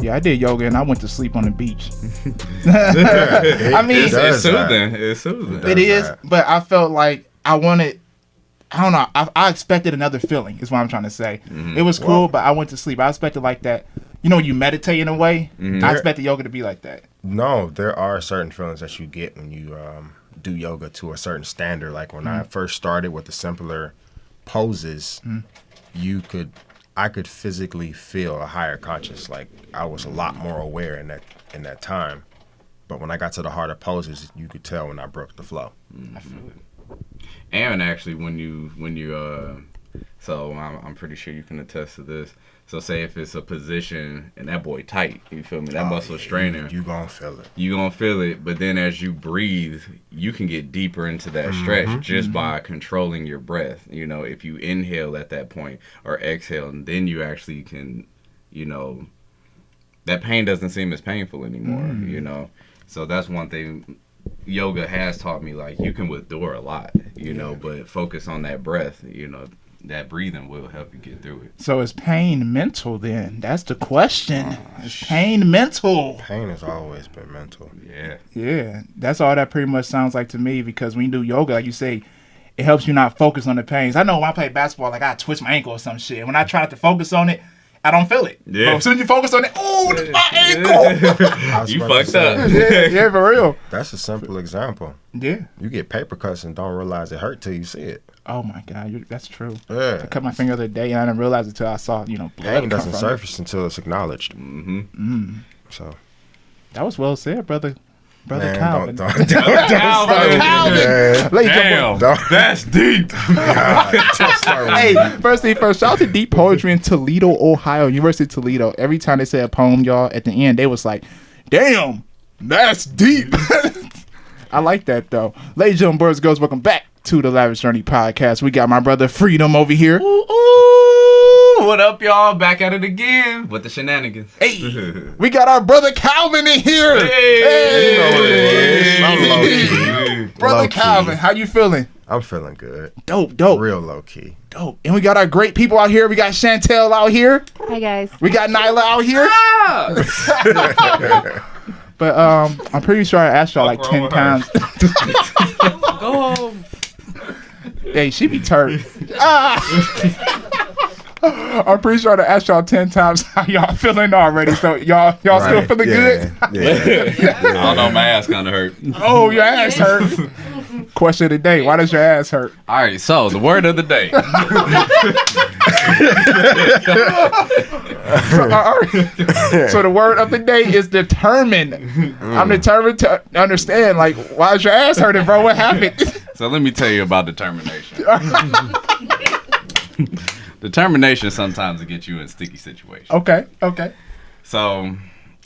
Yeah, I did yoga and I went to sleep on the beach. I mean, it's soothing. It's soothing. It is, but I felt like I wanted. I don't know. I expected another feeling. Is what I'm trying to say. It was cool, but I went to sleep. I expected like that. You know, you meditate in a way. I expected yoga to be like that. No, there are certain feelings that you get when you do yoga to a certain standard. Like when I first started with the simpler poses, I could physically feel a higher conscious. Like I was a lot more aware in that time. But when I got to the harder poses, you could tell when I broke the flow. I feel it. And actually, when you so I'm pretty sure you can attest to this. So say if it's a position and that boy tight, you feel me? That muscle straining. You gonna feel it. You gonna feel it, but then as you breathe, you can get deeper into that stretch just by controlling your breath. You know, if you inhale at that point or exhale, and then you actually can, you know, that pain doesn't seem as painful anymore. You know, so that's one thing yoga has taught me. Like you can withdraw a lot, you know, but focus on that breath. You know, that breathing will help you get through it. So is pain mental then? That's the question. Is pain mental? Pain has always been mental. Yeah. Yeah, that's all that pretty much sounds like to me, because when you do yoga, like you say, it helps you not focus on the pains. I know when I play basketball, like I twist my ankle or some shit. When I try to focus on it, I don't feel it. Yeah. But as soon as you focus on it, oh, that's my ankle. You fucked up. Yeah, for real. That's a simple example. Yeah. You get paper cuts and don't realize it hurt till you see it. Oh my God, that's true. Yeah. I cut my finger the other day and I didn't realize it until I saw, blood. Pain doesn't come from surface until it's acknowledged. So it. That was well said, brother. Brother man, Calvin. don't Brother Calvin. Calvin. Ladies and Damn, that's deep. Hey, first thing first, shout out to Deep Poetry in Toledo, Ohio, University of Toledo. Every time they say a poem, y'all, at the end, they was like, damn, that's deep. I like that, though. Ladies and gentlemen, boys and girls, welcome back to the Lavish Journey podcast. We got my brother Freedom over here. Ooh, what up, y'all? Back at it again with the Shenanigans. Hey, we got our brother Calvin in here. Hey. You know what it is. I'm low-key. Brother Low-key. Calvin, how you feeling? I'm feeling good. Dope. Real low key. Dope. And we got our great people out here. We got Chantel out here. Hi guys. We got Nyla out here. But I'm pretty sure I asked y'all like 10 times. Go home. Hey, she be turned. I'm pretty sure I asked y'all 10 times how y'all feeling already. So y'all still feeling good? Yeah. I don't know, my ass kind of hurt. Oh, your ass hurt. Question of the day: why does your ass hurt? All right, so the word of the day. So the word of the day is determined. I'm determined to understand. Like, why is your ass hurting, bro? What happened? So let me tell you about determination. Determination sometimes will get you in sticky situations. Okay. So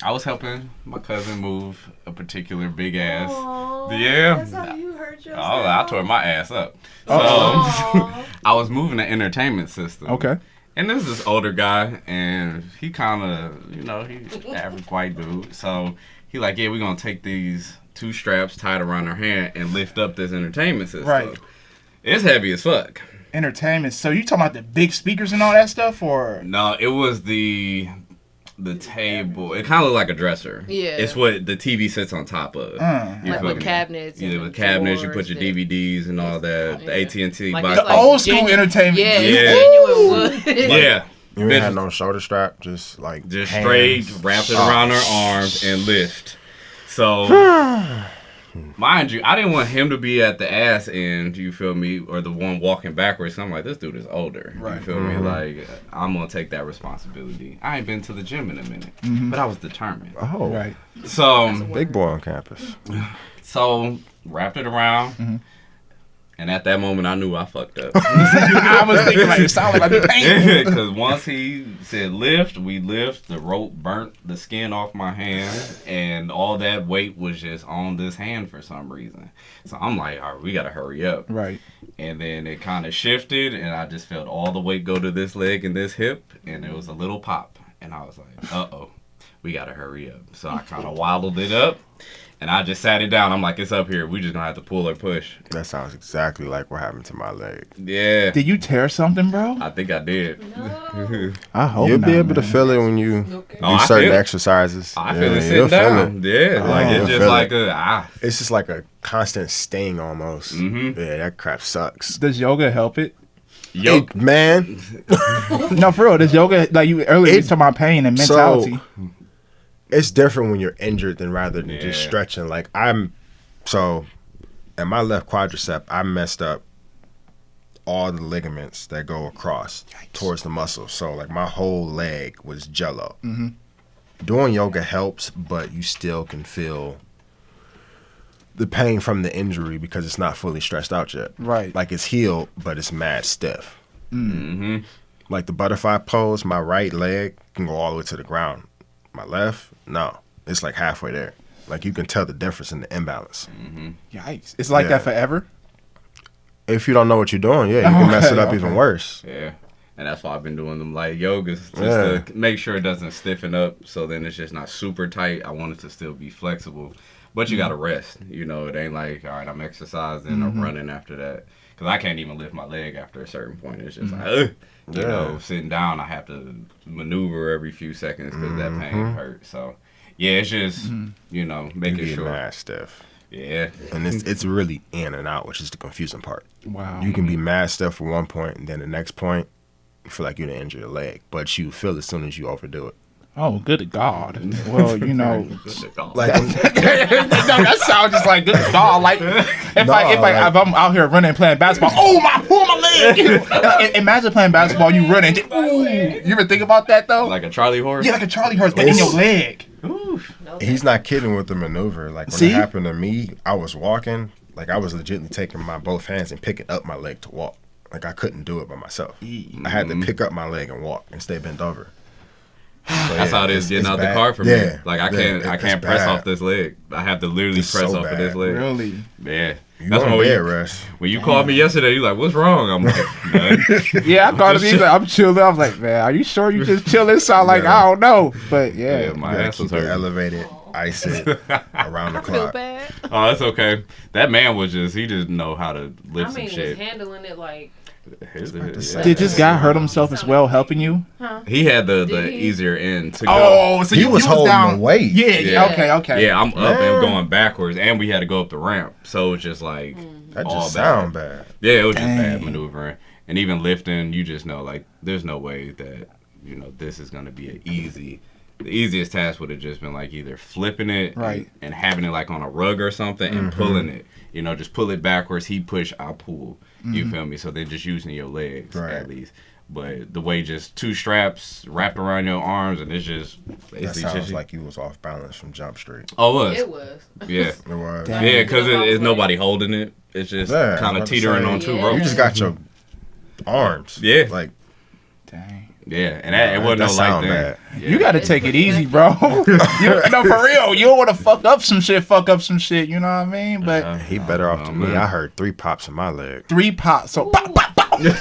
I was helping my cousin move a particular big ass. Aww, Yeah. That's how you hurt yourself. Oh, I tore my ass up. So Aw. I was moving the entertainment system. Okay. And this is this older guy, and he kind of, he's average white dude. So he like, yeah, we're going to take these 2 straps tied around our hand and lift up this entertainment system. Right. It's heavy as fuck. Entertainment. So you talking about the big speakers and all that stuff, or? No, it was the table. It kind of looked like a dresser. Yeah. It's what the TV sits on top of. You Like feel with me? cabinets. Yeah, and with cabinets, you put drawers your that- DVDs and all that. The AT&T Like box. it's The old school genu- entertainment. Yeah, Yeah. it's genuine wood. Yeah. You ain't had no shoulder strap, just like Just hands. straight, wrapped it around her arms and lift. So, mind you, I didn't want him to be at the ass end, you feel me, or the one walking backwards. So I'm like, this dude is older. Right. You feel me? Like, I'm going to take that responsibility. I ain't been to the gym in a minute, but I was determined. Oh, Right. So, big boy on campus. wrapped it around. And at that moment, I knew I fucked up. I was thinking like it sounded like pain. Because once he said lift, we lift. The rope burnt the skin off my hand, and all that weight was just on this hand for some reason. So I'm like, all right, we got to hurry up. Right. And then it kind of shifted, and I just felt all the weight go to this leg and this hip, and it was a little pop. And I was like, uh-oh, we got to hurry up. So I kind of waddled it up. And I just sat it down. I'm like, it's up here. We just gonna have to pull or push. That sounds exactly like what happened to my leg. Yeah. Did you tear something, bro? I think I did. No. I hope You'll not, be able to man. feel it when you Okay. Oh, do I certain feel it. exercises. I feel it you'll sitting feel down. Yeah, like you'll it's just feel like it. It's just like a constant sting almost. Mhm. Yeah, that crap sucks. Does yoga help it? yo. Man, No, for real. Does yoga, like you earlier, you talking about pain and mentality? so it's different when you're injured than rather than just Yeah. stretching. Like in my left quadricep, I messed up all the ligaments that go across towards the muscle. So like my whole leg was jello. Mm-hmm. Doing yoga helps, but you still can feel the pain from the injury because it's not fully stretched out yet. Right. Like it's healed, but it's mad stiff. Mm-hmm. Like the butterfly pose, my right leg can go all the way to the ground. My left, no. It's like halfway there. Like you can tell the difference in the imbalance. Yikes. It's like Yeah. that forever? If you don't know what you're doing, yeah, you can mess it up even worse. Yeah. And that's why I've been doing them light yogas just Yeah. to make sure it doesn't stiffen up. So then it's just not super tight. I want it to still be flexible. But you got to rest. You know, it ain't like, all right, I'm exercising or running after that. Because I can't even lift my leg after a certain point. It's just like, ugh. You know, sitting down, I have to maneuver every few seconds because that pain hurts. So, yeah, it's just, you know, You making get sure. mad stiff. Yeah. And it's really in and out, which is the confusing part. Wow. You can be mad stiff for one point, and then the next point, you feel like you didn't injure your leg. But you feel as soon as you overdo it. Oh, good God. Well, you know. Like, No, that sounds just like good God. Like if if I'm out here running and playing basketball, pull my leg. Imagine playing basketball, you running. Ooh, you ever think about that though? Like a Charlie horse? Yeah, like a Charlie horse, but in your leg. he's not kidding with the maneuver. Like when See? it happened to me, I was walking. Like I was legitimately taking my both hands and picking up my leg to walk. Like I couldn't do it by myself. I had to pick up my leg and walk and stay bent over. So, That's yeah, how it is getting it's out bad. the car for Yeah, me. Like I yeah, can't it's press bad. off this leg. I have to literally It's press so off of bad. this leg. Really? Yeah. You That's on when bed you, rest. when you called me yesterday, you like, what's wrong? I'm like, none. Yeah, I called him. He's like, I'm chilling. I was like, man, are you sure you just chilling? Sound like Yeah. I don't know, but yeah. Yeah, my You gotta ass was keep it hurting. elevated, ice it around the I feel clock. bad. Oh, that's okay. That man was just, he didn't know how to I lift mean, some was shit. handling it like, Did this guy hurt himself as well, helping you? huh? He had the Did he? easier end to go. Oh, so He you was you holding down. the weight. Yeah, Yeah. okay. Yeah, I'm up Man. and going backwards, and we had to go up the ramp. So it's just like, That all just bad. sound bad. Yeah, it was just bad Dang. maneuvering. And even lifting, you just know, like, there's no way that, you know, this is going to be an easy. The easiest task would have just been, like, either flipping it Right. and having it, like, on a rug or something and pulling it. You know, just pull it backwards. He push, I pull. You feel me? So then just using your legs, Right. at least. But the way just two straps wrapped around your arms, and it's just That basically sounds just. like you was off balance from Jump Street. Oh, it It was. was. Yeah. It was. Damn. Yeah, because You know, it's nobody holding it. It's just Yeah, kind I of was about to teetering say, on two Yeah. ropes. You just got your arms. Yeah. Like, Dang. Yeah, and that, it wasn't that no light sound thing. bad. Yeah. You got to take it easy, bro. No, for real. You don't want to fuck up some shit. You know what I mean? But he better off than me. man. I heard 3 pops in my leg. 3 pops. So, pop, pop, pop. No,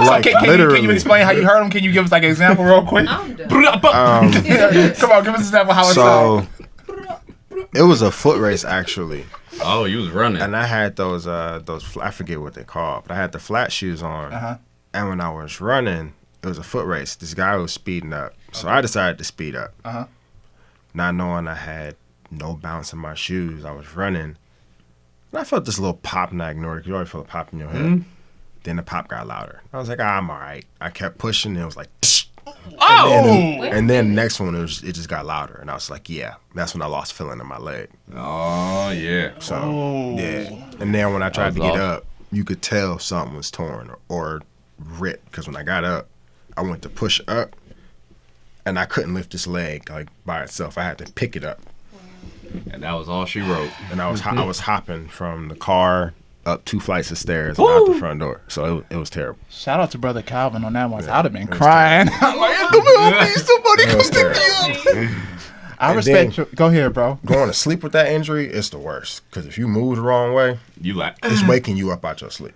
like, can you literally. explain how you heard him? Can you give us like an example real quick? I'm done. Come on, give us an example how it sounds. So it was a foot race actually, Oh, you was running. and I had those I forget what they called, but I had the flat shoes on. Uh-huh. And when I was running, it was a foot race. This guy was speeding up, so I decided to speed up. Uh-huh. Not knowing I had no bounce in my shoes, I was running, and I felt this little pop, and I ignored it because you always feel a pop in your head. Then the pop got louder. I was like, I'm all right. I kept pushing, and it was like, Oh! and then the next one, it just got louder, and I was like, yeah. That's when I lost feeling in my leg. Oh, yeah. So Oh. yeah, and then when I tried to was get off. up, you could tell something was torn or ripped because when I got up, I went to push up, and I couldn't lift this leg like by itself. I had to pick it up, And that was all she wrote. and I was hopping from the car up 2 flights of stairs and out the front door. So it was terrible. Shout out to brother Calvin on that one. I'd have been it was crying. I'm like, please, somebody It come was stick me up. I And respect then- you. Go ahead, bro. Going to sleep with that injury is the worst because if you move the wrong way, You like, it's waking you up out your sleep.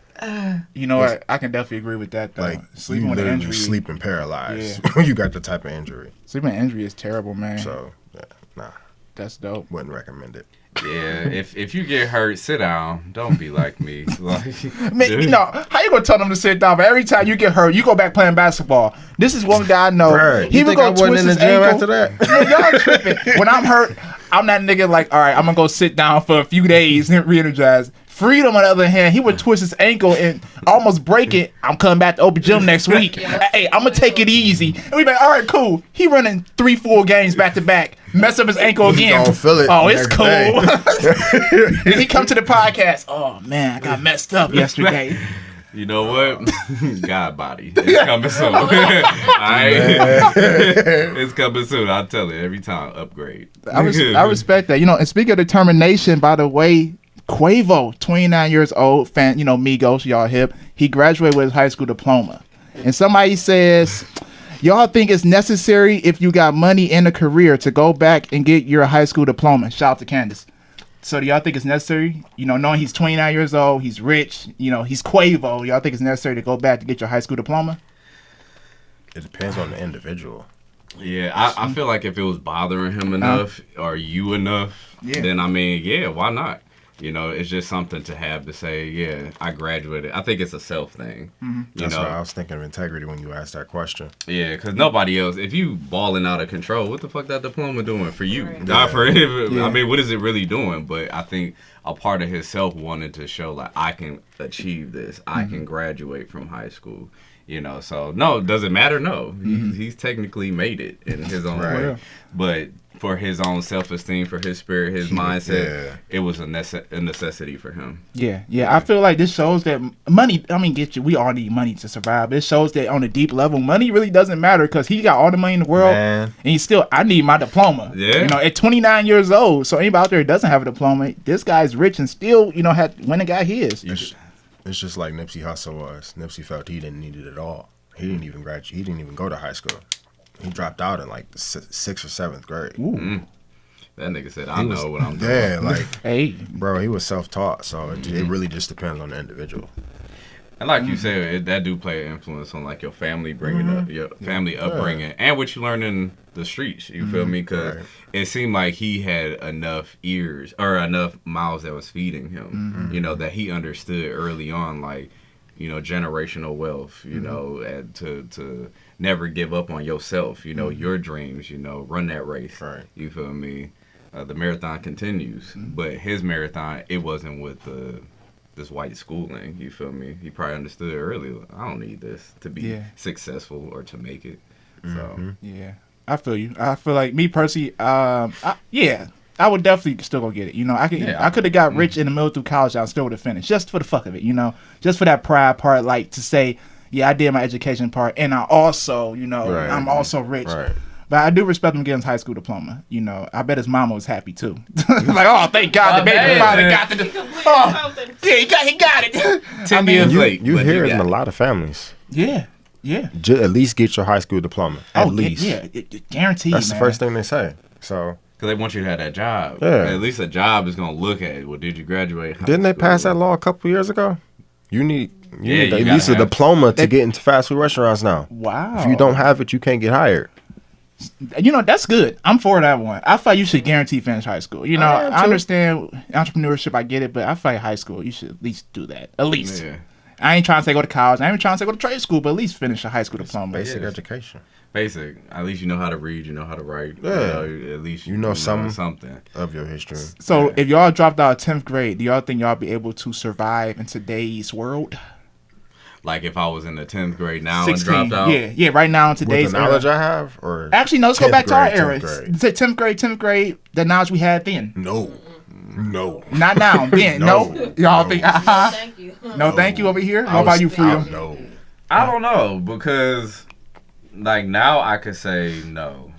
You know what? I can definitely agree with that, though. Like Sleeping you with an literally injury. sleeping paralyzed when you got the type of injury. Sleeping with an injury is terrible, man. So yeah, nah. That's dope. Wouldn't recommend it. Yeah, if you get hurt, sit down. Don't be like me. Like, Man, you know, how you gonna tell them to sit down? But every time you get hurt, you go back playing basketball. This is one guy I know. Bruh, He you would think I go wasn't twist in the his gym ankle. after that? Man, y'all tripping. When I'm hurt, I'm that nigga like, all right, I'm gonna go sit down for a few days and re-energize. Freedom, on the other hand, he would twist his ankle and almost break it. I'm coming back to open gym next week. Hey, I'm gonna take it easy. And we be like, all right, cool. He running 3-4 games back to back. Mess up his ankle He again. gonna feel it Oh, it's next cool. day. Then he come to the podcast. Oh man, I got messed up yesterday. you know what? God body. It's coming soon. Alright? It's coming soon. I'll tell it every time. Upgrade. I respect that. You know, and speaking of determination, by the way, Quavo, 29 years old, fan, you know, Migos, y'all hip. He graduated with his high school diploma. And somebody says, y'all think it's necessary if you got money and a career to go back and get your high school diploma? Shout out to Candace. So do y'all think it's necessary? You know, knowing he's 29 years old, he's rich, you know, he's Quavo. Y'all think it's necessary to go back to get your high school diploma? It depends on the individual. Yeah, I feel like if it was bothering him enough or you enough, then I mean, yeah, why not? You know, it's just something to have to say, yeah, I graduated. I think it's a self thing. That's why I was thinking of integrity when you asked that question. Yeah, because nobody else, if you balling out of control, what the fuck that diploma doing for you? Not for him. I mean, what is it really doing? But I think a part of his self wanted to show, like, I can achieve this. I can graduate from high school. You know, so no, does it matter? No. He's technically made it in his own way. But for his own self-esteem, for his spirit, his mindset, it was a necessity for him. Yeah. I feel like this shows that money, I mean, we all need money to survive. But it shows that on a deep level, money really doesn't matter because he got all the money in the world. Man. And he's still, I need my diploma. Yeah. You know, at 29 years old. So anybody out there who doesn't have a diploma, this guy's rich and still, you know, went and got his. It's just like Nipsey Hussle was. Nipsey felt he didn't need it at all. He didn't even graduate. He didn't even go to high school. He dropped out in like the 6th or 7th grade. That nigga said, I know what I'm doing. Yeah, like, hey, bro, he was self-taught, so it really just depends on the individual. And like you said, that do play an influence on like your family bringing up, your family upbringing, and what you learn in the streets. You feel me? Because it seemed like he had enough ears or enough mouths that was feeding him. You know, that he understood early on, like, you know, generational wealth. You know, and to never give up on yourself. You know, your dreams. You know, run that race. Right. You feel me? The marathon continues, but his marathon, it wasn't with this white schooling. You feel me? He probably understood early. I don't need this to be successful or to make it. So yeah, I feel you. I feel like me personally, I would definitely still go get it. You know, I could have got rich in the middle through college. I still would have finished just for the fuck of it. You know, just for that pride part, like to say, yeah, I did my education part, and I also, you know, I'm also rich. Right. But I do respect him getting his high school diploma. You know, I bet his mama was happy too. Like, oh, thank God, the baby father got the. He got it. 10 years late. You hear it in a lot of families. Yeah. At least get your high school diploma. At least. Yeah, guaranteed. That's the first thing they say. So. Because they want you to have that job. Yeah. At least a job is going to look at it. Well, did you graduate? Didn't they pass that law a couple years ago? You need at least a diploma to get into fast food restaurants now. Wow. If you don't have it, you can't get hired. You know, that's good. I'm for that one. I feel like you should guarantee finish high school. You know, I understand entrepreneurship. I get it. But I feel like high school, you should at least do that. At least. Yeah. I ain't trying to say go to college. I ain't trying to say go to trade school. But at least finish a high school diploma. Basic education. Basic. At least you know how to read. You know how to write. Yeah. At least you know something of your history. So if y'all dropped out of 10th grade, do y'all think y'all be able to survive in today's world? Like if I was in the 10th grade now 16, and dropped out? Yeah, right now in today's with the knowledge I have? Or actually, no, let's go back to our era. 10th grade, the knowledge we had then. No. Not now, then. No. Y'all think, No, thank you. No, thank you over here. How about you, Freedom? No. I don't know, because like now I could say no.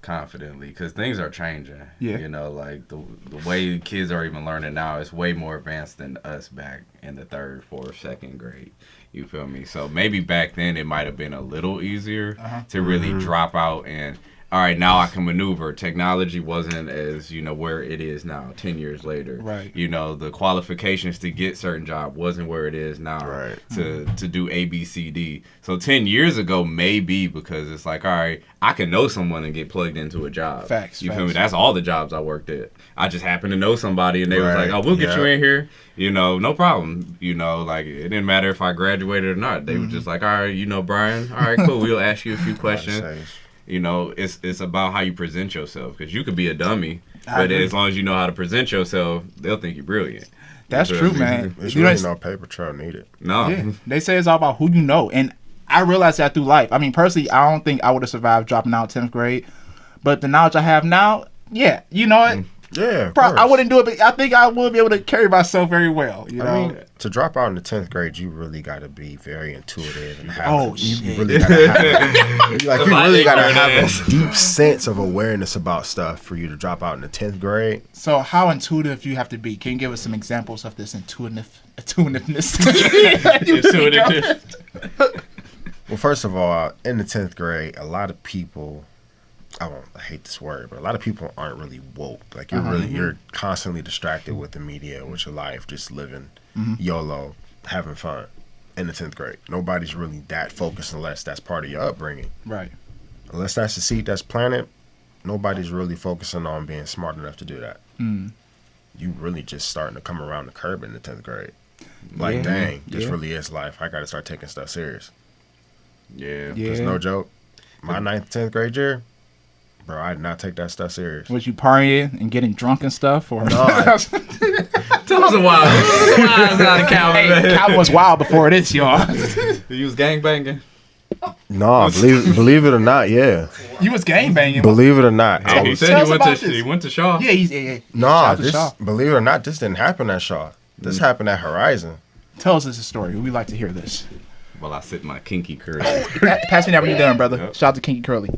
Confidently, because things are changing. Yeah. You know, like the way kids are even learning now is way more advanced than us back in the 3rd, 4th, 2nd grade. You feel me? So maybe back then it might have been a little easier to really drop out and all right, now I can maneuver. Technology wasn't as, where it is now, 10 years later. Right. The qualifications to get certain job wasn't where it is now Right. to do A, B, C, D. So 10 years ago, maybe, because it's like, all right, I can know someone and get plugged into a job. Facts. You feel me? That's all the jobs I worked at. I just happened to know somebody and they was like, oh, we'll get you in here. No problem. Like, it didn't matter if I graduated or not. They were just like, all right, Brian, all right, cool. We'll ask you a few questions. It's about how you present yourself, because you could be a dummy, but as long as you know how to present yourself, they'll think you're brilliant. That's true, man. There's really no paper trail needed. No. Yeah. They say it's all about who you know. And I realized that through life. I mean, personally, I don't think I would have survived dropping out 10th grade. But the knowledge I have now, yeah, you know what? Yeah, I wouldn't do it, but I think I would be able to carry myself very well. I mean, to drop out in the 10th grade, you really got to be very intuitive and have. Oh, you really got to have. You really got to have a deep sense of awareness about stuff for you to drop out in the 10th grade. So, how intuitive do you have to be? Can you give us some examples of this intuitiveness? Well, first of all, in the 10th grade, a lot of people. I hate this word, but a lot of people aren't really woke. Like you're constantly distracted with the media, with your life, just living YOLO, having fun in the 10th grade. Nobody's really that focused unless that's part of your upbringing. Right. Unless that's the seed that's planted, nobody's really focusing on being smart enough to do that. You really just starting to come around the curb in the 10th grade. Like, dang, this really is life. I got to start taking stuff serious. Yeah. There's no joke. My 9th, 10th grade year, bro, I did not take that stuff serious. Was you partying and getting drunk and stuff? Or No. Tell us a while. Hey, Calvin was wild before this, y'all. You was gangbanging? No, believe it or not, yeah. You was gangbanging. Believe it or not. Hey, he said he went to Shaw. Yeah. No, believe it or not, this didn't happen at Shaw. This happened at Horizon. Tell us this story. We'd like to hear this. Well, I sit my kinky curly. Pass me that when you're done, brother. Shout out to Kinky Curly.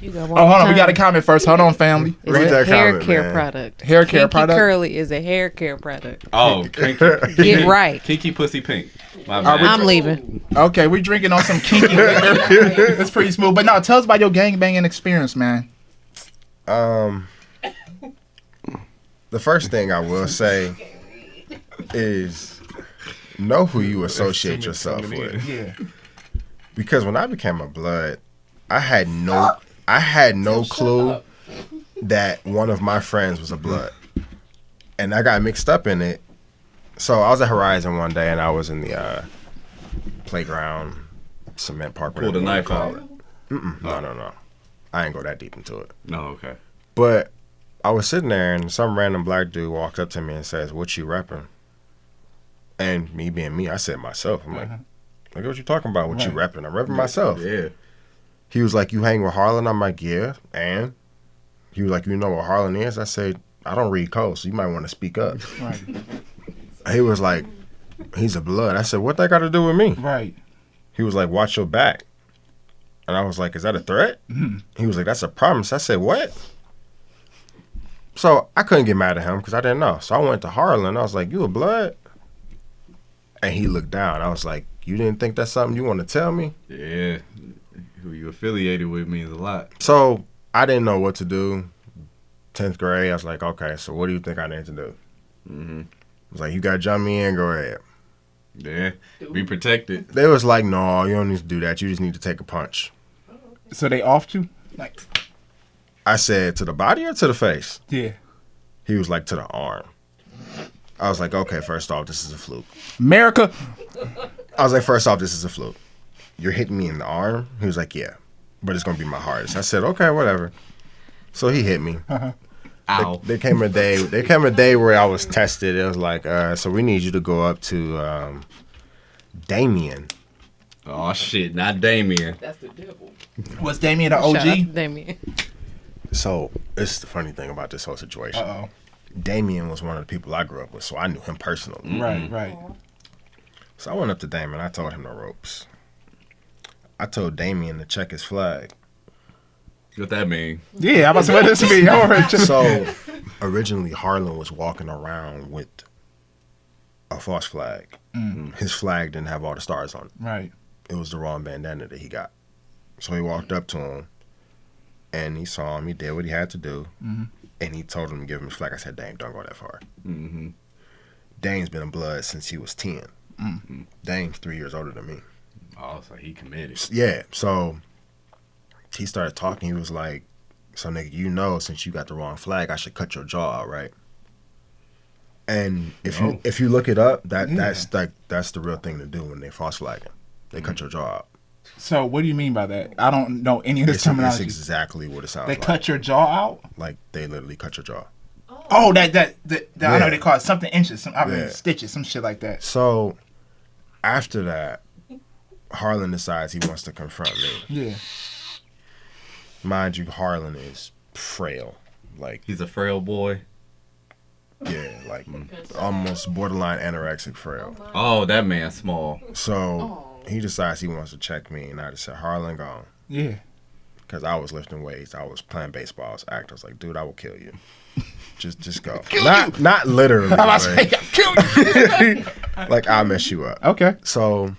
You go hold on. We got a comment first. Hold on, family. It's Read a that hair comment, care man. product. Hair care Kinky product? Curly is a hair care product. Oh, kinky. Get right. Kinky pussy pink. My bad. I'm leaving. Okay, we're drinking on some kinky liquor. It's pretty smooth. But no, tell us about your gangbanging experience, man. The first thing I will say is know who you associate yourself with. Yeah. Because when I became a blood, I had no clue that one of my friends was a blood. And I got mixed up in it. So I was at Horizon one day and I was in the playground, cement park. Pulled a knife out. No. I ain't go that deep into it. No, okay. But I was sitting there and some random black dude walks up to me and says, "What you repping?" And me being me, I said myself. I'm like, what you talking about? What you repping? I'm repping myself. Yeah. He was like, "You hang with Harlan?" I'm like, "Yeah." And he was like, "You know what Harlan is?" I said, "I don't read code, so you might want to speak up." Right. He was like, "He's a blood." I said, "What that got to do with me?" Right. He was like, "Watch your back." And I was like, "Is that a threat?" He was like, "That's a promise." I said, "What?" So I couldn't get mad at him because I didn't know. So I went to Harlan. I was like, "You a blood?" And he looked down. I was like, "You didn't think that's something you want to tell me?" Yeah. Who you affiliated with means a lot. So I didn't know what to do. 10th grade, I was like, "Okay, so what do you think I need to do?" I was like, "You got to jump me in, go ahead." Yeah. Be protected. They was like, "No, you don't need to do that. You just need to take a punch." So they offed you? Like, I said, "To the body or to the face?" yeah. He was like, "To the arm." I was like, "Okay, first off, this is a fluke." America. I was like, "First off, this is a fluke. You're hitting me in the arm?" He was like, "Yeah, but it's going to be my hardest." I said, "Okay, whatever." So he hit me. Ow. There came a day where I was tested. It was like, so we need you to go up to Damien. Oh, shit. Not Damien. That's the devil. Was Damien an Shout out to OG? Damien. So this is the funny thing about this whole situation. Uh-oh. Damien was one of the people I grew up with, so I knew him personally. Right. So I went up to Damien. I told him the ropes. I told Damien to check his flag. What that mean? Yeah, I'm about to say, what this mean? I heard you. So originally Harlan was walking around with a false flag. His flag didn't have all the stars on it. Right. It was the wrong bandana that he got. So he walked up to him. And he saw him. He did what he had to do. And he told him to give him his flag. I said, Dame, don't go that far. Dame's been in blood since he was 10. Dame's 3 years older than me. Oh, so he committed. Yeah. So he started talking. He was like, so nigga, you know, since you got the wrong flag, I should cut your jaw out, right? And if you look it up, that's the real thing to do when they false flagging. They cut your jaw out. So what do you mean by that? I don't know any of this terminology. It's exactly what it sounds They like. cut your jaw out? Like they literally cut your jaw. Oh, I know Yeah. they call it something inches, I mean Yeah. stitches, some shit like that. So after that, Harlan decides he wants to confront me. Yeah. Mind you, Harlan is frail. Like, He's a frail boy. yeah, like almost borderline anorexic frail. Oh, that man's small. So he decides he wants to check me, and I just said, Harlan, gone. Yeah. Because I was lifting weights. I was playing baseball. I was acting. I was like, dude, I will kill you. Just go. Not literally. I was like, kill you. Like, I'll mess you up. Okay. So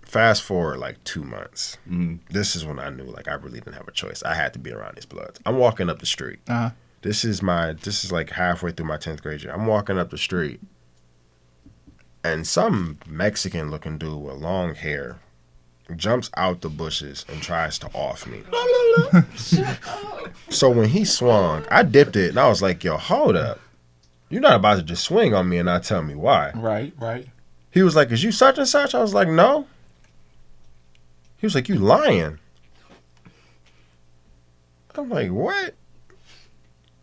fast forward like 2 months. This is when I knew like I really didn't have a choice. I had to be around these bloods. I'm walking up the street. Uh-huh. This is like halfway through my 10th grade year. I'm walking up the street, and some Mexican looking dude with long hair jumps out the bushes and tries to off me. So when he swung, I dipped it, and I was like, yo, hold up. You're not about to just swing on me and not tell me why. Right. He was like, is you such and such? I was like, no. He was like, you lying. I'm like, what?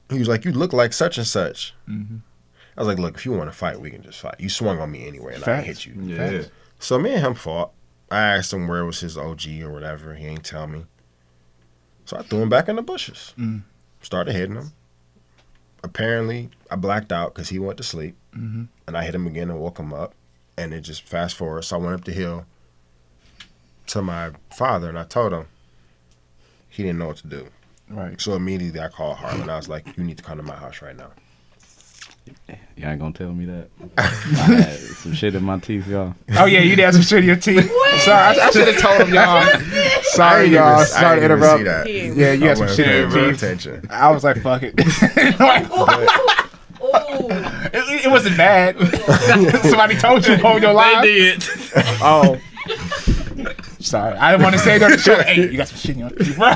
He was like, you look like such and such. I was like, look, if you want to fight, we can just fight. You swung on me anyway, and I hit you. Yeah. So me and him fought. I asked him where was his OG or whatever. He ain't tell me. So I threw him back in the bushes. Started hitting him. Apparently, I blacked out because he went to sleep. And I hit him again and woke him up. And it just fast forward. So I went up the hill to my father, and I told him. He didn't know what to do. Right. So immediately I called Harlan. I was like, you need to come to my house right now. You ain't gonna tell me that. I had some shit in my teeth, y'all. Oh yeah, you did some shit in your teeth. Sorry, I should have told him, y'all. Sorry, y'all. Sorry to interrupt. Yeah, you had some shit in your teeth. Attention. I was like, fuck it. It wasn't bad. Somebody told you on your live. They did. Oh. Sorry, I didn't want to say that. Hey, you got some shit in your teeth, bro.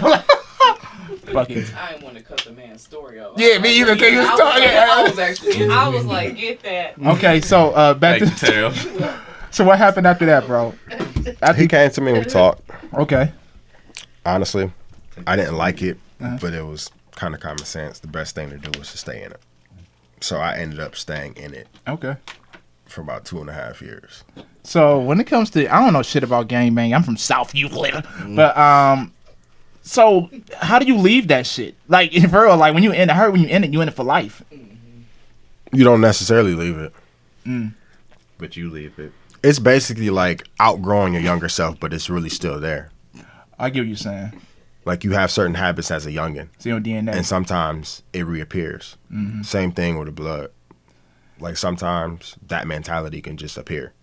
Fuck it. I didn't want to cut the man's story off. Yeah, me either. Cause he was talking. I was like, get that. Okay, so back Thank to you, Tail. so what happened after that, bro? He came to me and we talked. Okay. Honestly, I didn't like it, but it was kind of common sense. The best thing to do was to stay in it. So I ended up staying in it Okay. for about 2.5 years. So when it comes to, I don't know shit about gangbang. I'm from South Euclid, but so how do you leave that shit? Like in real, like when you end, I heard when you end it, you end it for life. You don't necessarily leave it. But you leave it. It's basically like outgrowing your younger self, but it's really still there. I get what you're saying. Like you have certain habits as a youngin', It's your DNA. and sometimes it reappears. Same thing with the blood. Like sometimes that mentality can just appear.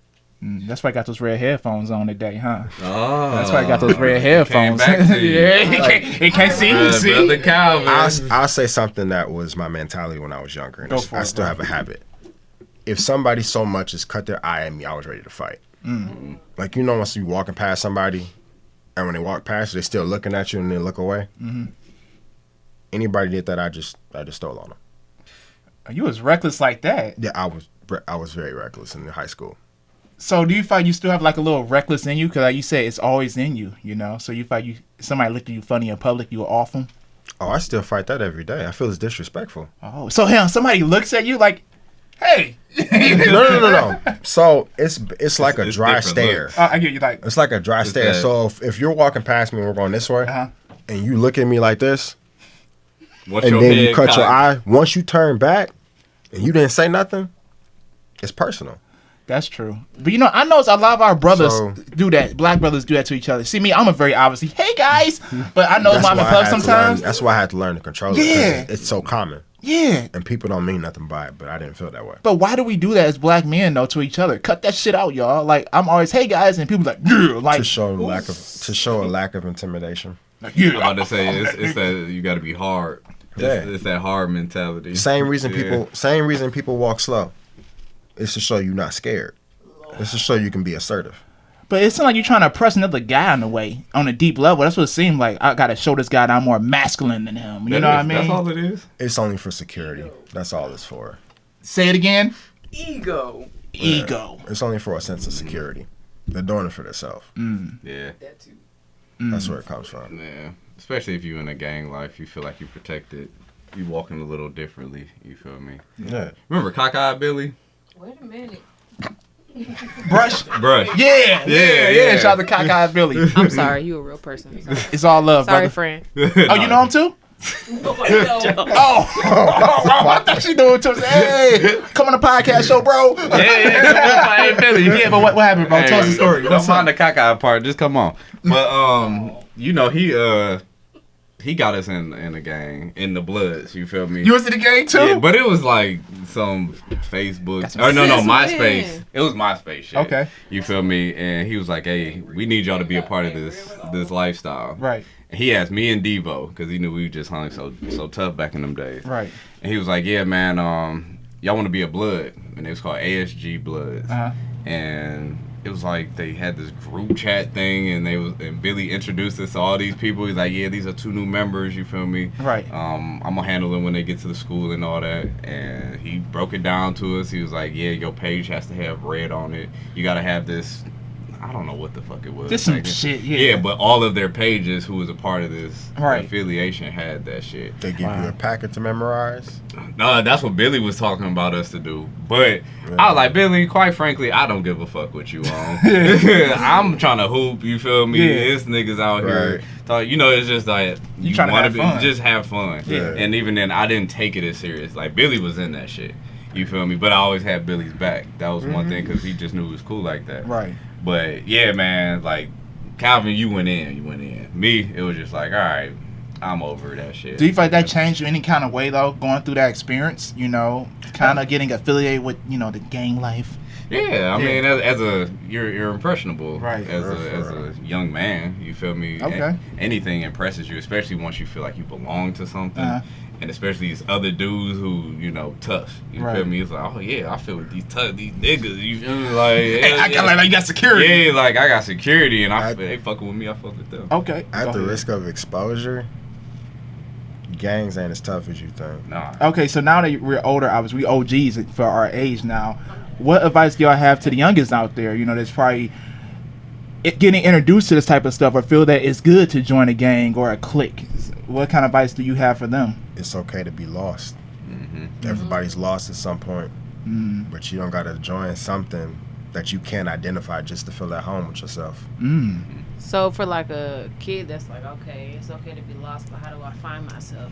That's why I got those red headphones on today, huh? Oh. That's why I got those red headphones. back to you. Yeah, it can't see. Brother Calvin. I'll say something that was my mentality when I was younger, and Go for I it, still bro. have a habit. If somebody so much as cut their eye at me, I was ready to fight. Like, you know, once you walking past somebody, and when they walk past you, they still looking at you and they look away. Anybody did that, I just stole on them. You was reckless like that. Yeah, I was very reckless in high school. So do you find you still have like a little reckless in you? Because like you said, it's always in you, you know? So you find somebody looked at you funny in public, you were off them? Oh, I still fight that every day. I feel it's disrespectful. Oh, so hell, somebody looks at you like, hey. No. So it's like a It's dry different stare. looks. I get you like, It's like a dry It's stare. that- So if you're walking past me and we're going this way, uh-huh. and you look at me like this, What's and your then you head cut your cocked? eye, once you turn back and you didn't say nothing, it's personal. That's true. But you know, I know a lot of our brothers So- do that. Black brothers do that to each other. See me, I'm a very obviously, hey guys. But I know That's mom why and I pub had to learn- sometimes. That's why I had to learn to control it. Yeah. 'Cause it's so common. Yeah. And people don't mean nothing by it, but I didn't feel that way. But why do we do that as black men though to each other? Cut that shit out, y'all. Like I'm always, hey guys, and people like, yeah, like To show a lack of intimidation. Like, I'm about to say it's that you got to be hard. Yeah. It's that hard mentality. Same reason people walk slow. It's to show you not scared. It's to show you can be assertive. But it seems like you're trying to press another guy in a way on a deep level. That's what it seemed like. I got to show this guy that I'm more masculine than him. You know what I mean? That's all it is. It's only for security. That's all it's for. Say it again. Ego. Ego. It's only for a sense of security. They're doing it for themselves. Yeah. That too. That's where it comes from. Yeah. Especially if you're in a gang life, you feel like you're protected. You walking a little differently. You feel me? Yeah. Remember Cockeyed Billy? Wait a minute. Brush. Yeah. Yeah. Shout out to Cockeyed Billy. I'm sorry, you a real person. Sorry, It's all love, sorry brother. friend. Oh, you know him too? No. I thought she knew it too. Hey, come on the podcast show, bro. Hey, Billy. Yeah, but what happened, bro? Tell us the story. Don't mind the cockeyed part. Just come on. But you know he got us in the gang, in the Bloods. You feel me? You was in the gang too? Yeah, but it was like some Facebook. That's Or no, Since MySpace. when? It was MySpace shit. Okay. You feel me? And he was like, "Hey, we need y'all to be a part of this lifestyle." Right. And he asked me and Devo because he knew we just hung so tough back in them days. Right. And he was like, "Yeah, man, y'all want to be a Blood?" And it was called ASG Bloods. Uh-huh. And it was like they had this group chat thing, and Billy introduced us to all these people. He's like, "Yeah, these are 2 new members. You feel me? Right. I'm gonna handle them when they get to the school and all that." And he broke it down to us. He was like, "Yeah, your page has to have red on it. You gotta have this." I don't know what the fuck it was. Just some Like, shit, yeah. Yeah, but all of their pages, who was a part of this Right. affiliation, had that shit. They give you a packet to memorize. No, that's what Billy was talking about us to do. But I was like, Billy, quite frankly, I don't give a fuck what you on. I'm trying to hoop, you feel me? Yeah. This niggas out here. You know, it's just like, You tryna wanna have fun. just have fun. Yeah. And even then, I didn't take it as serious. Like, Billy was in that shit. You feel me? But I always had Billy's back. That was one thing, because he just knew it was cool like that. Right. But yeah, man, like, Calvin, you went in. Me, it was just like, all right, I'm over that shit. Do you feel like that changed you any kind of way though, going through that experience? You know, kind of getting affiliated with the gang life. Yeah, I mean, as you're impressionable, Right. As a young man, you feel me? Okay. Anything impresses you, especially once you feel like you belong to something, and especially these other dudes who tough. You Right. feel me? It's like, oh yeah, I feel with these niggas. You feel me? Like, I got like you got security. yeah, like I got security, and they fucking with me. I fuck with them. Okay. At Go the ahead. risk of exposure, gangs ain't as tough as you think. Nah. Okay, so now that we're older, obviously we OGs for our age now. What advice do y'all have to the youngest out there? That's probably getting introduced to this type of stuff, or feel that it's good to join a gang or a clique. What kind of advice do you have for them? It's okay to be lost. Mm-hmm. Everybody's lost at some point, but you don't gotta join something that you can't identify just to feel at home with yourself. So for like a kid that's like, okay, it's okay to be lost, but how do I find myself?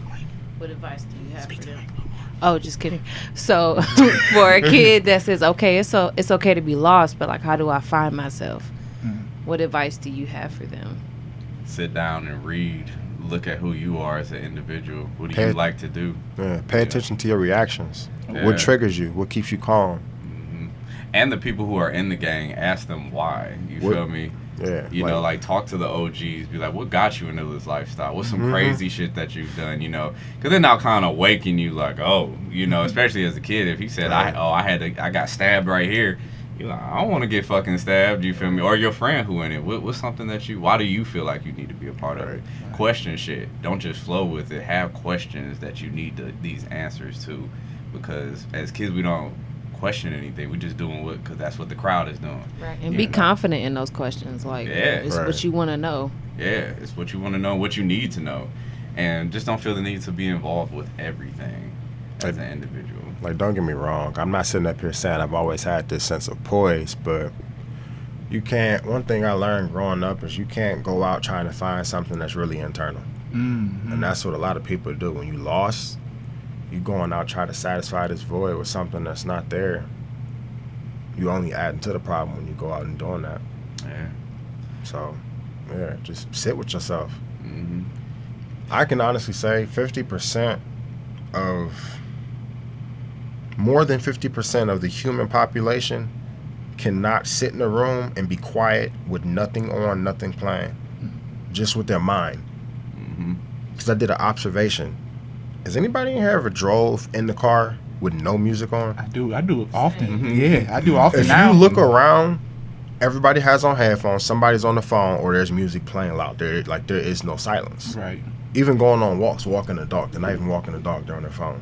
What advice do you have for them? Oh, just kidding. So for a kid that says, okay, it's okay to be lost, but like, how do I find myself? What advice do you have for them? Sit down and read. Look at who you are as an individual. What do Pay- you like to do? Yeah, pay attention to your reactions. Yeah. What triggers you? What keeps you calm? And the people who are in the gang, ask them why. You What- feel me? Yeah, You know, like talk to the OGs. Be like, what got you into this lifestyle? What's some crazy shit that you've done? Because then I'll kind of awaken you, like, oh, especially as a kid. If he said, I got stabbed right here. You're like, I don't want to get fucking stabbed. You feel me? Or your friend who in it. What's something that why do you feel like you need to be a part of it? Question shit. Don't just flow with it. Have questions that you need these answers to. Because as kids, we don't question anything. We're just doing because that's what the crowd is doing. Right. And be confident in those questions. Like, it's Right. what you want to know. Yeah, it's what you want to know, what you need to know. And just don't feel the need to be involved with everything as an individual. Like, don't get me wrong. I'm not sitting up here saying I've always had this sense of poise, but you can't. One thing I learned growing up is you can't go out trying to find something that's really internal. And that's what a lot of people do. When you lost, you going out trying to satisfy this void with something that's not there. You only adding to the problem when you go out and doing that. Yeah. So, yeah, just sit with yourself. I can honestly say 50% of, more than 50% of the human population cannot sit in a room and be quiet with nothing on, nothing playing, just with their mind. Because I did an observation. Has anybody in here ever drove in the car with no music on? I do it often. Yeah, I do often If now. you look around, everybody has on headphones, somebody's on the phone, or there's music playing loud. There is no silence. Right. Even going on walks, walking the dog. They're not even walking the dog. They're on their phone.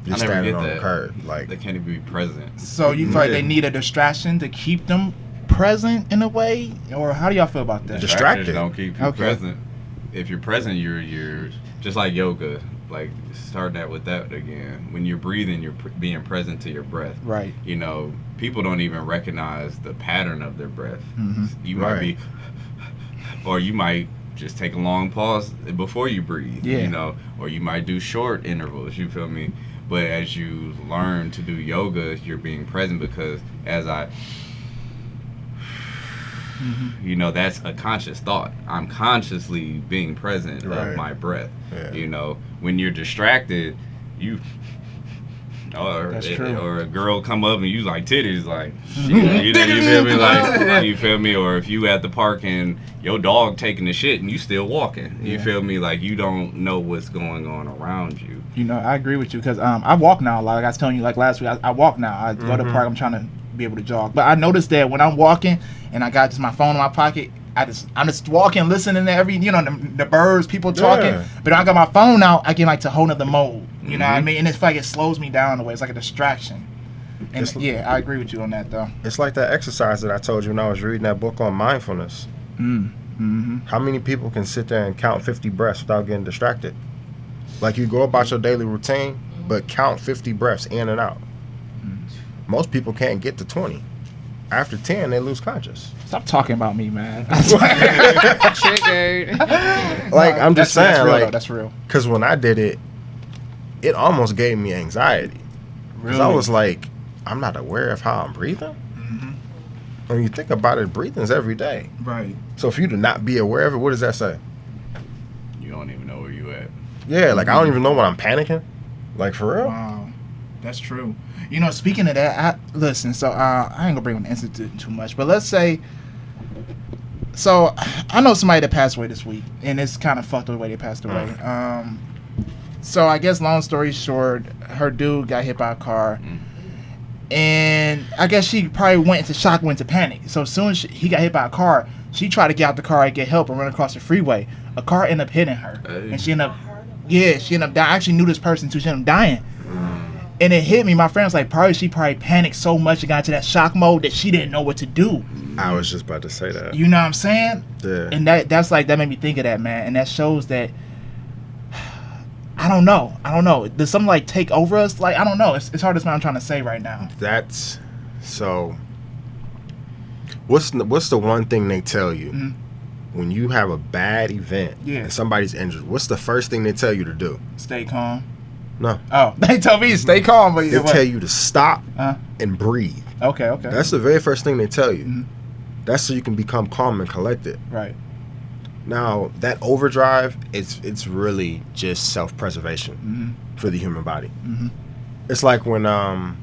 Just I never standing get on that. the curb. Like, They can't even be present. So you feel like they need a distraction to keep them present in a way, or how do y'all feel about that? Distracted. Distractions don't keep you Okay. present. If you're present, you're just like yoga. Like starting that with that again. When you're breathing, you're being present to your breath. Right. You know, people don't even recognize the pattern of their breath. You might Right. be, or you might just take a long pause before you breathe. Yeah. You know, or you might do short intervals. You feel me? But as you learn to do yoga, you're being present because as I, you know, that's a conscious thought. I'm consciously being present Right. of my breath. Yeah. You know, when you're distracted, you. That's true. Or a girl come up and you like titties, like shit, you know, you feel me, like you feel me, or if you at the park and your dog taking the shit and you still walking, you Yeah. feel me, like you don't know what's going on around you. You know, I agree with you because I walk now. Like I was telling you, like last week, I walk now. I go to the park. I'm trying to be able to jog, but I noticed that when I'm walking and I got just my phone in my pocket, I'm just walking, listening to every, you know, the birds, people talking. Yeah. But when I got my phone out, I get like to whole nother mode. You know what I mean? And it's like it slows me down in a way. It's like a distraction. And yeah, I agree with you on that though. it's like that exercise that I told you when I was reading that book on mindfulness. How many people can sit there and count 50 breaths without getting distracted? Like you go about your daily routine, but count 50 breaths in and out. Most people can't get to 20. After 10, they lose conscious. Stop talking about me, man. Triggered. Like, I'm just saying, that's real, though. like, That's real. because when I did it, it almost gave me anxiety. Because I was like, I'm not aware of how I'm breathing. When you think about it, breathing's every day. Right. So for you to not be aware of it, what does that say? You don't even know where you at. Yeah, like I don't even know when I'm panicking. Like for real. Wow, that's true. You know, speaking of that, listen. So I ain't gonna bring on the incident too much, but let's say. So I know somebody that passed away this week, and it's kind of fucked up the way they passed away. So I guess long story short, her dude got hit by a car, and I guess she probably went into shock, went into panic. So as soon as he got hit by a car, she tried to get out the car and get help and run across the freeway. A car ended up hitting her, and she ended up. Yeah, she ended up dying. I actually knew this person too. She ended up dying. And it hit me. My friend was like, she probably panicked so much and got into that shock mode that she didn't know what to do. I was just about to say that. You know what I'm saying? Yeah. And that made me think of that, man. And that shows that I don't know. Does something like take over us? Like, I don't know. It's hard to say what I'm trying to say right now. That's so. What's the one thing they tell you when you have a bad event and somebody's injured? What's the first thing they tell you to do? Stay calm. No. Oh, they tell me to stay calm, but They tell you to stop Uh-huh. and breathe. Okay. That's the very first thing they tell you. That's so you can become calm and collected. Right. Now that overdrive, it's really just self-preservation for the human body. It's like when what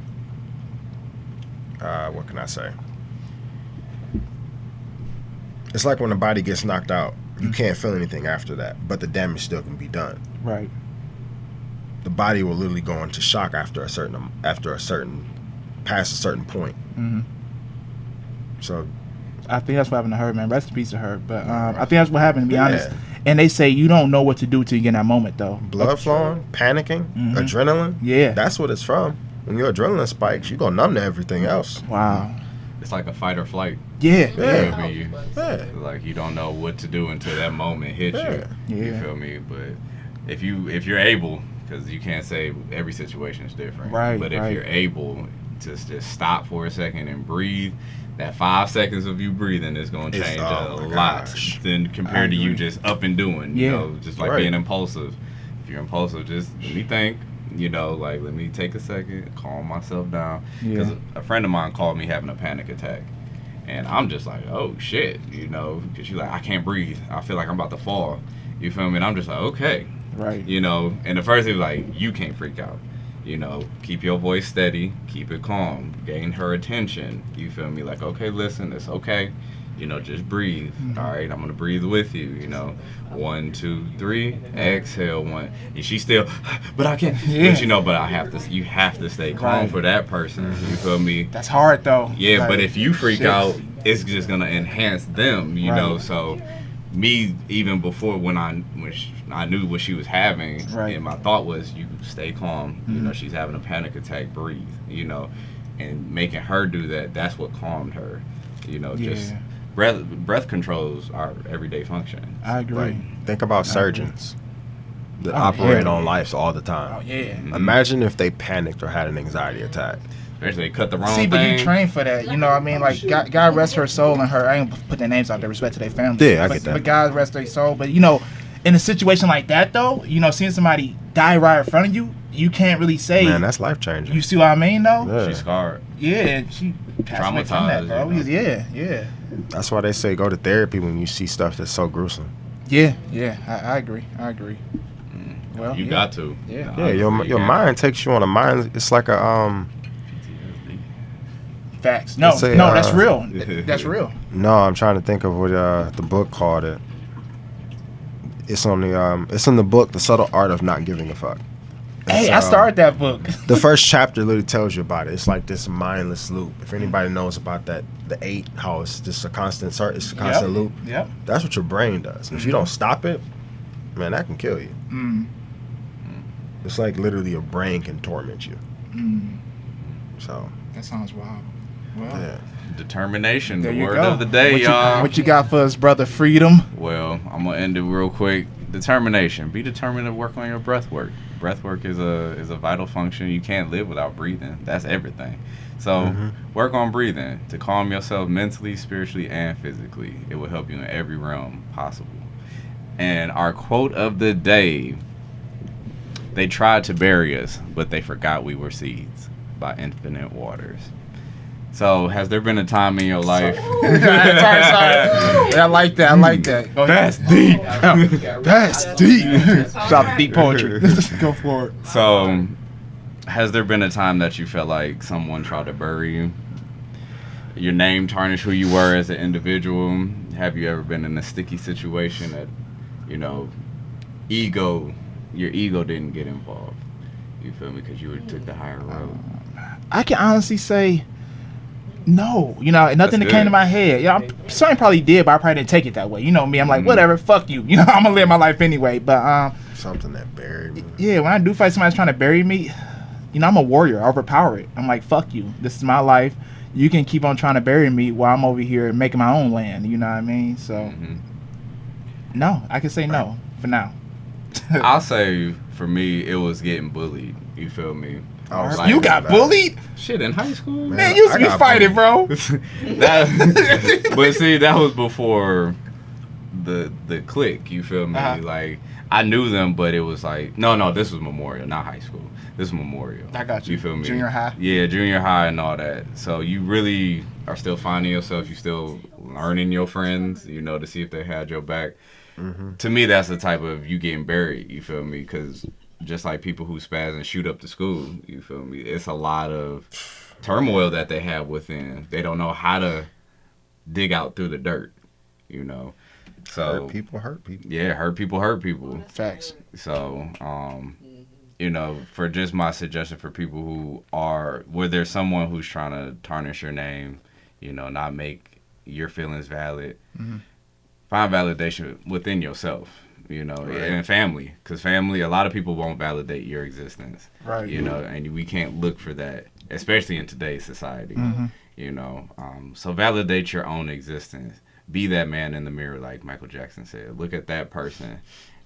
can I say? It's like when the body gets knocked out, you can't feel anything after that, but the damage still can be done. Right. The body will literally go into shock after a certain past a certain point. So I think that's what happened to her, man. Rest in peace to her. But I think that's what happened, to be honest. And they say you don't know what to do till you get in that moment, though. blood flowing, panicking, adrenaline. Yeah. That's what it's from. When your adrenaline spikes, you go numb to everything else. Wow. It's like a fight or flight. Yeah. You feel me? Yeah. Like you don't know what to do until that moment hits you. You Yeah. feel me? But if you're able, because you can't say every situation is different. Right, But if right. you're able to just stop for a second and breathe, that 5 seconds of you breathing is going to It's- change oh a my lot gosh. than compared to you just up and doing. You Yeah. know, just like Right. being impulsive. If you're impulsive, just let me think. You know, like let me take a second, calm myself down. Because Yeah. a friend of mine called me having a panic attack. And I'm just like, oh shit, you know, because she's like, I can't breathe. I feel like I'm about to fall. You feel me? And I'm just like, okay. Right. You know, and the first thing was like, you can't freak out. You know, keep your voice steady, keep it calm, gain her attention. You feel me? Like, okay, listen, it's okay. You know, just breathe. All right, I'm gonna breathe with you. You know, 1, 2, 3, exhale 1. And she still, but I can't. Yeah. But you know, but I have to. You have to stay calm for that person. You feel me? That's hard though. Yeah, Like, but if you freak shit. out, it's just gonna enhance them. You know, Right. so. Me, even before when I knew what she was having, Right. and my thought was, you stay calm. You know, she's having a panic attack. Breathe. You know, and making her do that. That's what calmed her. You know, just breath controls our everyday function. I agree. Like, think about surgeons that Oh, operate yeah. on lives all the time. Oh yeah. Imagine if they panicked or had an anxiety attack. Especially they cut the wrong See, but thing. you train for that. You know what I mean? Like, God rest her soul and her. I ain't put their names out there, respect to their family. Yeah, I but, get that. But God rest their soul. But, you know, in a situation like that, though, you know, seeing somebody die right in front of you, you can't really say. Man, that's life changing. You see what I mean, though? Yeah. She's scarred. Yeah, she passed away from that, bro. Traumatized, you know. Yeah. That's why they say go to therapy when you see stuff that's so gruesome. Yeah. I agree. Well, You yeah. got to. Yeah. Yeah, your mind takes you on a mind. It's like a Facts. No, Let's say, that's real. That's real. No, I'm trying to think of what the book called it. It's on the it's in the book, The Subtle Art of Not Giving a Fuck. Hey, It's, I started that book. The first chapter literally tells you about it. It's like this mindless loop. If anybody knows about that, the 8, how it's just a constant it's a constant loop. Yep. That's what your brain does. And if you don't stop it, man, that can kill you. It's like literally your brain can torment you. So That sounds wild. Well, yeah. Determination, there the you word go. of the day, what y'all. What you got for us, brother? Freedom. Well, I'm gonna end it real quick. Determination. Be determined to work on your breath work. Breath work is a vital function. You can't live without breathing. That's everything. So work on breathing to calm yourself mentally, spiritually, and physically. It will help you in every realm possible. And our quote of the day: "They tried to bury us, but they forgot we were seeds." By Infinite Waters. So, has there been a time in your life? sorry. I like that. Go ahead. That's deep. That's deep. Shout out deep poetry. Go for it. So, has there been a time that you felt like someone tried to bury you? Your name tarnished who you were as an individual? Have you ever been in a sticky situation that, you know, your ego didn't get involved? You feel me? Because you took the higher road. I can honestly say no. You know, nothing that That's came good. to my head. Yeah, something probably did, but I probably didn't take it that way. You know me. I'm like, whatever, fuck you. You know, I'm gonna live my life anyway. But Something that buried me. yeah, when I do fight somebody that's trying to bury me, you know, I'm a warrior. I overpower it. I'm like, fuck you. This is my life. You can keep on trying to bury me while I'm over here making my own land. You know what I mean? So, no, I can say no for now. I'll say, for me, it was getting bullied. You feel me? Oh, You got bullied? Shit, in high school? Man, you used to be I got fighting, bro. But see, that was before the clique. You feel me? Uh-huh. Like, I knew them, but it was like, no, this was Memorial, not high school. This is Memorial. I got you. You feel me? Junior high? Yeah, junior high and all that. So you really are still finding yourself. You still learning your friends, you know, to see if they had your back. To me, that's the type of you getting buried. You feel me? Because just like people who spaz and shoot up the school, you feel me? It's a lot of turmoil that they have within. They don't know how to dig out through the dirt, you know. So Hurt people. yeah, hurt people. Facts. So, you know, for just my suggestion for people who are, where there's someone who's trying to tarnish your name, you know, not make your feelings valid, find validation within yourself, you know, and family. Because family, a lot of people won't validate your existence. Right. You know, and we can't look for that, especially in today's society, you know. So validate your own existence. Be that man in the mirror, like Michael Jackson said. Look at that person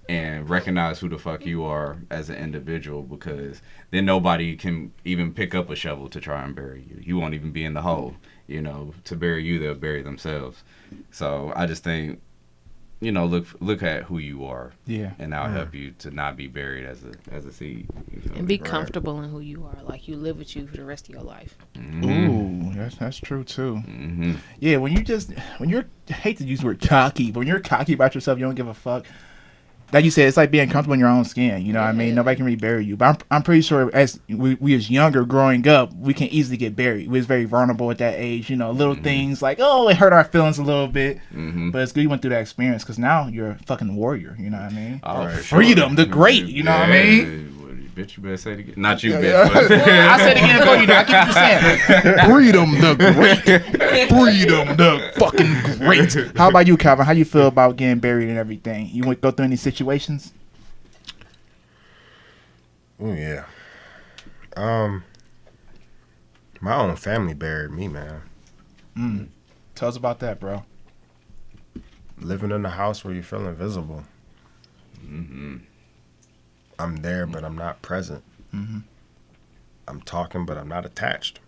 and recognize who the fuck you are as an individual, because then nobody can even pick up a shovel to try and bury you. You won't even be in the hole, you know. To bury you, they'll bury themselves. So I just think, you know, look at who you are. Yeah. And that'll help you to not be buried as a seed. You feel And me? be comfortable in who you are. Like, you live with you for the rest of your life. Ooh, that's true too. Mm-hmm. Yeah, when you're I hate to use the word cocky, but when you're cocky about yourself, you don't give a fuck. like you said, it's like being comfortable in your own skin. You know what I mean? Nobody can really bury you. But I'm pretty sure as we as younger growing up, we can easily get buried. We was very vulnerable at that age. You know, little things like, oh, it hurt our feelings a little bit. But it's good you went through that experience because now you're a fucking warrior. You know what I mean? Oh, Freedom, the great. You know what I mean? Bitch, you better say it again. Not you, bitch. But I said it again for you. I keep saying freedom, the great. Freedom, the fucking great. How about you, Calvin? How you feel about getting buried and everything? You went go through any situations? Oh yeah. My own family buried me, man. Tell us about that, bro. Living in a house where you feel invisible. I'm there, but I'm not present. I'm talking, but I'm not attached.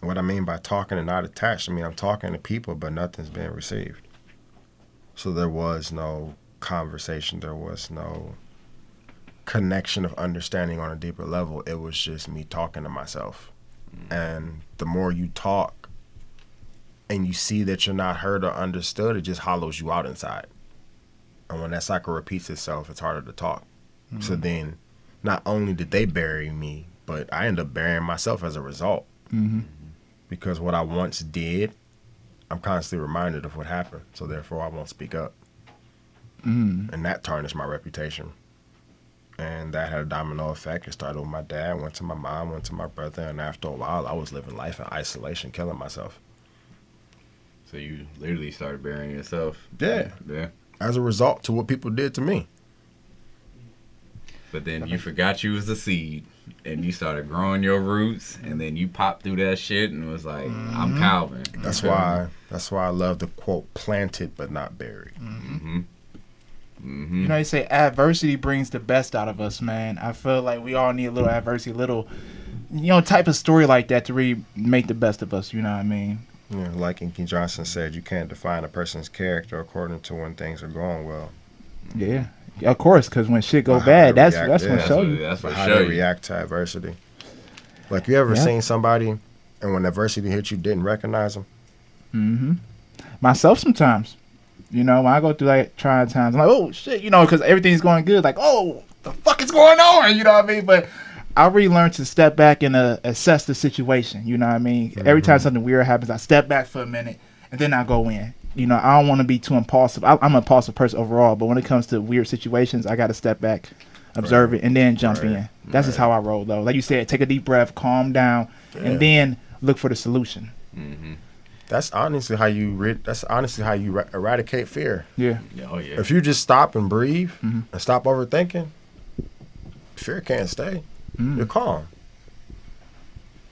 And what I mean by talking and not attached, I mean I'm talking to people, but nothing's being received. So there was no conversation. There was no connection of understanding on a deeper level. It was just me talking to myself. And the more you talk and you see that you're not heard or understood, it just hollows you out inside. And when that cycle repeats itself, it's harder to talk. So then, not only did they bury me, but I end up burying myself as a result. Because what I once did, I'm constantly reminded of what happened. So therefore, I won't speak up. And that tarnished my reputation. And that had a domino effect. It started with my dad, went to my mom, went to my brother. And after a while, I was living life in isolation, killing myself. so you literally started burying yourself. Yeah. Yeah. As a result to what people did to me. But then you forgot you was a seed, and you started growing your roots, and then you popped through that shit and was like, I'm Calvin. That's why I love the quote, planted but not buried. You know, they say adversity brings the best out of us, man. I feel like we all need a little adversity, a little, type of story like that to really make the best of us. You know what I mean? Yeah, like Inky Johnson said, you can't define a person's character according to when things are going well. Yeah, of course, because when shit go How bad, they that's react, when yeah. show you. That's what How show they you. react to adversity. Like, you ever seen somebody and when adversity hit you, didn't recognize them? Myself sometimes. When I go through like trying times, I'm like, oh shit, because everything's going good. Like, oh, the fuck is going on? You know what I mean? But I really learned to step back and assess the situation. You know what I mean? Every time something weird happens, I step back for a minute and then I go in. I don't want to be too impulsive. I'm an impulsive person overall, but when it comes to weird situations, I got to step back, observe it, and then jump in. That's just how I roll, though. Like you said, take a deep breath, calm down, and then look for the solution. That's honestly how you eradicate fear. Yeah. Oh, yeah. If you just stop and breathe and stop overthinking, fear can't stay. You're calm.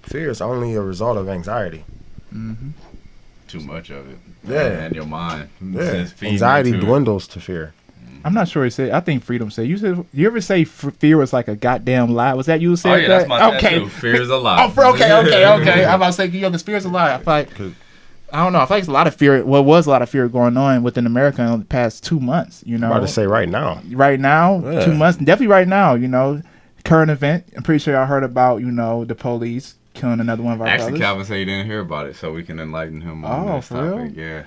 Fear is only a result of anxiety. Too much of it. Yeah. And your mind. Yeah. Just feeding Anxiety into it. dwindles to fear. I'm not sure he said. I think Freedom said. You ever say fear was like a goddamn lie? Was that you who said Oh, yeah, that? that's my tattoo. Fear is a lie. Okay. I'm about to say, because fear is a lie. I feel like, I don't know. I feel like it's a lot of fear. Well, was a lot of fear going on within America in the past 2 months. I'm about to say right now. Right now, Yeah. 2 months, definitely right now. Current event. I'm pretty sure y'all heard about the police killing another one of our Actually, brothers. Calvin said he didn't hear about it, so we can enlighten him on this for topic. real? Yeah.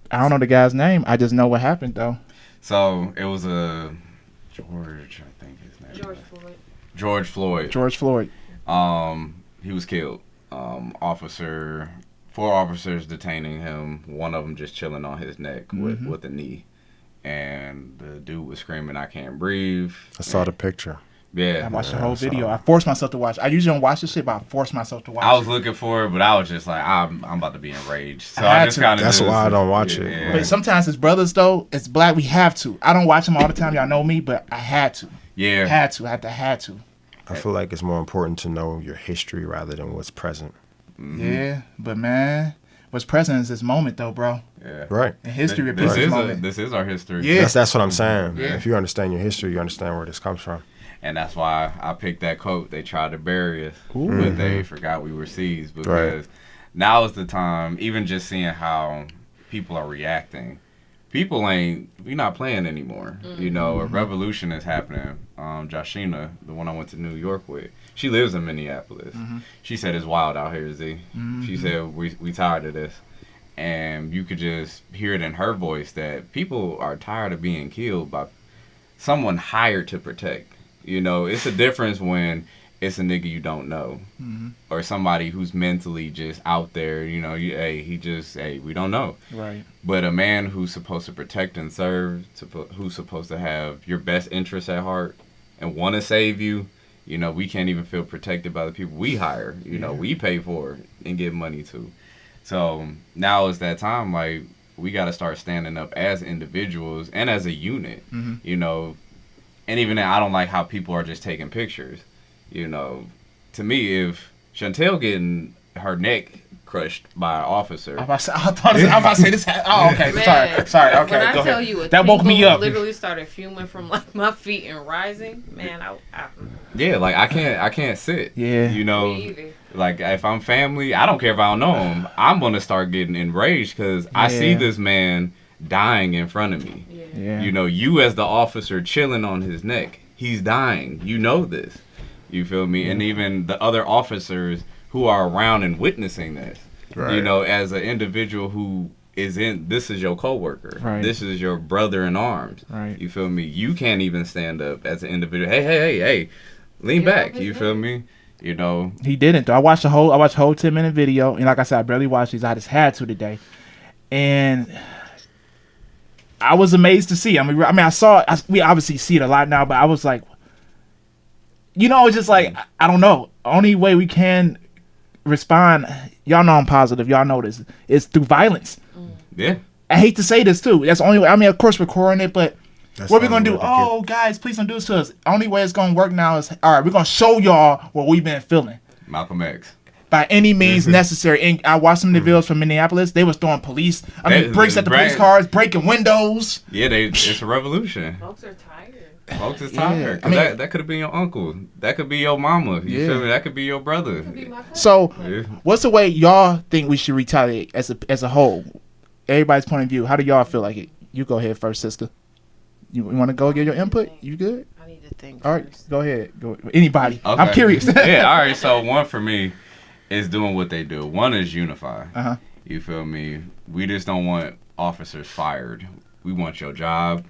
I don't know the guy's name. I just know what happened though. So it was a George, I think his name. George Floyd. George Floyd. George Floyd. He was killed. 4 officers detaining him. One of them just chilling on his neck with a knee, and the dude was screaming, "I can't breathe." I saw the picture. Yeah. I watched the whole video. I forced myself to watch. I usually don't watch this shit, but I forced myself to watch. I was it. looking for it, but I was just like, I'm about to be enraged. So I had I just to. kind of. That's why I don't watch it. Yeah. But sometimes as brothers though, it's black. We have to. I don't watch them all the time. Y'all know me, but I had to. Yeah. Had to. Had to. I feel like it's more important to know your history rather than what's present. Yeah, but man, what's present is this moment though, bro. Yeah. Right. And history repeats this moment. This is our history. Yeah. That's what I'm saying. Yeah. If you understand your history, you understand where this comes from. And that's why I picked that quote. They tried to bury us, but they forgot we were seized. Because now is the time, even just seeing how people are reacting. We're not playing anymore. A revolution is happening. Joshina, the one I went to New York with, she lives in Minneapolis. She said it's wild out here, Z. She said we tired of this. And you could just hear it in her voice that people are tired of being killed by someone hired to protect. You know, it's a difference when it's a nigga you don't know, or somebody who's mentally just out there. You know, we don't know. Right. But a man who's supposed to protect and serve, who's supposed to have your best interests at heart and want to save you, you know, we can't even feel protected by the people we hire. You know, we pay for and give money to. So now is that time, like, we got to start standing up as individuals and as a unit, you know. And even then, I don't like how people are just taking pictures. You know, to me, if Chantel getting her neck crushed by an officer. I'm about to say this. Oh, okay. Man, Sorry. Okay. When I go tell ahead. you, a That woke me up. Literally started fuming from like my feet and rising. Man, Yeah, like I can't sit. Yeah. You know, me either. like if I'm family, I don't care if I don't know him. I'm gonna start getting enraged because I see this man dying in front of me. Yeah. You know, you as the officer chilling on his neck, he's dying. You know this. You feel me? And even the other officers who are around and witnessing this. Right. You know, as an individual who this is your coworker. Right. This is your brother in arms. Right. You feel me? You can't even stand up as an individual. Hey, lean back. You feel me? You know. He didn't though. I watched the whole 10-minute video, and like I said, I barely watched these. I just had to today, and I was amazed to see. I mean, we obviously see it a lot now, but I was like, you know, it's just like I don't know. Only way we can respond, y'all know I'm positive. Y'all know this is through violence. Yeah. I hate to say this too. That's the only way. I mean, of course, recording it, but That's what we the gonna only do? way to Oh, guys, please don't do this to us. Only way it's gonna work now is all right. We're gonna show y'all what we've been feeling Malcolm X. by any means necessary. And I watched some of the videos from Minneapolis. They was throwing bricks at the police cars, breaking windows. Yeah, it's a revolution. Folks are tired. Folks is tired. I mean, that could have been your uncle. That could be your mama. You feel me? That could be your brother. So, Yeah. what's the way y'all think we should retaliate as a whole? Everybody's point of view. How do y'all feel like it? You go ahead first, sister. You want to go get your input? You good? I need to think. All right, first. go ahead. Go. Anybody? Okay. I'm curious. Yeah, all right. So one for me is doing what they do. One is unify. Uh-huh. You feel me? We just don't want officers fired. We want your job.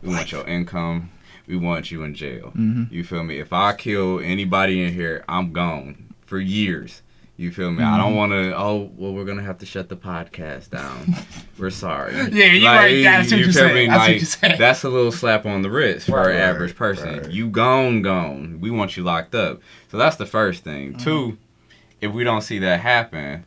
We want your income. We want you in jail. You feel me? If I kill anybody in here, I'm gone for years. You feel me? I don't want to. Oh, well, we're gonna have to shut the podcast down. We're sorry. Yeah, you're right. That's what you you're feel saying. me? That's what Like, you're saying. that's a little slap on the wrist for an Right, average person. right. You gone. We want you locked up. So that's the first thing. Two, if we don't see that happen,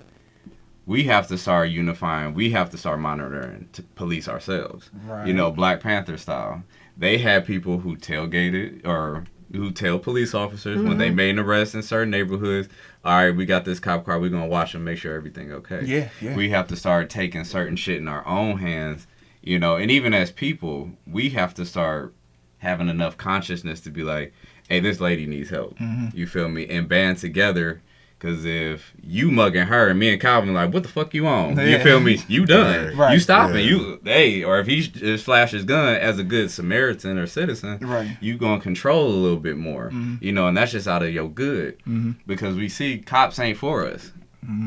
we have to start unifying. We have to start monitoring to police ourselves. Right. You know, Black Panther style. They had people who tailgated or who tell police officers when they made an arrest in certain neighborhoods, all right, we got this cop car, we're going to watch and make sure everything okay. Yeah. We have to start taking certain shit in our own hands, you know, and even as people, we have to start having enough consciousness to be like, hey, this lady needs help. You feel me? And band together. Because if you mugging her and me and Calvin like, what the fuck you on? You feel me? You done. Right. You stopping. Yeah. Or if he just flash his gun as a good Samaritan or citizen, Right. you going to control a little bit more. You know, and that's just out of your good. Because we see cops ain't for us.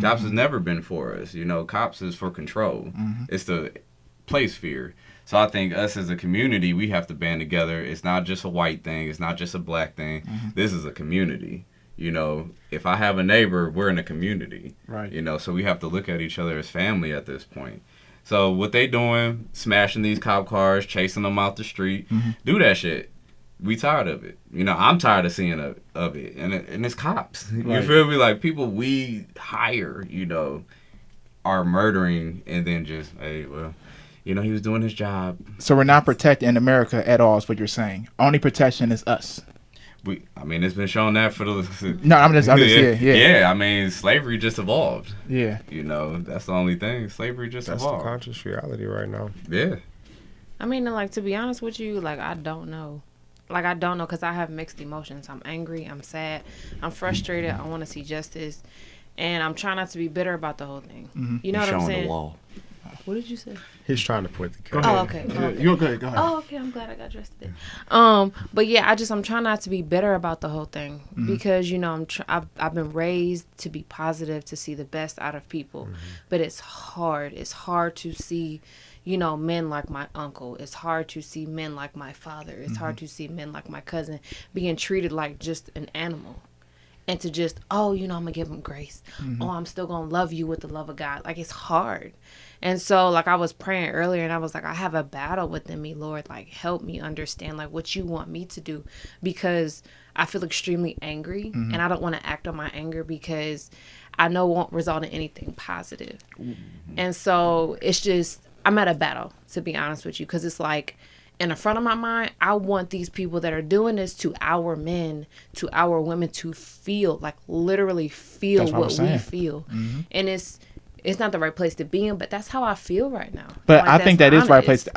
Cops has never been for us. You know, cops is for control. It's the place fear. So I think us as a community, we have to band together. It's not just a white thing. It's not just a black thing. This is a community. You know, if I have a neighbor, we're in a community. Right. You know, so we have to look at each other as family at this point. So what they doing, smashing these cop cars, chasing them out the street, do that shit. We tired of it. You know, I'm tired of seeing of it. And it's cops. Right. You feel me? Like, people we hire, you know, are murdering and then just, hey, well, you know, he was doing his job. So we're not protected in America at all, is what you're saying. Only protection is us. I mean, it's been shown that for the... No, I'm just yeah. Yeah, I mean, slavery just evolved. Yeah. You know, that's the only thing. Slavery just That's the evolved. conscious reality right now. Yeah. I mean, like, to be honest with you, like, I don't know. Like, I don't know because I have mixed emotions. I'm angry. I'm sad. I'm frustrated. I want to see justice. And I'm trying not to be bitter about the whole thing. You know what I'm saying? The wall. What did you say? He's trying to put the Go camera. Oh, ahead. okay. Okay. You're good. Go ahead. Oh, okay. I'm glad I got dressed today. But yeah, I'm trying not to be bitter about the whole thing because I've been raised to be positive, to see the best out of people, but it's hard. It's hard to see, men like my uncle. It's hard to see men like my father. It's hard to see men like my cousin being treated like just an animal. And to just, I'm going to give him grace. Oh, I'm still going to love you with the love of God. Like, it's hard. And so, like, I was praying earlier, and I was like, I have a battle within me, Lord. Like, help me understand, like, what you want me to do. Because I feel extremely angry, and I don't want to act on my anger because I know it won't result in anything positive. And so, it's just, I'm at a battle, to be honest with you. Because it's like, in the front of my mind, I want these people that are doing this to our men, to our women, to feel, like literally feel what we feel. And it's not the right place to be in, but that's how I feel right now. But like, I think that is the right place.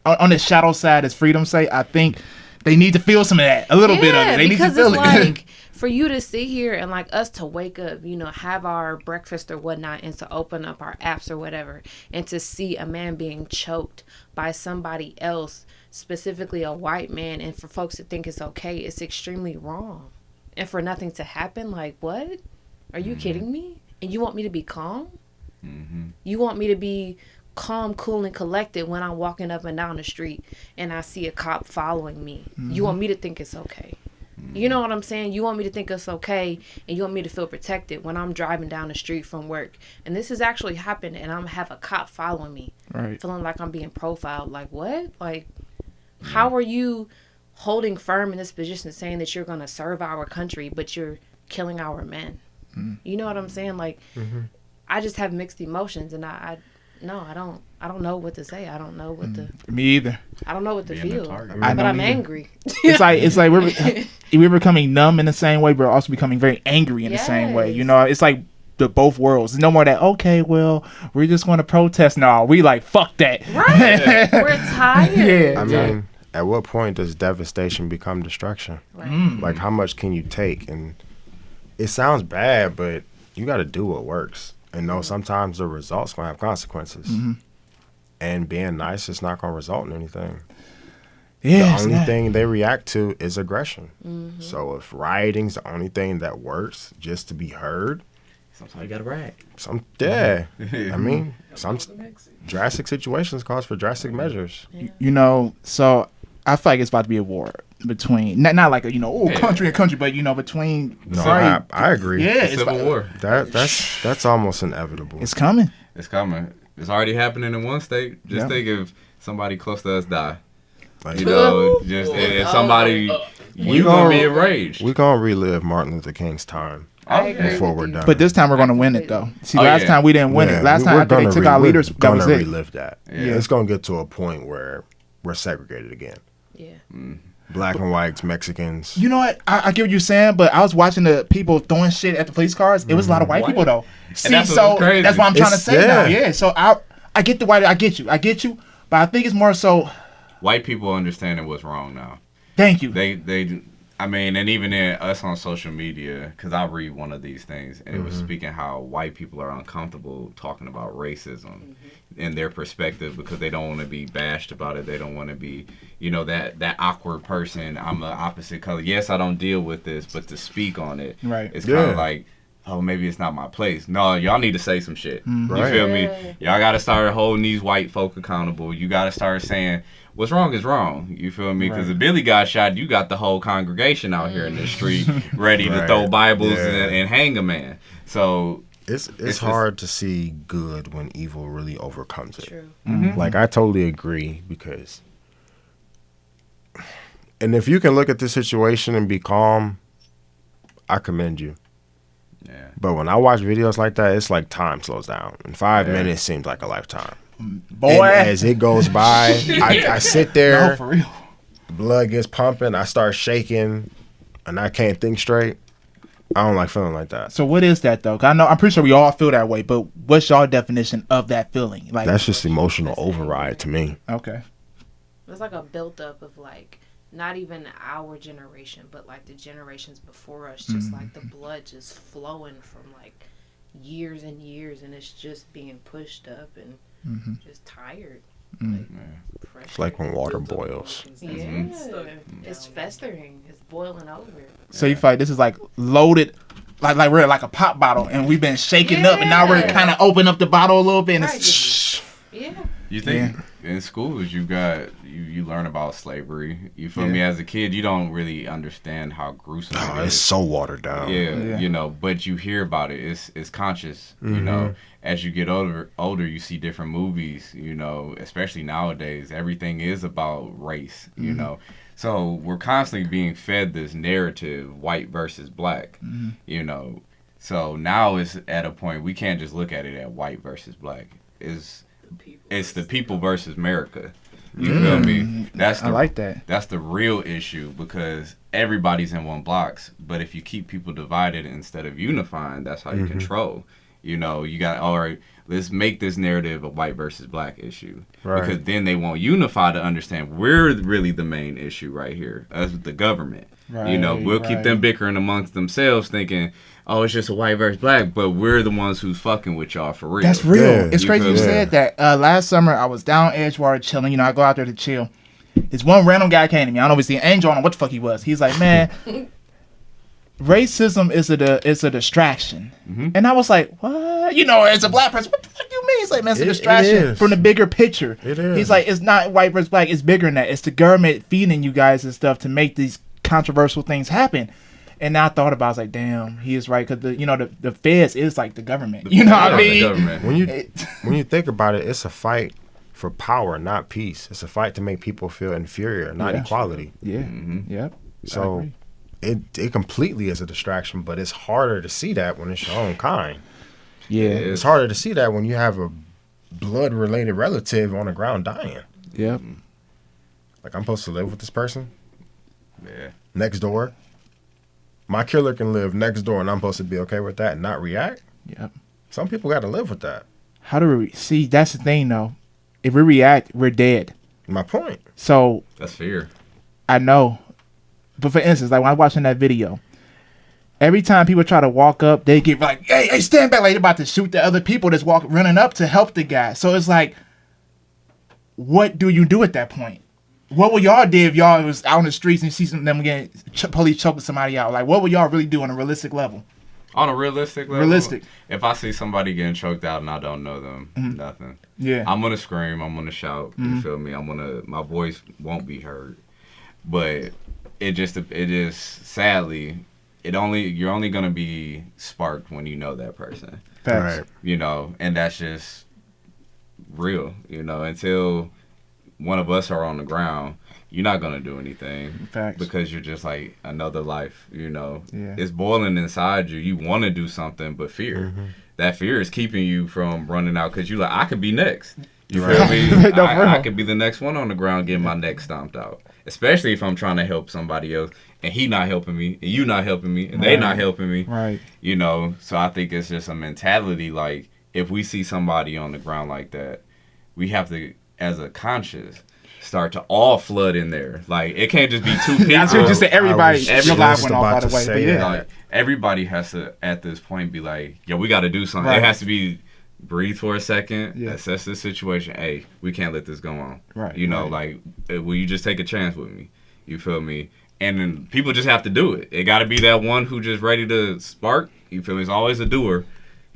On the shadow side, as Freedom say, I think they need to feel some of that, a little bit of it. They need to feel it's it. Like, for you to sit here and like us to wake up, have our breakfast or whatnot, and to open up our apps or whatever, and to see a man being choked by somebody else, specifically a white man, and for folks to think it's okay, it's extremely wrong. And for nothing to happen, like, what? Are you kidding me? And you want me to be calm? You want me to be calm, cool, and collected when I'm walking up and down the street and I see a cop following me? You want me to think it's okay? You know what I'm saying? You want me to think it's okay, and you want me to feel protected when I'm driving down the street from work. And this has actually happened, and I'm have a cop following me, feeling like I'm being profiled. Like, what? Like, how are you holding firm in this position saying that you're going to serve our country, but you're killing our men? You know what I'm saying? Like, I just have mixed emotions, and I don't know what to say. I don't know what to. Me either. I don't know what to feel. don't But I'm either. angry. It's like we're becoming numb in the same way, but we're also becoming very angry in the same way. It's like the both worlds. No more that, okay, well, we're just going to protest. No, we like, fuck that. Right. We're tired. I mean, at what point does devastation become destruction? Right. Like, how much can you take? And it sounds bad, but you got to do what works. And know sometimes the results going to have consequences. And being nice is not going to result in anything. Yeah, the only thing they react to is aggression. So if rioting's the only thing that works just to be heard, sometimes you gotta brag. I mean, some drastic situations cause for drastic measures. So I feel like it's about to be a war between not like country and country, but between. No, I agree. Yeah, it's Civil War. That's almost inevitable. It's coming. It's coming. It's already happening in one state. Just think if somebody close to us die. Like, Just if somebody, you gonna be enraged. We're gonna relive Martin Luther King's time before we're done. But this time we're gonna win it though. See, last time we didn't win it. Last time after they took our leaders, that was it. Relive that. Yeah. It's gonna get to a point where we're segregated again. Yeah. Black and whites, Mexicans. You know what? I get what you're saying, but I was watching the people throwing shit at the police cars. It was a lot of white people though. See, that's so crazy. that's what I'm trying to say now. Yeah. So I get the white. I get you. But I think it's more so. White people understanding what's wrong now. Thank you. I mean, and even in us on social media, because I read one of these things, and it was speaking how white people are uncomfortable talking about racism in their perspective because they don't want to be bashed about it. They don't want to be, that awkward person. I'm the opposite color. Yes, I don't deal with this, but to speak on it, it's kind of like, oh, maybe it's not my place. No, y'all need to say some shit. You feel me? Y'all got to start holding these white folk accountable. You got to start saying, what's wrong is wrong. You feel me? Because if Billy got shot, you got the whole congregation out here in the street ready to throw Bibles and hang a man. So it's hard to see good when evil really overcomes it. True. Like, I totally agree because... And if you can look at this situation and be calm, I commend you. Yeah. But when I watch videos like that, it's like time slows down. And 5 minutes seems like a lifetime. Boy. And as it goes by, I sit there. No, for real. Blood gets pumping. I start shaking, and I can't think straight. I don't like feeling like that. So what is that though? 'Cause I'm pretty sure we all feel that way. But what's your definition of that feeling? Like, that's just emotional override to me. Okay. It's like a buildup of like not even our generation, but like the generations before us. Just like the blood just flowing from like years and years, and it's just being pushed up, and just tired. It's like when water boils. Yeah, it's festering. It's boiling over. So you feel like this is like loaded, like we're like a pop bottle, and we've been shaking up, and now we're kind of open up the bottle a little bit, and it's Yeah. You think in schools you learn about slavery. You feel me? As a kid, you don't really understand how gruesome it It's is. so watered down. Yeah, you know, but you hear about it. It's conscious. You know, as you get older, you see different movies. You know, especially nowadays, everything is about race. You know, so we're constantly being fed this narrative, white versus black. You know, so now it's at a point we can't just look at it at white versus black. It's the people versus America. You feel me? I like that. That's the real issue, because everybody's in one box. But if you keep people divided instead of unifying, that's how you control. You know, you got, all right, let's make this narrative a white versus black issue. Right. Because then they won't unify to understand we're really the main issue right here, us with the government. You know, we'll keep them bickering amongst themselves thinking, oh, it's just a white versus black, but we're the ones who's fucking with y'all for real. That's real. Yeah. It's crazy you said that. Last summer, I was down Edgewater chilling. You know, I go out there to chill. This one random guy came to me. I don't know if it's the angel. I don't know what the fuck he was. He's like, man, racism is a distraction. And I was like, what? You know, as a black person, what the fuck you mean? He's like, man, it's a distraction is. from the bigger picture. It is. He's like, it's not white versus black. It's bigger than that. It's the government feeding you guys and stuff to make these controversial things happen. And I thought about it, I was like, damn, he is right, because the feds is like the government. You know what I mean? When you think about it, it's a fight for power, not peace. It's a fight to make people feel inferior, not equality. Yeah. Yep. So it completely is a distraction, but it's harder to see that when it's your own kind. Yeah. It's harder to see that when you have a blood related relative on the ground dying. Yep. Like, I'm supposed to live with this person Yeah. next door. My killer can live next door, and I'm supposed to be okay with that and not react. Yep. Some people got to live with that. How do we see? That's the thing, though. If we react, we're dead. My point. So That's fear. I know, but for instance, like when I was watching that video, every time people try to walk up, they get like, "Hey, stand back!" Like they're about to shoot the other people that's running up to help the guy. So it's like, what do you do at that point? What would y'all do if y'all was out in the streets and see them getting police choking somebody out? Like, what would y'all really do on a realistic level? On a realistic level? Realistic. If I see somebody getting choked out and I don't know them, nothing. Yeah. I'm going to scream. I'm going to shout. You feel me? My voice won't be heard. But it is, sadly, you're only going to be sparked when you know that person. Facts. Right. You know, and that's just real, you know, until one of us are on the ground, you're not going to do anything. Facts. Because you're just like another life, you know. Yeah. It's boiling inside you. You want to do something, but fear. That fear is keeping you from running out, because you're like, I could be next. You feel me? No, for real. I could be the next one on the ground getting my neck stomped out. Especially if I'm trying to help somebody else and he not helping me and you not helping me and they not helping me. Right. You know, so I think it's just a mentality, like, if we see somebody on the ground like that, we have to, as a conscious, start to all flood in there. Like, it can't just be two people. I should just say everybody. I was Your live went just off, by about the to way. say But yeah. that. Like, everybody has to, at this point, be like, yo, we got to do something. Right. It has to be, breathe for a second, Yeah. assess the situation. Hey, we can't let this go on. Right, You know, right. like, will you just take a chance with me? You feel me? And then people just have to do it. It got to be that one who just ready to spark. You feel me? It's always a doer.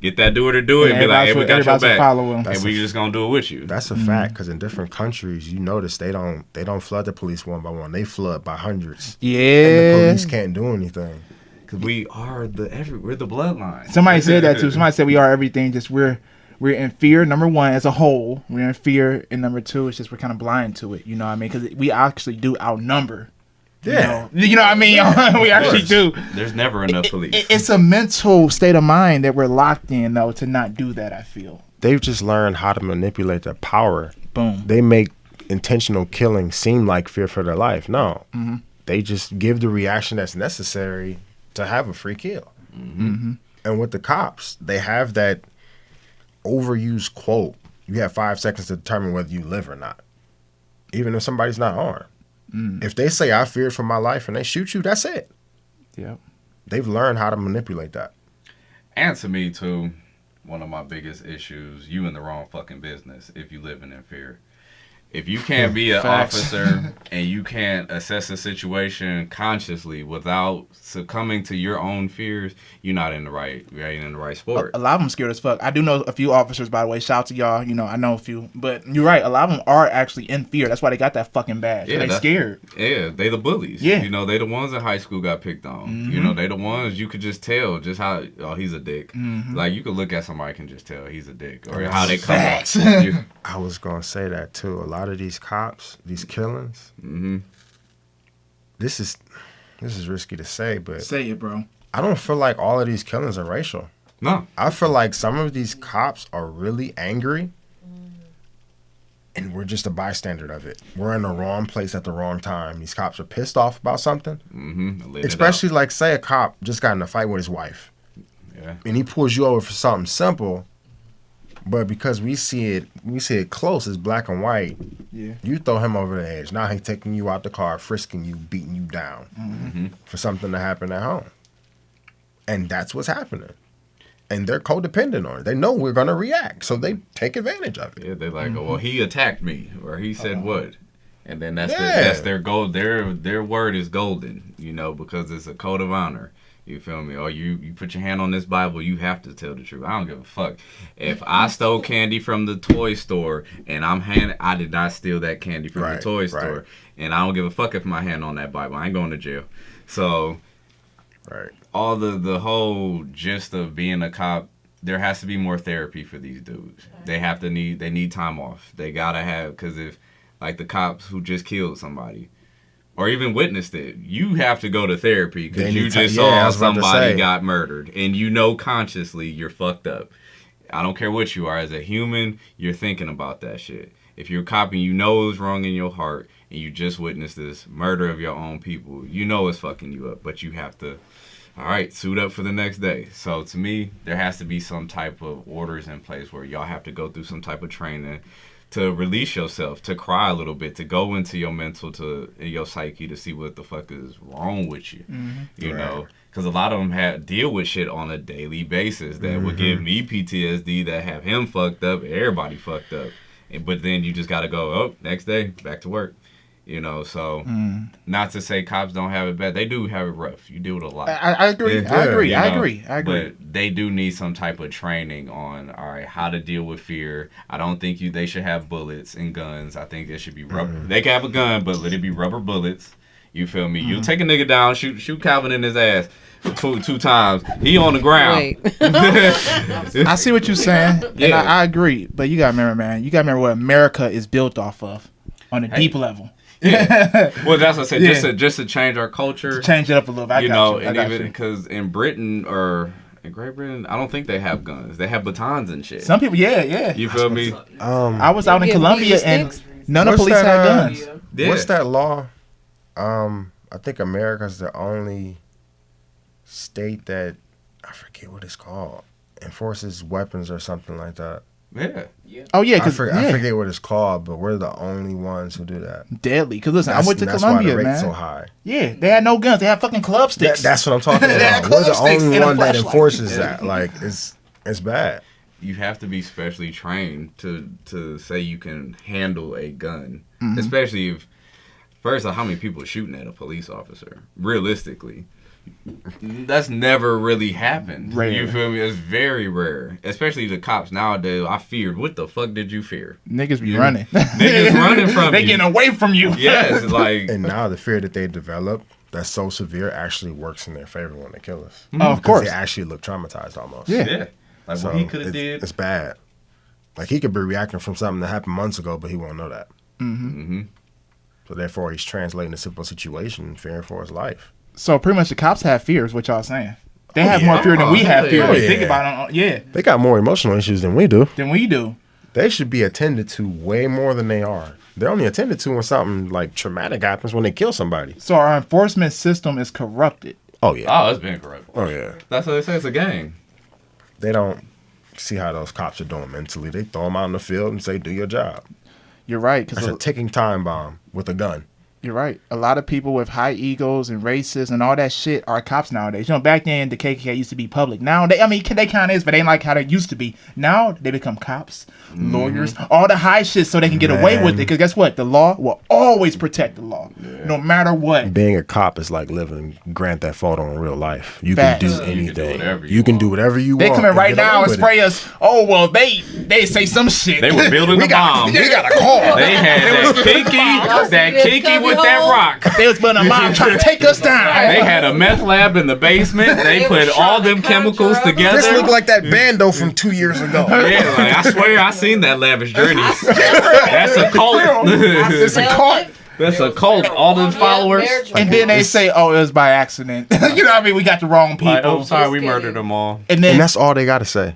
Get that doer to do it and be like, hey, we got your back. Follow him. And we just going to do it with you. That's a fact, because in different countries, you notice they don't flood the police one by one. They flood by hundreds. And the Yeah. police can't do anything. Because we're the bloodline. Somebody said that too. Somebody said we are everything. Just we're in fear. Number one, as a whole, we're in fear, and number two, it's just we're kind of blind to it. You know what I mean? Because we actually do outnumber. Yeah. You know what I mean? We actually do. There's never enough police. It's a mental state of mind that we're locked in, though, to not do that. I feel. They've just learned how to manipulate their power. Boom. They make intentional killing seem like fear for their life. No. They just give the reaction that's necessary to have a free kill. And with the cops, they have that overused quote. You have 5 seconds to determine whether you live or not, even if somebody's not armed. If they say, I feared for my life, and they shoot you, that's it. Yep. They've learned how to manipulate that. And to me, too, one of my biggest issues. You in the wrong fucking business if you living in fear. If you can't be an Facts. officer and you can't assess a situation consciously without succumbing to your own fears, you ain't in the right sport. A lot of them scared as fuck. I do know a few officers, by the way. Shout out to y'all. You know, I know a few. But you're right. A lot of them are actually in fear. That's why they got that fucking badge. Yeah, they scared. Yeah, they the bullies. Yeah. You know, they the ones in high school got picked on. You know, they the ones you could just tell just how, oh, he's a dick. Like, you could look at somebody and just tell he's a dick. Or how they come off. I was going to say that, too. A lot of these cops, these killings, this is risky to say, but Say it, bro. I don't feel like all of these killings are racial. No. I feel like some of these cops are really angry, and we're just a bystander of it. We're in the wrong place at the wrong time. These cops are pissed off about something. Especially, like, say a cop just got in a fight with his wife. Yeah. And he pulls you over for something simple, but because we see it close, it's black and white. Yeah. You throw him over the edge. Now he's taking you out the car, frisking you, beating you down for something that happened at home. And that's what's happening. And they're codependent on it. They know we're going to react, so they take advantage of it. Yeah, they're like, oh, well, he attacked me, or he said what? And then that's their goal. Their word is golden, you know, because it's a code of honor. You feel me? Or you put your hand on this Bible, you have to tell the truth. I don't give a fuck. If I stole candy from the toy store and I did not steal that candy from the toy store. And I don't give a fuck if my hand on that Bible. I ain't going to jail. So all the whole gist of being a cop, there has to be more therapy for these dudes. They need time off. They gotta have, because if, like the cops who just killed somebody, or even witnessed it, you have to go to therapy because you just saw somebody got murdered. And you know consciously you're fucked up. I don't care what you are. As a human, you're thinking about that shit. If you're a cop and you know it's wrong in your heart and you just witnessed this murder of your own people, you know it's fucking you up. But you have to, all right, suit up for the next day. So to me, there has to be some type of orders in place where y'all have to go through some type of training to release yourself, to cry a little bit, to go into your mental, to your psyche, to see what the fuck is wrong with you. You know, because a lot of them deal with shit on a daily basis that would give me PTSD, that have him fucked up, everybody fucked up. But then you just got to go, oh, next day, back to work. You know, so not to say cops don't have it bad. They do have it rough. You deal with a lot. I agree. Yeah. I agree. But they do need some type of training on, all right, how to deal with fear. I don't think they should have bullets and guns. I think there should be rubber. They can have a gun, but let it be rubber bullets. You feel me? You take a nigga down, shoot Calvin in his ass two times. He on the ground. Wait. I see what you're saying. And Yeah. I agree. But you gotta remember, man. You gotta remember what America is built off of on a deep level. Yeah. Well, that's what I said. Just to change our culture. Change it up a little bit. I got you. And even because in Britain or in Great Britain, I don't think they have guns. They have batons and shit. Some people, yeah. You feel me? I was out in Yeah, Colombia beat and sticks. none of the police had guns. Yeah. What's that law? I think America's the only state that, I forget what it's called, enforces weapons or something like that. Yeah. Oh yeah, I because forget what it's called, but we're the only ones who do that. deadly. Because listen, I went to That's Colombia, why the rate's man. so high. Yeah, they had no guns. They had fucking club sticks. That's what I'm talking They had about. We're the club sticks only and a one that flashlight. enforces that. Like, it's bad. You have to be specially trained to say you can handle a gun, especially if first how many people are shooting at a police officer. Realistically, that's never really happened. Rare. You feel me? It's very rare, especially the cops nowadays. I feared. What the fuck did you fear? Niggas be running. Niggas running from They you. getting away from you. Yes, like And now the fear that they develop that's so severe actually works in their favor when they kill us. Oh, of 'Cause course. they actually look traumatized almost. Yeah. yeah, like So what he could have did. it's bad. Like, he could be reacting from something that happened months ago, but he won't know that. So therefore, he's translating a simple situation, fearing for his life. So pretty much the cops have fears. What y'all saying? They have yeah. more fear than we have fear. Oh, When you yeah. think about it, yeah, They got more emotional issues than we do. than we do. They should be attended to way more than they are. They're only attended to when something like traumatic happens, when they kill somebody. So our enforcement system is corrupted. Oh yeah. Oh, it's been corrupt. Oh yeah. That's what they say. It's a gang. They don't see how those cops are doing mentally. They throw them out in the field and say, "Do your job." You're right. That's Because a ticking time bomb with a gun. You're right. A lot of people with high egos and racists and all that shit are cops nowadays. You know, back then the KKK used to be public. Now they kind of is, but they ain't like how they used to be. Now they become cops, lawyers, all the high shit, so they can get away with it. Because guess what? The law will always protect the law, no matter what. Being a cop is like living Grand Theft Auto in real life. You Facts. can do anything. You can do whatever you They want. come in right get now away and with spray it. us. Oh well, they say some shit. They were building the bomb. We got a call. They had that kinky with that rock. They was building a mob trying to take us down. They had a meth lab in the basement. They put all them chemicals together. This looked like that bando from 2 years ago. Yeah, like, I swear I seen that Lavish Journey. That's a cult. It's a cult. That's a cult. All them followers. And then they say, "Oh, it was by accident." You know what I mean? We got the wrong people. Like, oh, sorry, we murdered them all. And then And that's all they got to say.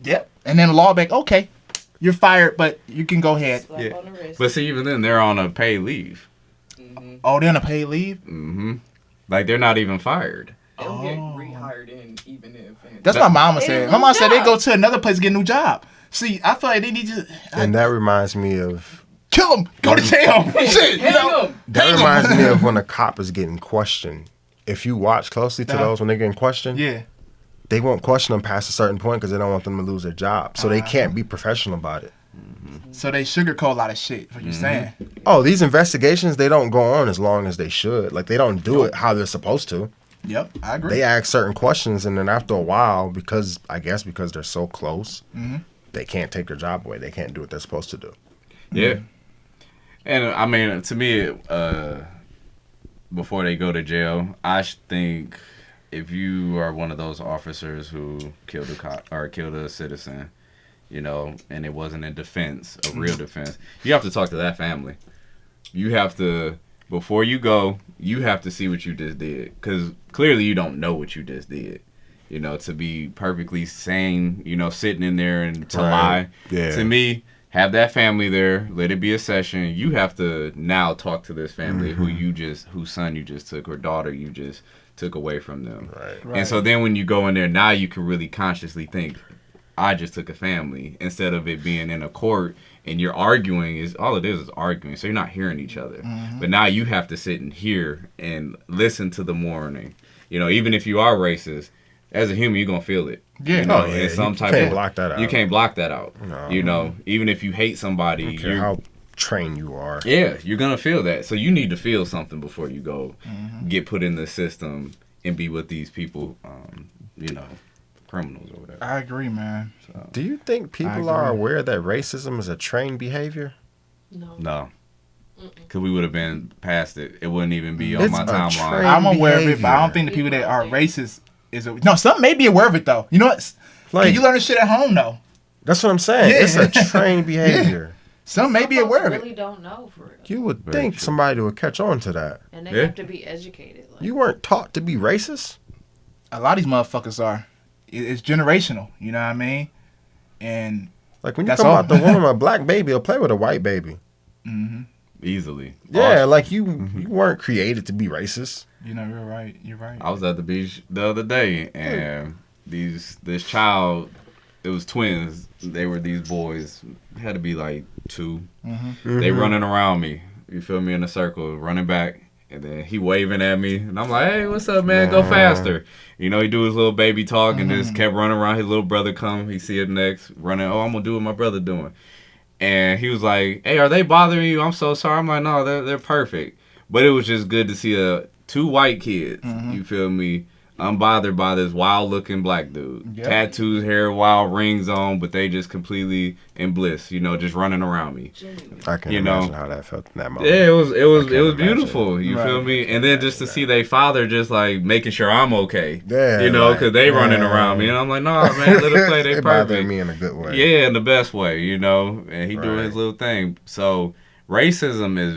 yep. And then the law back. Okay, you're fired, but you can go ahead. Yeah. But see, even then, they're on a paid leave. Oh, they're on a paid leave. Mm-hmm. Like they're not even fired. They'll get rehired in even if. That's what my mama They said. need a My mama new said they job. go to another place to get a new job. See, I feel like they need to And that reminds me of kill them, go to jail. Shit, you know. that reminds me of when a cop is getting questioned. If you watch closely to those when they're getting questioned, Yeah. they won't question them past a certain point because they don't want them to lose their job. So they can't be professional about it. So they sugarcoat a lot of shit. What you saying? Oh, these investigations, they don't go on as long as they should. Like, they don't do it how they're supposed to. Yep, I agree. They ask certain questions, and then after a while, because they're so close, they can't take their job away. They can't do what they're supposed to do. Yeah. And I mean, to me, before they go to jail, I think if you are one of those officers who killed a cop or killed a citizen, you know, and it wasn't in defense, a real defense, you have to talk to that family. You have to, before you go, you have to see what you just did. Because clearly you don't know what you just did. You know, to be perfectly sane, you know, sitting in there and to lie. Yeah. To me, have that family there, let it be a session. You have to now talk to this family whose son you just took or daughter you just took away from them. Right. And so then when you go in there, now you can really consciously think, I just took a family, instead of it being in a court and you're arguing. Is all it is arguing, so you're not hearing each other. But now you have to sit and hear and listen to the mourning. You know, even if you are racist, as a human, you're gonna feel it. Yeah. You know, Oh, yeah. in some You type can't of, block that out. You can't block that out. No. You know, even if you hate somebody, I don't care how trained you are. yeah, you're gonna feel that. So you need to feel something before you go get put in the system and be with these people, you know, criminals or whatever. I agree, man. Do you think people are aware that racism is a trained behavior? No. Because we would have been past it. It wouldn't even be on It's my a timeline. trend. I'm aware of it, but I don't behavior. think the people that are racist no. Some may be aware of it though. You know what? Like- You learn this shit at home though. That's what I'm saying. Yeah. It's a trained behavior. Some may be aware of it. Really don't know for real, You would Very think true. somebody would catch on to that. and they Yeah. have to be educated. Like, You weren't taught to be racist? A lot of these motherfuckers are. It's generational. You know what I mean? And Like, when you That's come all. out the womb, a black baby will play with a white baby. Easily. Yeah, like you weren't created to be racist. you know, you're right. You're right. I was at the beach the other day, and this child, it was twins. They were these boys, had to be like 2. They running around me. You feel me, in a circle, running back, and then he waving at me, and I'm like, "Hey, what's up, man? Go faster!" You know, he do his little baby talk, and just kept running around. His little brother come, he see it next, running. Oh, I'm gonna do what my brother doing, and he was like, "Hey, are they bothering you? I'm so sorry." I'm like, "No, they're perfect." But it was just good to see 2 white kids. You feel me? Unbothered by this wild looking black dude. Yep. Tattoos, hair, wild rings on, but they just completely in bliss, you know, just running around me. I can You know. imagine how that felt in that moment. Yeah, it was imagine. beautiful. You feel Right. me? And then just to see their father just like making sure I'm okay. Yeah, You know, like, because they running man. around me, and I'm like, nah, man, let them play. They It bothered perfect. me in a good way. Yeah, in the best way, you know. And he doing Right. his little thing. So racism is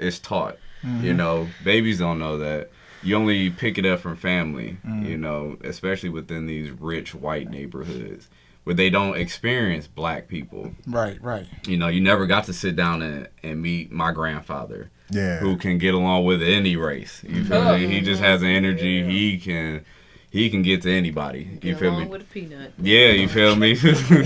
it's taught. You know, babies don't know that. You only pick it up from family, you know, especially within these rich white neighborhoods where they don't experience black people. Right. You know, you never got to sit down and meet my grandfather, Yeah. who can get along with any race. You feel me? He just has an energy. he can get to anybody. You Get feel along me? with a peanut. Yeah, you feel me?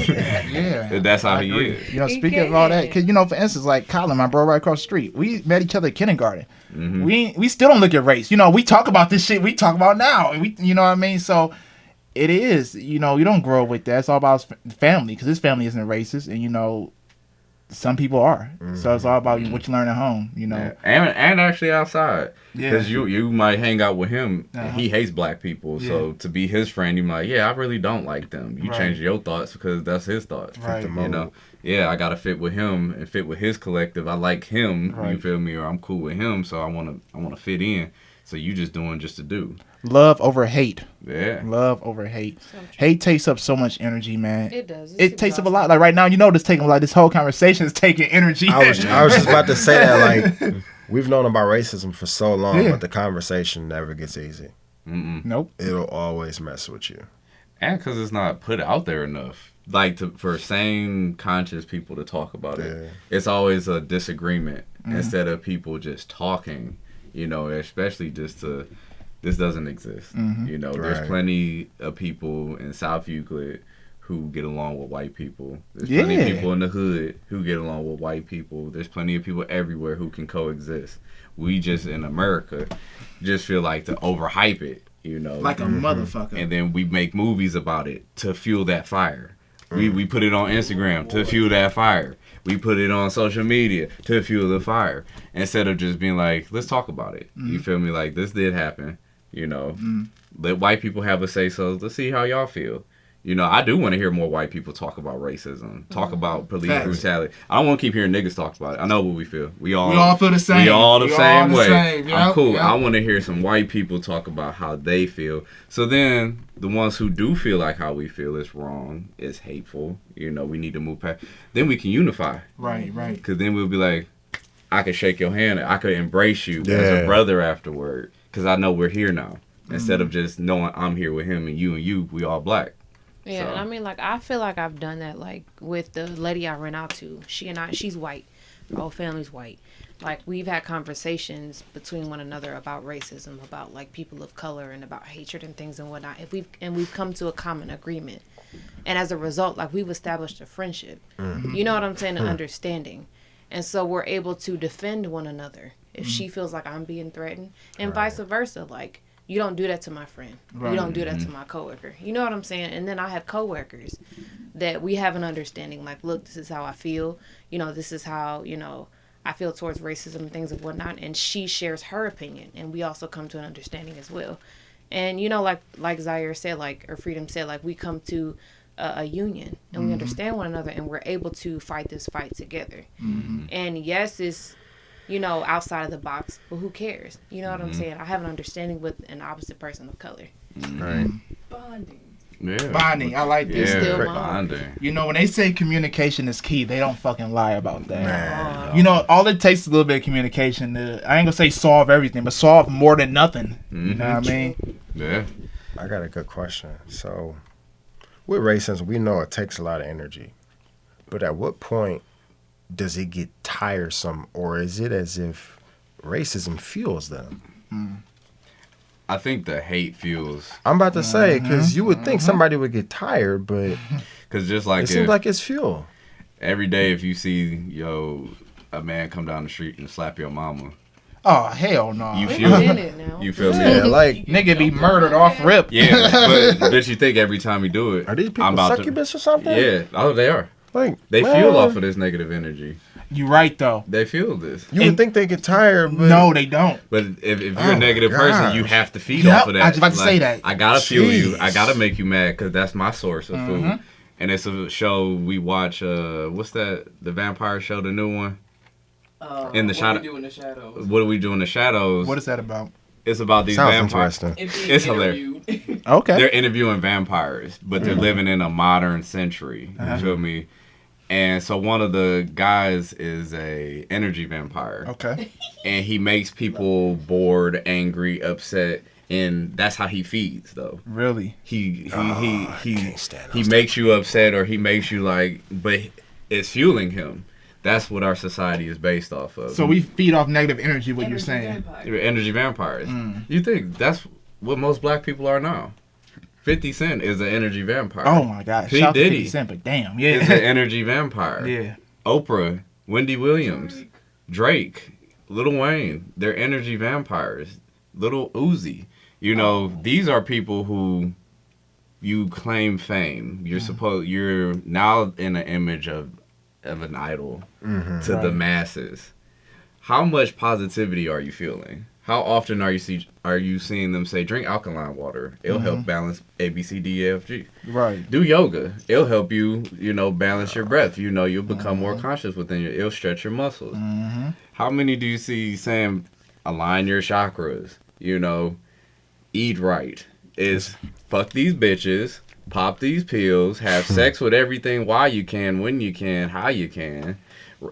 Yeah, That's how I he agree. is. You know, He speaking of all that, can. because, you know, for instance, like Colin, my bro right across the street, we met each other at kindergarten. Mm-hmm. We still don't look at race. You know, we talk about this shit we talk about now. And we, you know what I mean? So it is, you know, you don't grow up with that. It's all about his family, because his family isn't racist. And, you know, some people are. So it's all about what you learn at home, you know. Yeah. And actually outside. Yeah. Because you might hang out with him, and Uh-huh. he hates black people. So to be his friend, you're like, yeah, I really don't like them. You Right. change your thoughts because that's his thoughts. Right. the You mold. know, yeah, I gotta fit with him and fit with his collective. I like him. You Right. feel me? Or I'm cool with him, so I wanna fit in. So you just doing just to do. Love over hate. Yeah. Love over hate. So true. Hate takes up so much energy, man. It does. It takes up a lot. Like right now, you know, this whole conversation is taking energy. I was just about to say that, like, we've known about racism for so long, Yeah. but the conversation never gets easy. Nope. It'll always mess with you. And because it's not put out there enough. Like, for sane, conscious people to talk about it. Yeah. It's always a disagreement instead of people just talking, you know, especially just to, this doesn't exist. You know, there's Right. plenty of people in South Euclid who get along with white people. There's plenty of Yeah. people in the hood who get along with white people. There's plenty of people everywhere who can coexist. We just, in America, just feel like to overhype it, you know. Like a motherfucker. And then we make movies about it to fuel that fire. We put it on Instagram to fuel that fire. We put it on social media to fuel the fire. Instead of just being like, let's talk about it. You feel me? Like, this did happen, you know. Let white people have a say so. Let's see how y'all feel. You know, I do want to hear more white people talk about racism, talk about police Facts. brutality. I don't want to keep hearing niggas talk about it. I know what we feel. We all feel the same. We all the same way. Same. I'm Yep, cool. yep. I want to hear some white people talk about how they feel. So then the ones who do feel like how we feel is wrong, is hateful, you know, we need to move past. Then we can unify. Right. Because then we'll be like, I could shake your hand. I could embrace you as Yeah. a brother afterward. Because I know we're here now. Instead of just knowing I'm here with him and you, we all black. Yeah, So- and I mean, like, I feel like I've done that, like, with the lady I ran out to. She's white. Our whole family's white. Like, we've had conversations between one another about racism, about, like, people of color and about hatred and things and whatnot. We've come to a common agreement. And as a result, like, we've established a friendship. You know what I'm saying? An understanding. And so we're able to defend one another if she feels like I'm being threatened, and vice versa. Like, you don't do that to my friend. Right. You don't do that to my coworker. You know what I'm saying? And then I have coworkers that we have an understanding. Like, look, this is how I feel. You know, this is how, you know, I feel towards racism and things and whatnot. And she shares her opinion, and we also come to an understanding as well. And, you know, like Zaire said, like, or Freedom said, like, we come to a union, and we understand one another, and we're able to fight this fight together. And yes, it's, you know, outside of the box, but who cares? You know what I'm saying? I have an understanding with an opposite person of color. Right. Bonding. Yeah. Bonding. I like this. Yeah, Still bonding. You know, when they say communication is key, they don't fucking lie about that. Man. You know, all it takes is a little bit of communication to, I ain't gonna say solve everything, but solve more than nothing. You know what I mean? Yeah. I got a good question. So, with racism, we know it takes a lot of energy. But at what point does it get tiresome, or is it as if racism fuels them? I think the hate fuels. I'm about to say, because you would think somebody would get tired, but Because just like it seems like it's fuel. every day if you see, a man come down the street and slap your mama, Oh, hell no. you We feel in it now. You feel me? Yeah, like, Nigga be murdered off rip. Yeah, but you think every time you do it, are these people I'm about succubus or something? Yeah, oh, they are. Like, They man, fuel off of this negative energy. You right, though. They fuel this. You would think they get tired, but No, they don't. But if you're Oh a negative my person, you gosh. have to feed Yep, off of that. I was about to say that. I gotta fuel you. I Jeez. gotta make you mad because that's my source of food. And it's a show we watch. What's that? The vampire show, the new one. In the What shadow- We do in the shadows. What do we do in the shadows? What is that about? It's about these sounds vampires. interesting. And being It's hilarious. interviewed. Okay. They're interviewing vampires, but they're living in a modern century. You feel me? And so one of the guys is a energy vampire, Okay. and he makes people bored, angry, upset, and that's how he feeds. Though Really? he can't stand he those makes you upset, or he makes you like, but it's fueling him. That's what our society is based off of. So we feed off negative energy, what you're Energy saying. vampire. We're energy vampires. You think that's what most black people are now? 50 Cent is an energy vampire. Oh my God. P. Shout out to Diddy 50 Cent, but damn, is yeah. an energy vampire. Yeah. Oprah, Wendy Williams, Drake, Lil Wayne, they're energy vampires. Little Uzi. You know, these are people who you claim fame. You're now in an image of an idol to the masses. How much positivity are you feeling? How often are you seeing them say, drink alkaline water? It'll help balance A, B, C, D, E, F, G. Right. Do yoga. It'll help you, balance your breath. You'll become more conscious within you. It'll stretch your muscles. How many do you see saying, align your chakras? Eat right. Is fuck these bitches, pop these pills, have sex with everything while you can, when you can, how you can.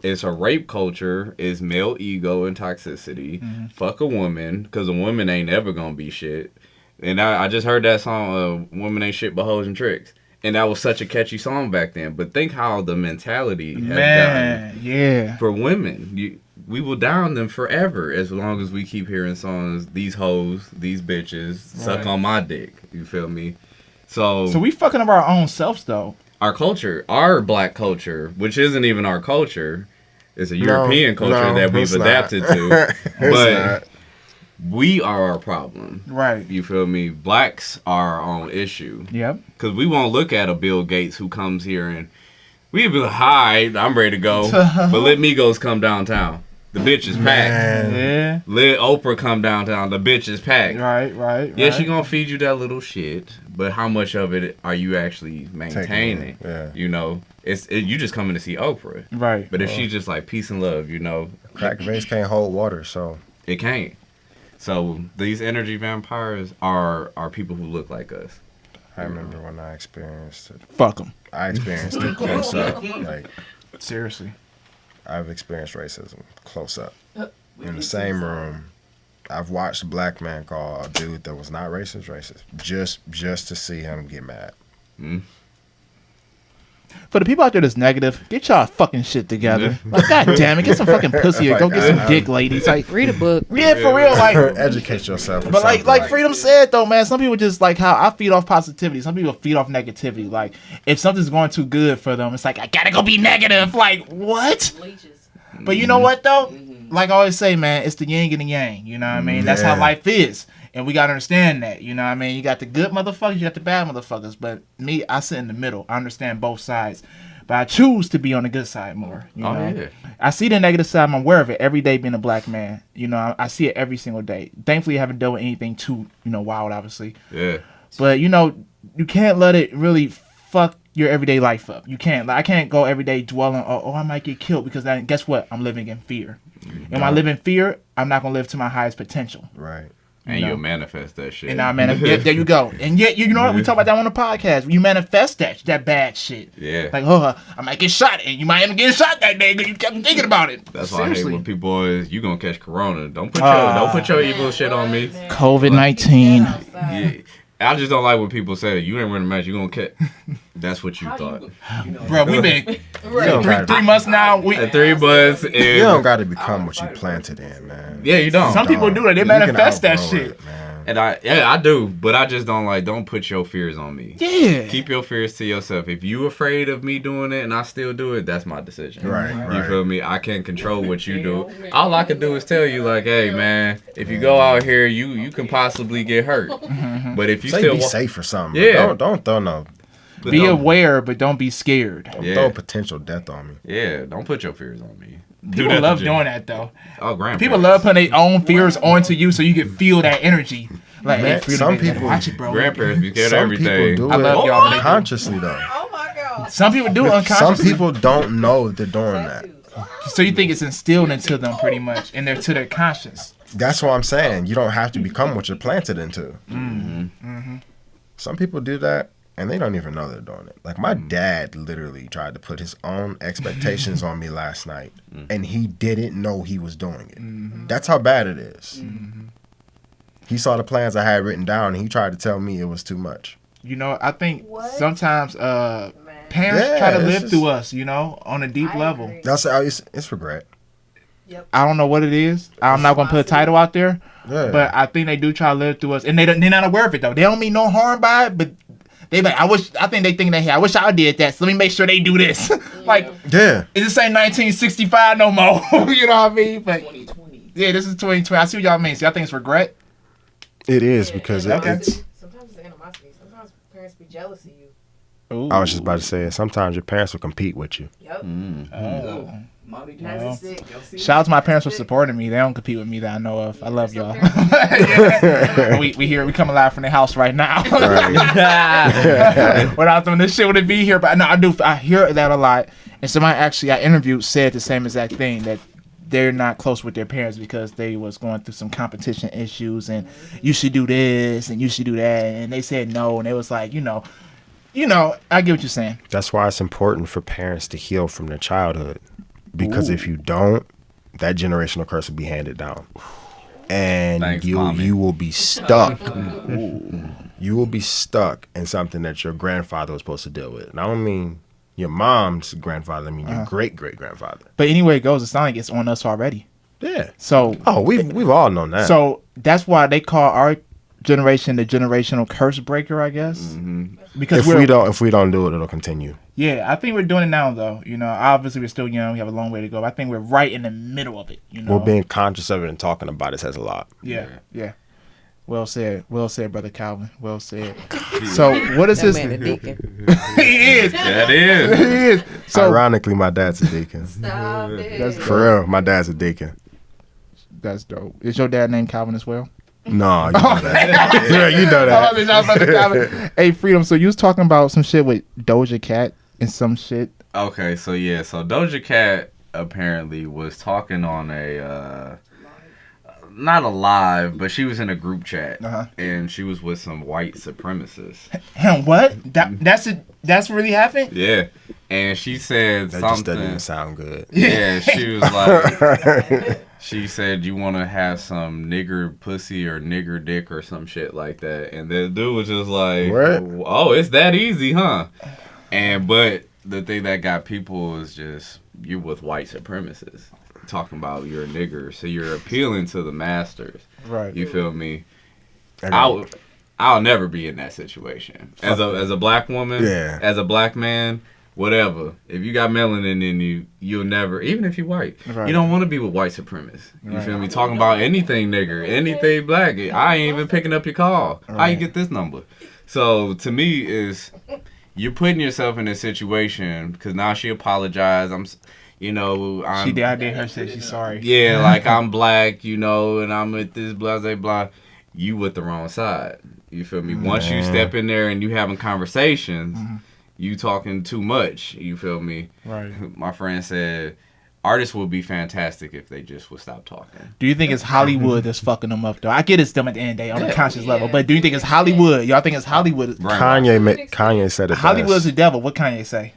It's a rape culture. It's male ego and toxicity. Fuck a woman, because a woman ain't ever gonna be shit. And I just heard that song, Woman Ain't Shit But Hoes and Tricks. And that was such a catchy song back then. But think how the mentality has gotten. For women, we will down them forever as long as we keep hearing songs, these hoes, these bitches, suck on my dick. You feel me? So we fucking up our own selves, though. Our culture, our black culture, which isn't even our culture, is a European culture that we've adapted to. But we are our problem. Right. You feel me? Blacks are our own issue. Yep. Because we won't look at a Bill Gates who comes here and we'd be like, hi, I'm ready to go. But let Migos come downtown. The bitch is packed. Yeah. Let Oprah come downtown. The bitch is packed. Right. Yeah, she gonna feed you that little shit, but how much of it are you actually maintaining? You just coming to see Oprah. Right. But if she's just like peace and love, crack vase can't hold water, so it can't. So these energy vampires are people who look like us. I remember when I experienced it. Fuck them. I experienced it close up. Seriously. I've experienced racism close up. In the same room, I've watched a black man call a dude that was not racist, just to see him get mad. For the people out there that's negative, get y'all fucking shit together. Like, God damn it, get some fucking pussy or go get some dick, ladies. Like, read a book. Yeah, for real. Like, educate yourself. But like Freedom said though, man, some people just like how I feed off positivity. Some people feed off negativity. Like, if something's going too good for them, it's like, I gotta go be negative. Like, what? But you know what though? Like I always say, man, it's the yin and the yang. You know what I mean? That's how life is. And we gotta understand that. You know what I mean? You got the good motherfuckers, you got the bad motherfuckers. But me, I sit in the middle. I understand both sides. But I choose to be on the good side more. You know? Yeah. I see the negative side. I'm aware of it every day being a black man. I see it every single day. Thankfully, I haven't done anything too, wild, obviously. Yeah. But, you can't let it really fuck your everyday life up. You can't. Like, I can't go every day dwelling, I might get killed, because then guess what? I'm living in fear. And when I live in fear, I'm not going to live to my highest potential. Right. And you'll manifest that shit. And I manifest. There you go. And yet, you know what? We talk about that on the podcast. You manifest that bad shit. Yeah. Like, I might get shot, and you might end up getting shot that day because you kept thinking about it. That's why I hate when people you gonna catch corona. Don't put your evil shit on me. COVID-19. Yeah. I just don't like when people say you ain't running a match, you gonna catch. That's what you thought. Bro, we been 3 months now. 3 months. And you don't got to become what you planted in, man. Yeah, you don't. Some people do that. They manifest that shit. And I do, but I just don't put your fears on me. Yeah. Keep your fears to yourself. If you afraid of me doing it and I still do it, that's my decision. Right. You feel me? I can't control what you do. All I can do is tell you, like, hey man, if you go out here, you can possibly get hurt. But if you still be safe or something. Yeah. Don't throw no. Be aware, but don't be scared. Don't throw potential death on me. Yeah, don't put your fears on me. People love doing that though. Oh, grandparents. People love putting their own fears onto you so you can feel that energy. Like, man, some people watch it, bro. Grandparents be scared of some everything. people do I love y'all, but unconsciously though. Oh my god. Some people do unconsciously. Some people don't know they're doing that. So you think it's instilled into them pretty much, and to their conscience. That's what I'm saying. You don't have to become what you're planted into. Some people do that, and they don't even know they're doing it. Like, my dad literally tried to put his own expectations on me last night, and he didn't know he was doing it. That's how bad it is. He saw the plans I had written down, and he tried to tell me it was too much. I think sometimes parents try to live through us, on a deep level. That's it's regret. Yep. I don't know what it is. I'm not gonna put a title out there, Yeah. but I think they do try to live through us, and they're not aware of it though. They don't mean no harm by it, but they like, I think they think that, hey, I wish I did that, so let me make sure they do this. Like, Yeah. this ain't 1965 no more. You know what I mean? But 2020. yeah, this is 2020. I see what y'all mean. See, I think it's regret. It is because Okay. it's. Sometimes it's animosity. Sometimes parents be jealous of you. Ooh. I was just about to say it. Sometimes your parents will compete with you. Yep. Oh. Mommy Well, parents is sick. Y'all see Shout out to my that? parents for Sick. supporting me. They don't compete with me that I know of. I love Some y'all. parents- Yeah. we coming live from the house right now. Without them, this shit wouldn't be here. But no, I hear that a lot. And somebody actually I interviewed said the same exact thing, that they're not close with their parents because they was going through some competition issues and you should do this and you should do that, and they said no, and they was like, you know, I get what you're saying. That's why it's important for parents to heal from their childhood. Because if you don't, that generational curse will be handed down. And Thanks, Mommy. you will be stuck. You will be stuck in something that your grandfather was supposed to deal with. And I don't mean your mom's grandfather, I mean your great-great-grandfather. But anyway it goes, it's not like it's on us already. Yeah. So We've all known that. So that's why they call our generation the generational curse breaker, I guess. Mm-hmm. Because if we don't do it, it'll continue. yeah, I think we're doing it now though. You know, obviously we're still young, we have a long way to go. But I think we're right in the middle of it. You know, Well, being conscious of it and talking about it says a lot. yeah. Well said, brother Calvin. Well said. So what is That this? man a deacon. He is. That is. He is. So Ironically, my dad's a deacon. Stop it. that's For real, my dad's a deacon. that's dope. Is your dad named Calvin as well? No, you know that. Yeah, you know Oh, that. shout out to Calvin. Hey, Freedom. So you was talking about some shit with Doja Cat and some shit. Okay, so Doja Cat apparently was talking on a not a live, but she was in a group chat, and she was with some white supremacists. And what? That's really happened? Yeah, and she said That something. just doesn't even sound good. Yeah, she was like, she said, you want to have some nigger pussy or nigger dick or some shit like that. And the dude was just like, What? oh, it's that easy, huh? But the thing that got people is just, you with white supremacists. Talking about you're a nigger. So you're appealing to the masters. Right. You feel me? Okay. I'll never be in that situation. As a black woman, Yeah. as a black man, whatever. If you got melanin in you, you'll never, even if you're white, Right. you don't want to be with white supremacists. You Right. feel me? Talking about anything nigger, anything black. I ain't even picking up your call. How you get this number? So to me is you're putting yourself in a situation because now she apologized. She did. I did her say she's sorry. Yeah, like I'm black, and I'm with this blah, blah, blah. You with the wrong side. You feel me? Once you step in there and you having conversations, you talking too much. You feel me? Right. My friend said, artists would be fantastic if they just would stop talking. Do you think it's Hollywood that's fucking them up though? I get it's them at the end of the day on a conscious level, but do you think it's Hollywood? Y'all think it's Hollywood? Right. Kanye said it Hollywood's best. the devil. What Kanye say?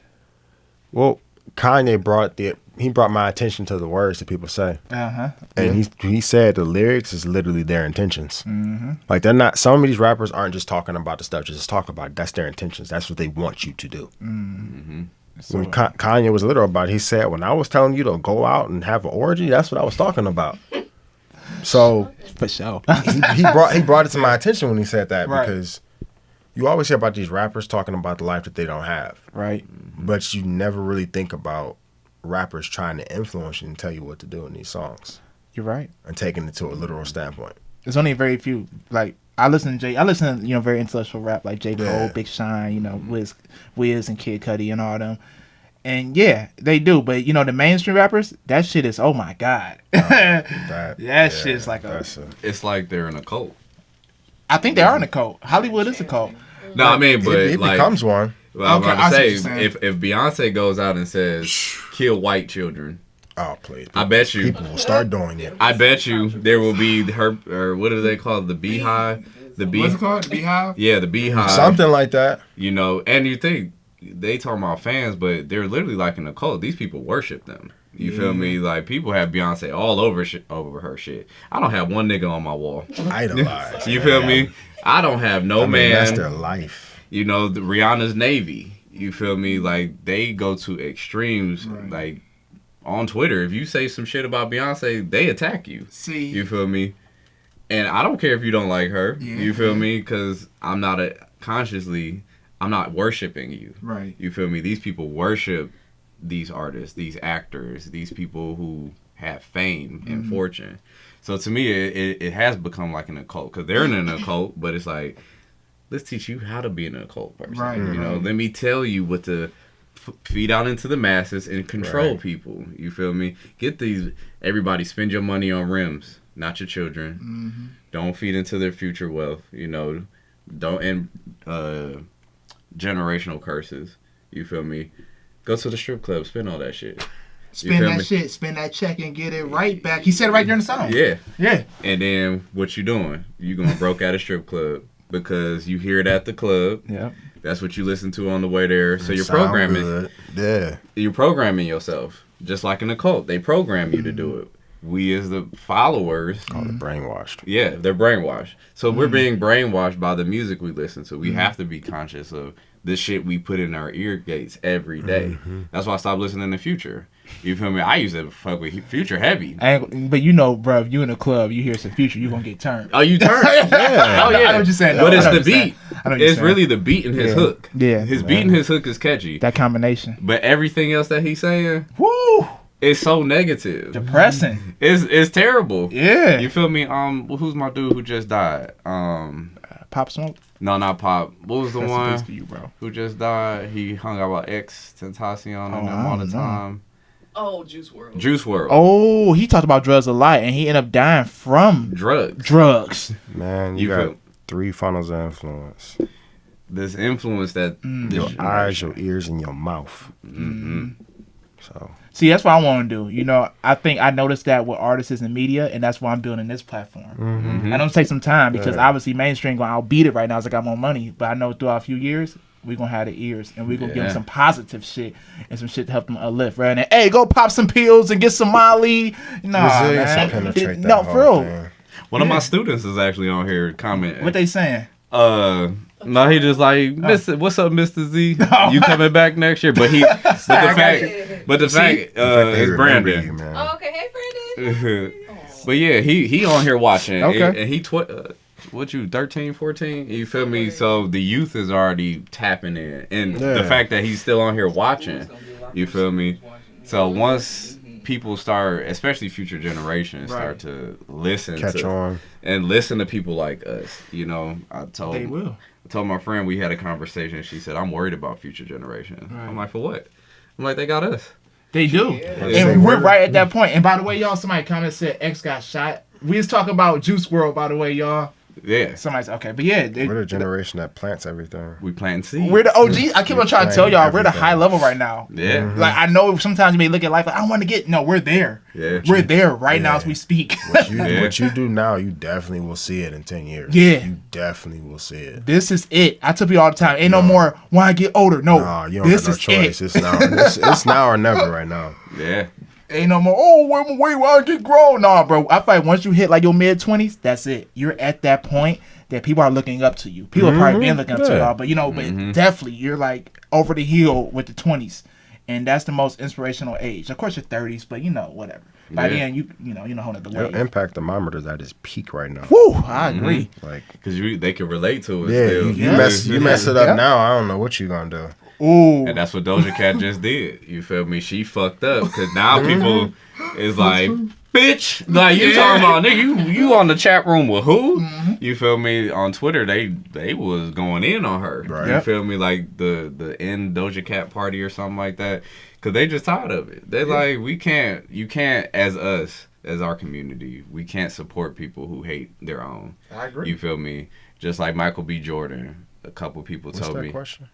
Well, Kanye brought my attention to the words that people say. And he said the lyrics is literally their intentions. Like they're not. Some of these rappers aren't just talking about the stuff. Just talk about it. That's their intentions. That's what they want you to do. So, When Kanye was literal about it, he said, "When I was telling you to go out and have an orgy, that's what I was talking about." So for sure. he brought it to my attention when he said that Right. because you always hear about these rappers talking about the life that they don't have, Right. but you never really think about rappers trying to influence you and tell you what to do in these songs You're right. and taking it to a literal standpoint. There's only very few. Like I listen to very intellectual rap like J. Cole, Yeah. Big Sean, Wiz and Kid Cudi and all them. And yeah, they do. But the mainstream rappers, that shit is, oh my God. That shit's like It's like they're in a cult. I think they are in a cult. Hollywood is a cult. No, I mean, but it like, becomes one. well, I'm Okay, about I to see say, what you're saying. if Beyonce goes out and says, kill white children, Oh, please. I bet you. People will start doing it. I bet you there will be or what do they call it? The beehive? What's it called? Beehive? Yeah, the beehive. Something like that. And you think they talking about fans, but they're literally like in a cult. These people worship them. You feel me? Like people have Beyonce all over her shit. I don't have one nigga on my wall. Idolized. You feel me? I don't have no man. That's their life. The Rihanna's Navy. You feel me? Like they go to extremes. Right. Like on Twitter, if you say some shit about Beyonce, they attack you. See, You feel me? And I don't care if you don't like her. Yeah, You feel me? Because I'm not I'm not worshiping you. right? You feel me? These people worship these artists, these actors, these people who have fame and fortune. So to me, it has become like an occult because they're in an occult, but it's like, let's teach you how to be an occult person. Right, You know, let me tell you what to feed out into the masses and control people. You feel me? Everybody spend your money on rims, not your children. Don't feed into their future wealth. You know, don't generational curses. You feel me? Go to the strip club, spend all that shit. Spend that shit, spend that check, and get it right back. He said it right there in the song. Yeah. Yeah. And then what you doing? You going broke at a strip club because you hear it at the club. Yeah. That's what you listen to on the way there. So you're Sound programming. good. Yeah. You're programming yourself. Just like in a cult. They program you to do it. We as the followers. Oh, the brainwashed. Yeah, they're brainwashed. So we're being brainwashed by the music we listen to. We have to be conscious of the shit we put in our ear gates every day. That's why I stopped listening to Future. You feel me? I used to fuck with Future heavy. But you know, bro, if you in a club, you hear some Future, you gonna get turned. Oh, you turn? Yeah. Oh, yeah. I know what you're saying. But No, it's I know the what you're saying. beat. I know what you're It's saying. really the beat and his hook. Yeah. His beat and his hook is catchy. That combination. But everything else that he's saying Woo! is so negative. Depressing. It's terrible. Yeah. You feel me? Who's my dude who just died? Pop Smoke. No, not Pop. What was the Rest in one peace to you, bro. who just died? He hung out with Tentacion Oh, and them I all the don't know. time. Oh, Juice WRLD. Juice WRLD. Oh, he talked about drugs a lot, and he ended up dying from Drugs. drugs. Man, You you got feel- 3 funnels of influence. This influence that Your eyes, your ears, and your mouth. So See, that's what I want to do. You know, I think I noticed that with artists and media, and that's why I'm building this platform. I know it takes some time because obviously mainstream going to outbeat it right now as I got more money. But I know throughout a few years, we're going to have the ears and we're going to give them some positive shit and some shit to help them uplift. Right? And hey, go pop some pills and get some Molly. Nah, resilience man. will penetrate that No, whole for real. thing. one of my students is actually on here commenting. What they saying? No, he just like, Mr. What's up, Mr. Z? You coming back next year? But the fact, They is remember you, Brandon. man. Oh, okay. Hey, Brandon. But yeah, he on here watching. Okay. And he what you 13, 14? You feel me? So the youth is already tapping in, and the fact that he's still on here watching. You feel me? So once people start, especially future generations, start to listen Catch on. and listen to people like us. You know, I told my friend, we had a conversation. She said, "I'm worried about future generations." Right. I'm like, "For what?" I'm like, "They got us." They do. Say And we're word. right at that point. And by the way, y'all, somebody commented said X got shot. We was talking about Juice WRLD, by the way, y'all. Yeah, Somebody said, okay. But yeah, We're the generation that plants everything. we planting seeds. we're the OG. I keep on trying to tell y'all, we're the Everything. high level right now. Yeah. Like, I know sometimes you may look at life like, I want to get, no, we're there. Yeah. We're there right now Yeah. as we speak. What you, Yeah. what you do now, you definitely will see it in 10 years. Yeah. You definitely will see it. This is it. I tell you all the time, ain't no more when I get older. No, Nah, you don't this got no is choice. it. It's now. It's now or never right now. Yeah. Ain't no more, oh, wait, when I get grown. Nah, bro. I feel like once you hit like your mid-20s, that's it. You're at that point that people are looking up to you. People are probably been looking up to y'all, but but definitely you're like over the hill with the 20s. And that's the most inspirational age. Of course, your 30s, but whatever. By Yeah. then, you know, hold up the Your wave. impact thermometer's at its peak right now. Woo, I agree. Like, Because they can relate to it yeah, still. you mess it up Yeah. now. I don't know what you gonna do. Ooh. And that's what Doja Cat just did. You feel me? She fucked up. Because now people is like, bitch. Like, you talking about, nigga, you on the chat room with who? You feel me? On Twitter, they was going in on her. Right. You Yep. feel me? Like the end Doja Cat party or something like that. Because they just tired of it. They like, you can't, as us, as our community, we can't support people who hate their own. I agree. You feel me? Just like Michael B. Jordan. A couple people What's told that me. question?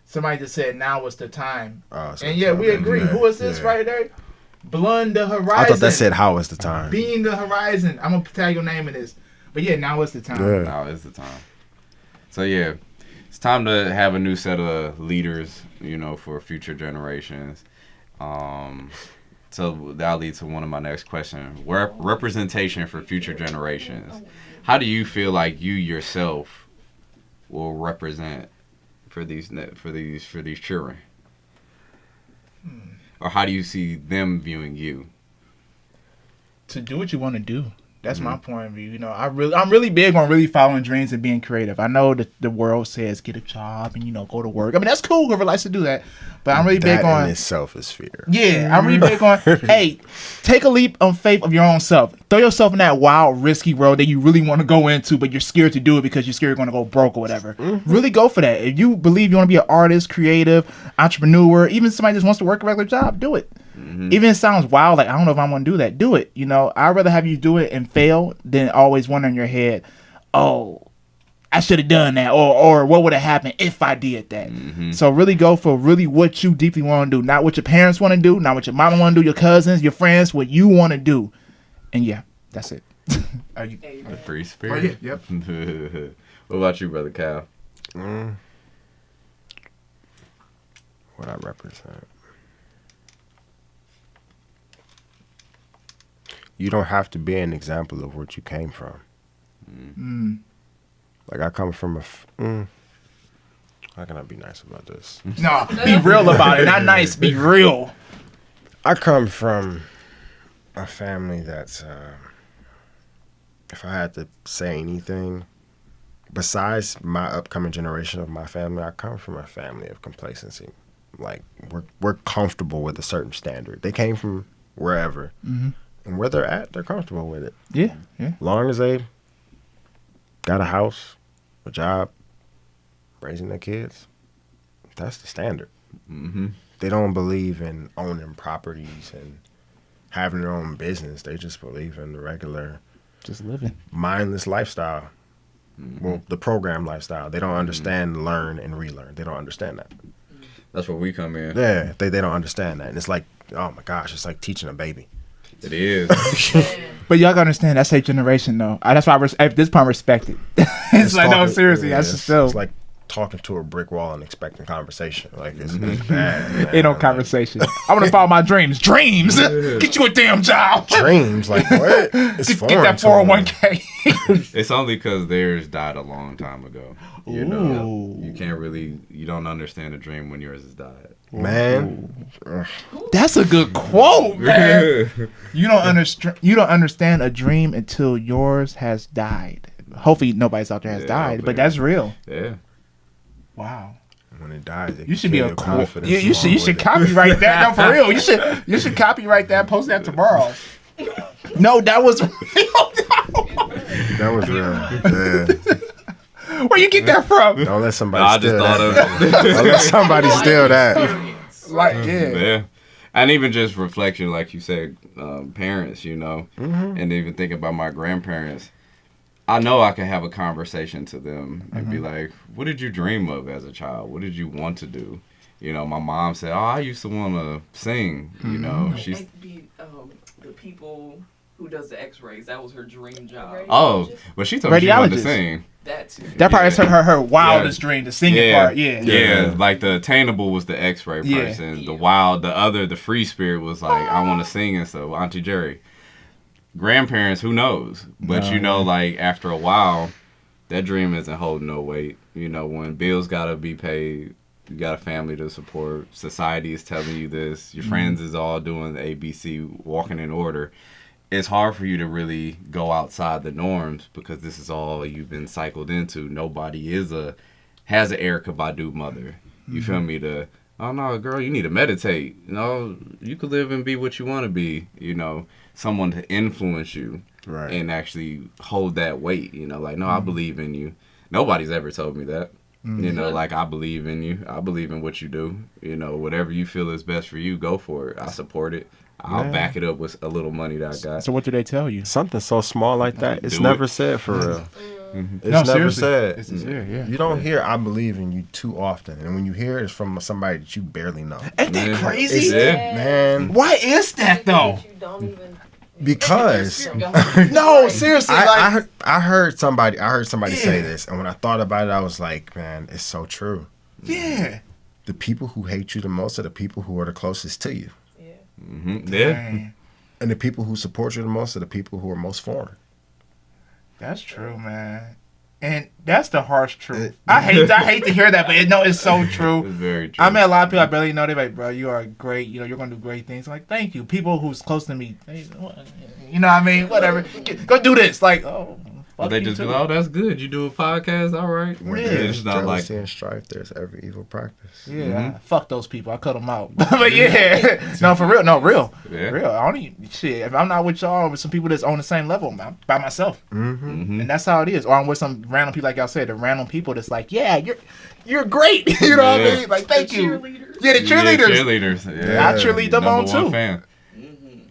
Somebody just said now is the time. So- And yeah, we agree. yeah, Who is this yeah. right there? Blund the Horizon. I thought that said how is the time. Being the Horizon. I'm going to tag your name in this. But yeah, now is the time. Yeah. Now is the time. So yeah, it's time to have a new set of leaders, for future generations. So that'll lead to one of my next questions. Representation for future generations. How do you feel like you yourself will represent for these children? or how do you see them viewing you? To do what you want to do. That's my point of view. You know, I'm really big on really following dreams and being creative. I know that the world says get a job and, you know, go to work. I mean, that's cool. Whoever likes to do that. But I'm really big That on in itself is fear. Yeah, I'm really big on, hey, take a leap of faith of your own self. Throw yourself in that wild, risky world that you really want to go into, but you're scared to do it because you're scared you're going to go broke or whatever. Really go for that. If you believe you want to be an artist, creative, entrepreneur, even somebody just wants to work a regular job, do it. Even if it sounds wild, like, I don't know if I'm going to do that, do it. You know, I'd rather have you do it and fail than always wonder in your head, oh, I should have done that, or what would have happened if I did that. So really go for really what you deeply want to do, not what your parents want to do, not what your mama want to do, your cousins, your friends, what you want to do. And yeah, that's it. Are you? The free spirit. Oh, yeah, Yep. What about you, brother Kyle? What I represent. You don't have to be an example of what you came from. Like, I come from how can I be nice about this? No, be real about it. Not nice. Be real. I come from a family that's, if I had to say anything, besides my upcoming generation of my family, I come from a family of complacency. Like, we're comfortable with a certain standard. They came from wherever. And where they're at, they're comfortable with it. Yeah. As long as they got a house, a job, raising their kids, that's the standard. They don't believe in owning properties and having their own business. They just believe in the regular, Just living. mindless lifestyle. Well, the program lifestyle. They don't understand learn and relearn. They don't understand that. That's where we come in. Yeah, they don't understand that. And it's like, oh my gosh, it's like teaching a baby. It is. But y'all gotta understand, that's a generation though. That's why at this point I respect it. It's like, no, seriously, that's just so. It's like talking to a brick wall and expecting conversation. Like, it's bad. Man. Ain't no conversation. I want to follow my dreams. Dreams? Get you a damn job. Dreams, like what? It's Get foreign that to them. 401k. It's only because theirs died a long time ago. You know, Ooh. you can't really, you don't understand a dream when yours has died. Man, That's a good quote, man. You don't understand a dream until yours has died. Hopefully nobody's out there has died, but that's real. Yeah. Wow. when it dies, You should be a cool. quote. You should copyright that. No, for real. You should copyright that. Post that tomorrow. No, that was real. That was real. Yeah. Where you get that from? Don't let somebody No, I steal just thought that. of Don't let somebody steal that. Like, yeah. Yeah. And even just reflection, like you said, parents, you know, and even thinking about my grandparents, I know I can have a conversation to them and be like, what did you dream of as a child? What did you want to do? You know, my mom said, oh, I used to want to sing, you know. She's And be the people who does the x-rays. That was her dream job. Oh, but she told me she wanted to Radiologist. sing. That too. That probably is her wildest dream, the singing part. Yeah. Yeah, like the attainable was the X-ray Yeah. person. The wild, the free spirit was like, I want to sing and stuff. Auntie Jerry. Grandparents, who knows? But you know, like after a while, that dream isn't holding no weight. You know, when bills gotta be paid, you got a family to support. Society is telling you this. Your friends is all doing the ABC, walking in order. It's hard for you to really go outside the norms because this is all you've been cycled into. Nobody has an Erykah Badu mother. You feel me? Oh no, girl, you need to meditate. You know, you could live and be what you want to be. You know, someone to influence you and actually hold that weight. You know, like, no, I believe in you. Nobody's ever told me that. You know, like, I believe in you. I believe in what you do. You know, whatever you feel is best for you, go for it. I support it. I'll back it up with a little money that I got. So what do they tell you? Something so small like that, it's Do never it. said for real. It's No, never seriously. said. It's sincere, yeah. You don't hear "I believe in you" too often, and when you hear it, it's from somebody that you barely know. Ain't that Yeah. crazy? Yeah. Man, Why is that though? You don't even. because No, seriously. I heard somebody say this, and when I thought about it, I was like, man, it's so true. Yeah. The people who hate you the most are the people who are the closest to you, Yeah. Dang. and the people who support you the most are the people who are most foreign. That's true, man. And that's the harsh truth. I hate to hear that, but it's so true. It's very true. I met a lot of people I barely know. They're like, bro, you are great. You're going to do great things. I'm like, thank you. People who's close to me, you know what I mean? Whatever. Go do this. Like, oh, But they just go, oh, that's good. You do a podcast, all right. Where Yeah. there's It's not like jealousy and strife, there's every evil practice. Yeah, fuck those people. I cut them out. But yeah, no, for real. No, real. Yeah. Real. I only, shit, if I'm not with y'all, with some people that's on the same level, I'm by myself. And that's how it is. Or I'm with some random people, like y'all said, the random people that's like, yeah, you're great. You know what I mean? Like, thank you. Cheerleaders. Yeah, the cheerleaders. Yeah, cheerleaders. Yeah. I cheerlead them on Number one too. fan.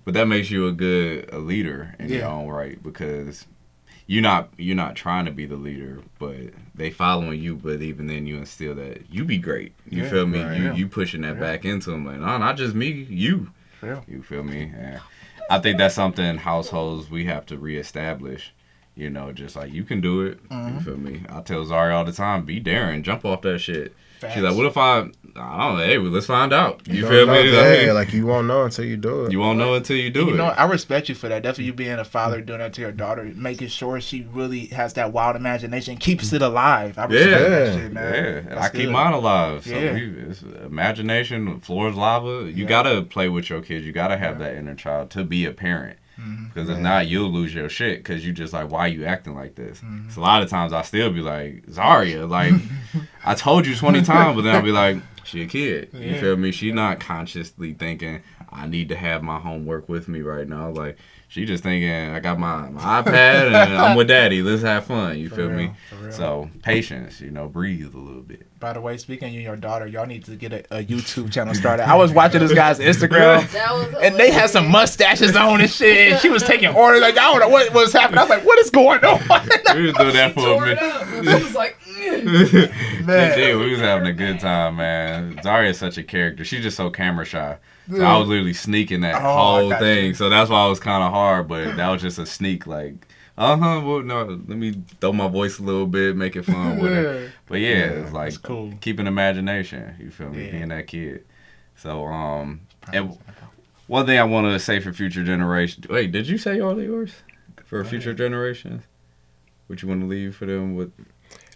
But that makes you a leader in your Yeah. own right, because you're not trying to be the leader, but they following you. But even then, you instill that you be great. You feel me? right. You pushing that back into them, like, no, not just me, you. Real. You feel me? And I think that's something in households we have to reestablish. You know, just like, you can do it. You feel me? I tell Zari all the time, be daring, jump off that shit. Facts. She's like, what if I don't know, hey, well, let's find out. You Don't feel know me? that, like you won't know until you do it. You won't know until you do You it. know, I respect you for that. Definitely you being a father, doing that to your daughter, making sure she really has that wild imagination, keeps it alive. I respect that shit, man. Yeah, and That's I keep good. mine alive. So Yeah. it's imagination, floor's lava. You gotta play with your kids. You gotta have that inner child to be a parent. Because if not, you'll lose your shit. Because you just like, why you acting like this? So a lot of times I still be like, Zaria, like, I told you 20 times, but then I'll be like, she a kid. You feel me? She not consciously thinking, I need to have my homework with me right now. Like, she just thinking, I got my iPad and I'm with daddy. Let's have fun. You feel me? For real. So patience, breathe a little bit. By the way, speaking of you and your daughter, y'all need to get a YouTube channel started. I was watching this guy's Instagram, That was and they had some mustaches on and shit. And she was taking orders. Like, I don't know what was happening. I was like, what is going on? We was doing that for a Tore it minute. up. She was like, Man. Dude, we was having a good time, man. Zaria's such a character. She's just so camera shy. So I was literally sneaking that Oh, I whole got thing. you. So that's why it was kind of hard, but that was just a sneak, like, well, no, let me throw my voice a little bit, make it fun with her. But yeah, it's like, that's cool. keeping imagination, you feel me, Yeah. being that kid. So, and one thing I want to say for future generations. Wait, did you say all of yours? For future generations? What you want to leave for them with?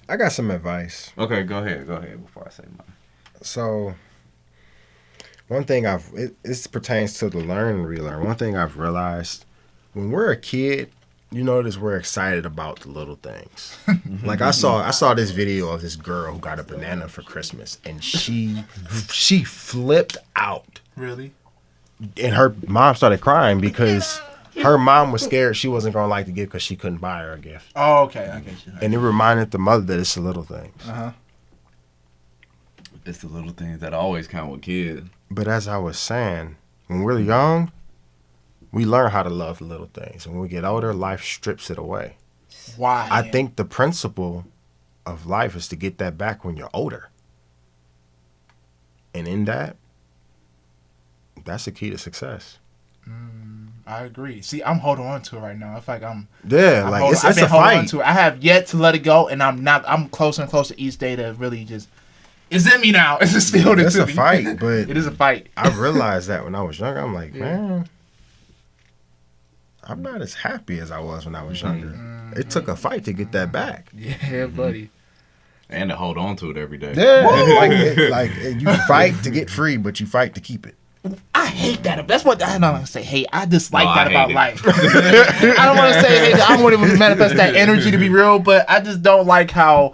I got some advice. Okay, go ahead before I say mine. So, one thing this pertains to the learn and relearn. One thing I've realized, when we're a kid, you notice we're excited about the little things. Like I saw this video of this girl who got a banana for Christmas, and she flipped out, Really? and her mom started crying because her mom was scared she wasn't gonna like the gift because she couldn't buy her a gift. Oh, okay. I get you. And it reminded the mother that it's the little things. It's the little things that always count with kids. But as I was saying, when we're young, we learn how to love the little things. And when we get older, life strips it away. Why? I think the principle of life is to get that back when you're older. And in that, that's the key to success. I agree. See, I'm holding on to it right now. I feel like Yeah, like it's I've been a holding on fight. to it. I have yet to let it go, and I'm closer and closer each day to really just. It's in me now. It's instilled It's into a me. fight, but It is a fight. I realized that when I was younger. I'm like, man, I'm not as happy as I was when I was younger. It took a fight to get that back. Yeah, buddy. And to hold on to it every day. Yeah, like you fight to get free, but you fight to keep it. I hate that. That's what I don't want to say. Hate. I dislike No, that I about hate it. life. I don't want to say hate. I don't want to manifest that energy to be real, but I just don't like how,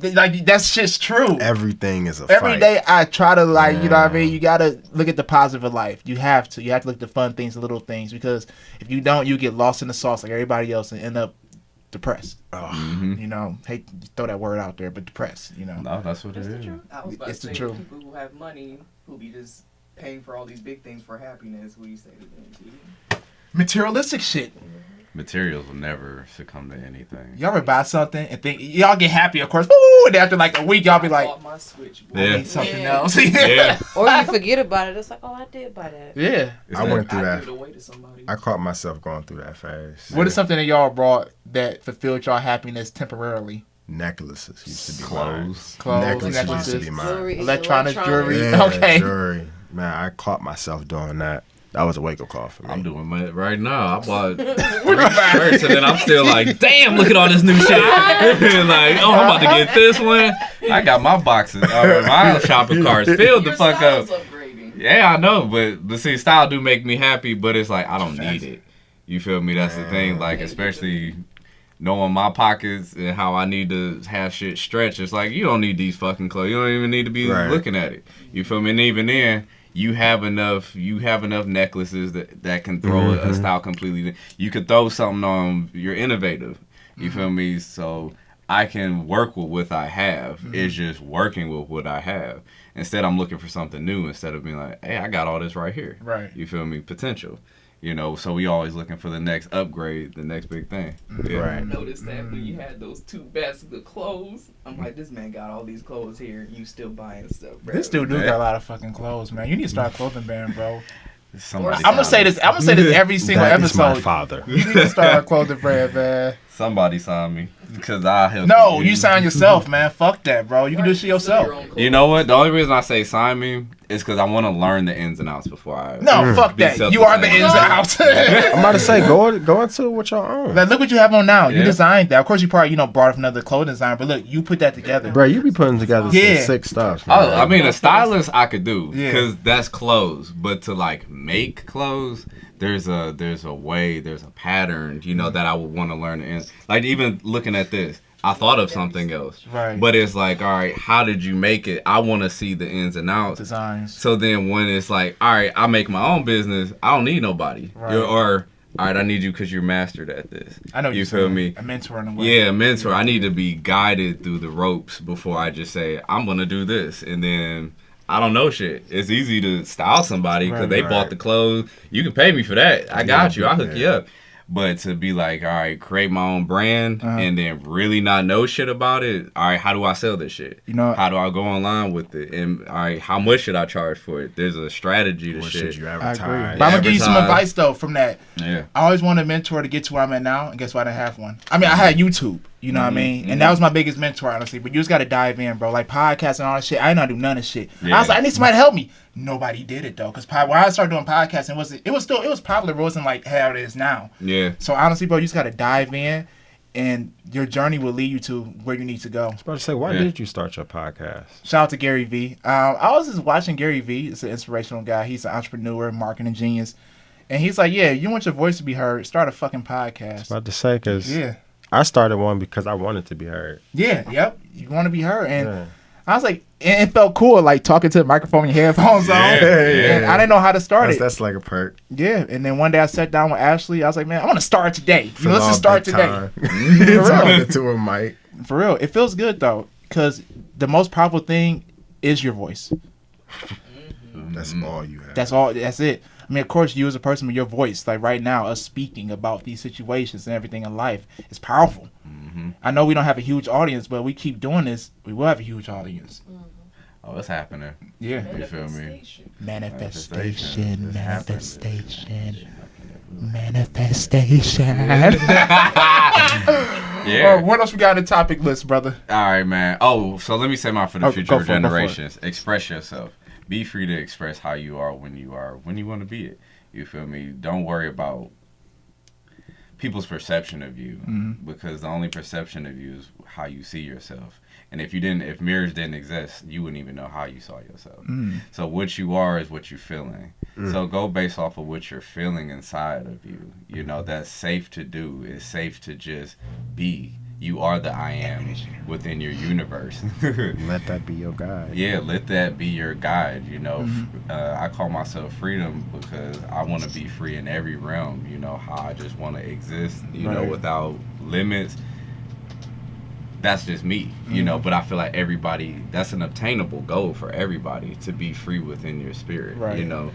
like, that's just true. Everything is a Every fight. day I try to, like, you know what I mean? You got to look at the positive of life. You have to. You have to look at the fun things, the little things, because if you don't, you get lost in the sauce like everybody else and end up depressed. You know, hate to throw that word out there, but depressed, you know. No, that's what That's it the is. truth. I was about It's to the say, truth. people who have money, who be just paying for all these big things for happiness, what do you say to them? Materialistic shit. Materials will never succumb to anything. Y'all ever buy something and think, y'all get happy, of course, woo, and after like a week, y'all be I like, bought my Switch, boy. I Yeah. need something Yeah. else. Yeah. Or you forget about it. It's like, oh, I did buy that. Yeah. It's I that- went through I that. give it away to somebody. I caught myself going through that phase. What is something that y'all brought that fulfilled y'all happiness temporarily? Necklaces used to be Clothes. Clothes, Necklaces necklaces, used to be mine. Jewelry, Electronics, jewelry. Yeah, Okay. jewelry. Man, I caught myself doing that. That was a wake-up call for me. I'm doing it right now. I bought 3 shirts and then I'm still like, damn, look at all this new shit. Like, oh, I'm about to get this one. I got my boxes, my shopping carts filled the fuck up. Yeah, I know, but see, style do make me happy, but it's like I don't need it. You feel me? That's the thing. Like, especially knowing my pockets and how I need to have shit stretch. It's like, you don't need these fucking clothes. You don't even need to be looking at it. You feel me? And even then, you have enough necklaces that can throw a style completely. You could throw something on. You're innovative. You feel me? So I can work with what I have. It's just working with what I have. Instead, I'm looking for something new instead of being like, hey, I got all this right here. Right. You feel me? Potential. You know, so we always looking for the next upgrade, the next big thing. Yeah. Right. I noticed that when you had those 2 baskets of clothes, I'm like, this man got all these clothes here, you still buying stuff, bro. This dude got a lot of fucking clothes, man. You need to start a clothing brand, bro. I'm Somebody gonna say this every single That episode. is my father. You need to start a clothing brand, man. Somebody sign me because I help. No, you sign yourself, man. Fuck that, bro. You can do shit yourself. You know what? The only reason I say sign me is because I want to learn the ins and outs before I. No, fuck that. You are the ins and outs. I'm about to say, go into it with your own. Like, look what you have on now. You Yeah. designed that. Of course, you probably brought up another clothing design, but look, you put that together. Bro, you be putting together Yeah. some sick stuff. Oh, Man. I mean, a stylist I could do Yeah. because that's clothes. But to like make clothes, there's a way, there's a pattern, you know, that I would want to learn. And like even looking at this, I thought of something else. Right. But it's like, all right, how did you make it? I want to see the ins and outs. Designs. So then when it's like, all right, I make my own business, I don't need nobody. Right. Or all right, I need you because you're mastered at this. I know you feel me. A mentor in a way. Yeah, a mentor. I need to be guided through the ropes before I just say I'm gonna do this, and then I don't know shit. It's easy to style somebody because they bought the clothes. You can pay me for that. I got you. I'll hook you up. But to be like, all right, create my own brand and then really not know shit about it. All right, how do I sell this shit? You know, how do I go online with it? And all right, how much should I charge for it? There's a strategy to What shit. should you I advertise? agree. But I'm gonna give you some advice though from that. Yeah. I always wanted a mentor to get to where I'm at now, and guess what? I didn't have one. I mean, I had YouTube. You know what I mean? And that was my biggest mentor, honestly. But you just got to dive in, bro. Like podcasts and all that shit. I didn't know how to do none of shit. Yeah. I was like, I need somebody to help me. Nobody did it though, because when I started doing podcasts, it was popular. It wasn't like how it is now. Yeah. So honestly, bro, you just got to dive in, and your journey will lead you to where you need to go. I was about to say, why did you start your podcast? Shout out to Gary Vee. I was just watching Gary Vee. He's an inspirational guy. He's an entrepreneur, marketing genius. And he's like, yeah, you want your voice to be heard, start a fucking podcast. I was about to say, because Yeah. I started one because I wanted to be heard. Yeah, yep. You want to be heard. And I was like, and it felt cool, like talking to the microphone and your headphones on. And I didn't know how to start it. That's like a perk. Yeah. And then one day I sat down with Ashley. I was like, man, I want to start today. For Let's just start today. Talking to a mic. For real. It feels good, though, because the most powerful thing is your voice. That's all you have. That's all. That's it. I mean, of course, you as a person with your voice, like right now, us speaking about these situations and everything in life, is powerful. I know we don't have a huge audience, but we keep doing this, we will have a huge audience. Oh, it's happening. Yeah. You feel me? Manifestation. Yeah. What else we got on the topic list, brother? All right, man. Oh, so let me say mine for the Oh, future go for it, go for it. generations. Express yourself. Be free to express how you are when you want to be it. You feel me? Don't worry about people's perception of you because the only perception of you is how you see yourself. And if mirrors didn't exist, you wouldn't even know how you saw yourself. So what you are is what you're feeling. So go based off of what you're feeling inside of you. You know, that's safe to do. It's safe to just be. You are the I am within your universe. Let that be your guide. Yeah, let that be your guide. You know, I call myself freedom because I want to be free in every realm. You know, how I just want to exist, you know, without limits. That's just me, you know, but I feel like that's an obtainable goal for everybody, to be free within your spirit, you know,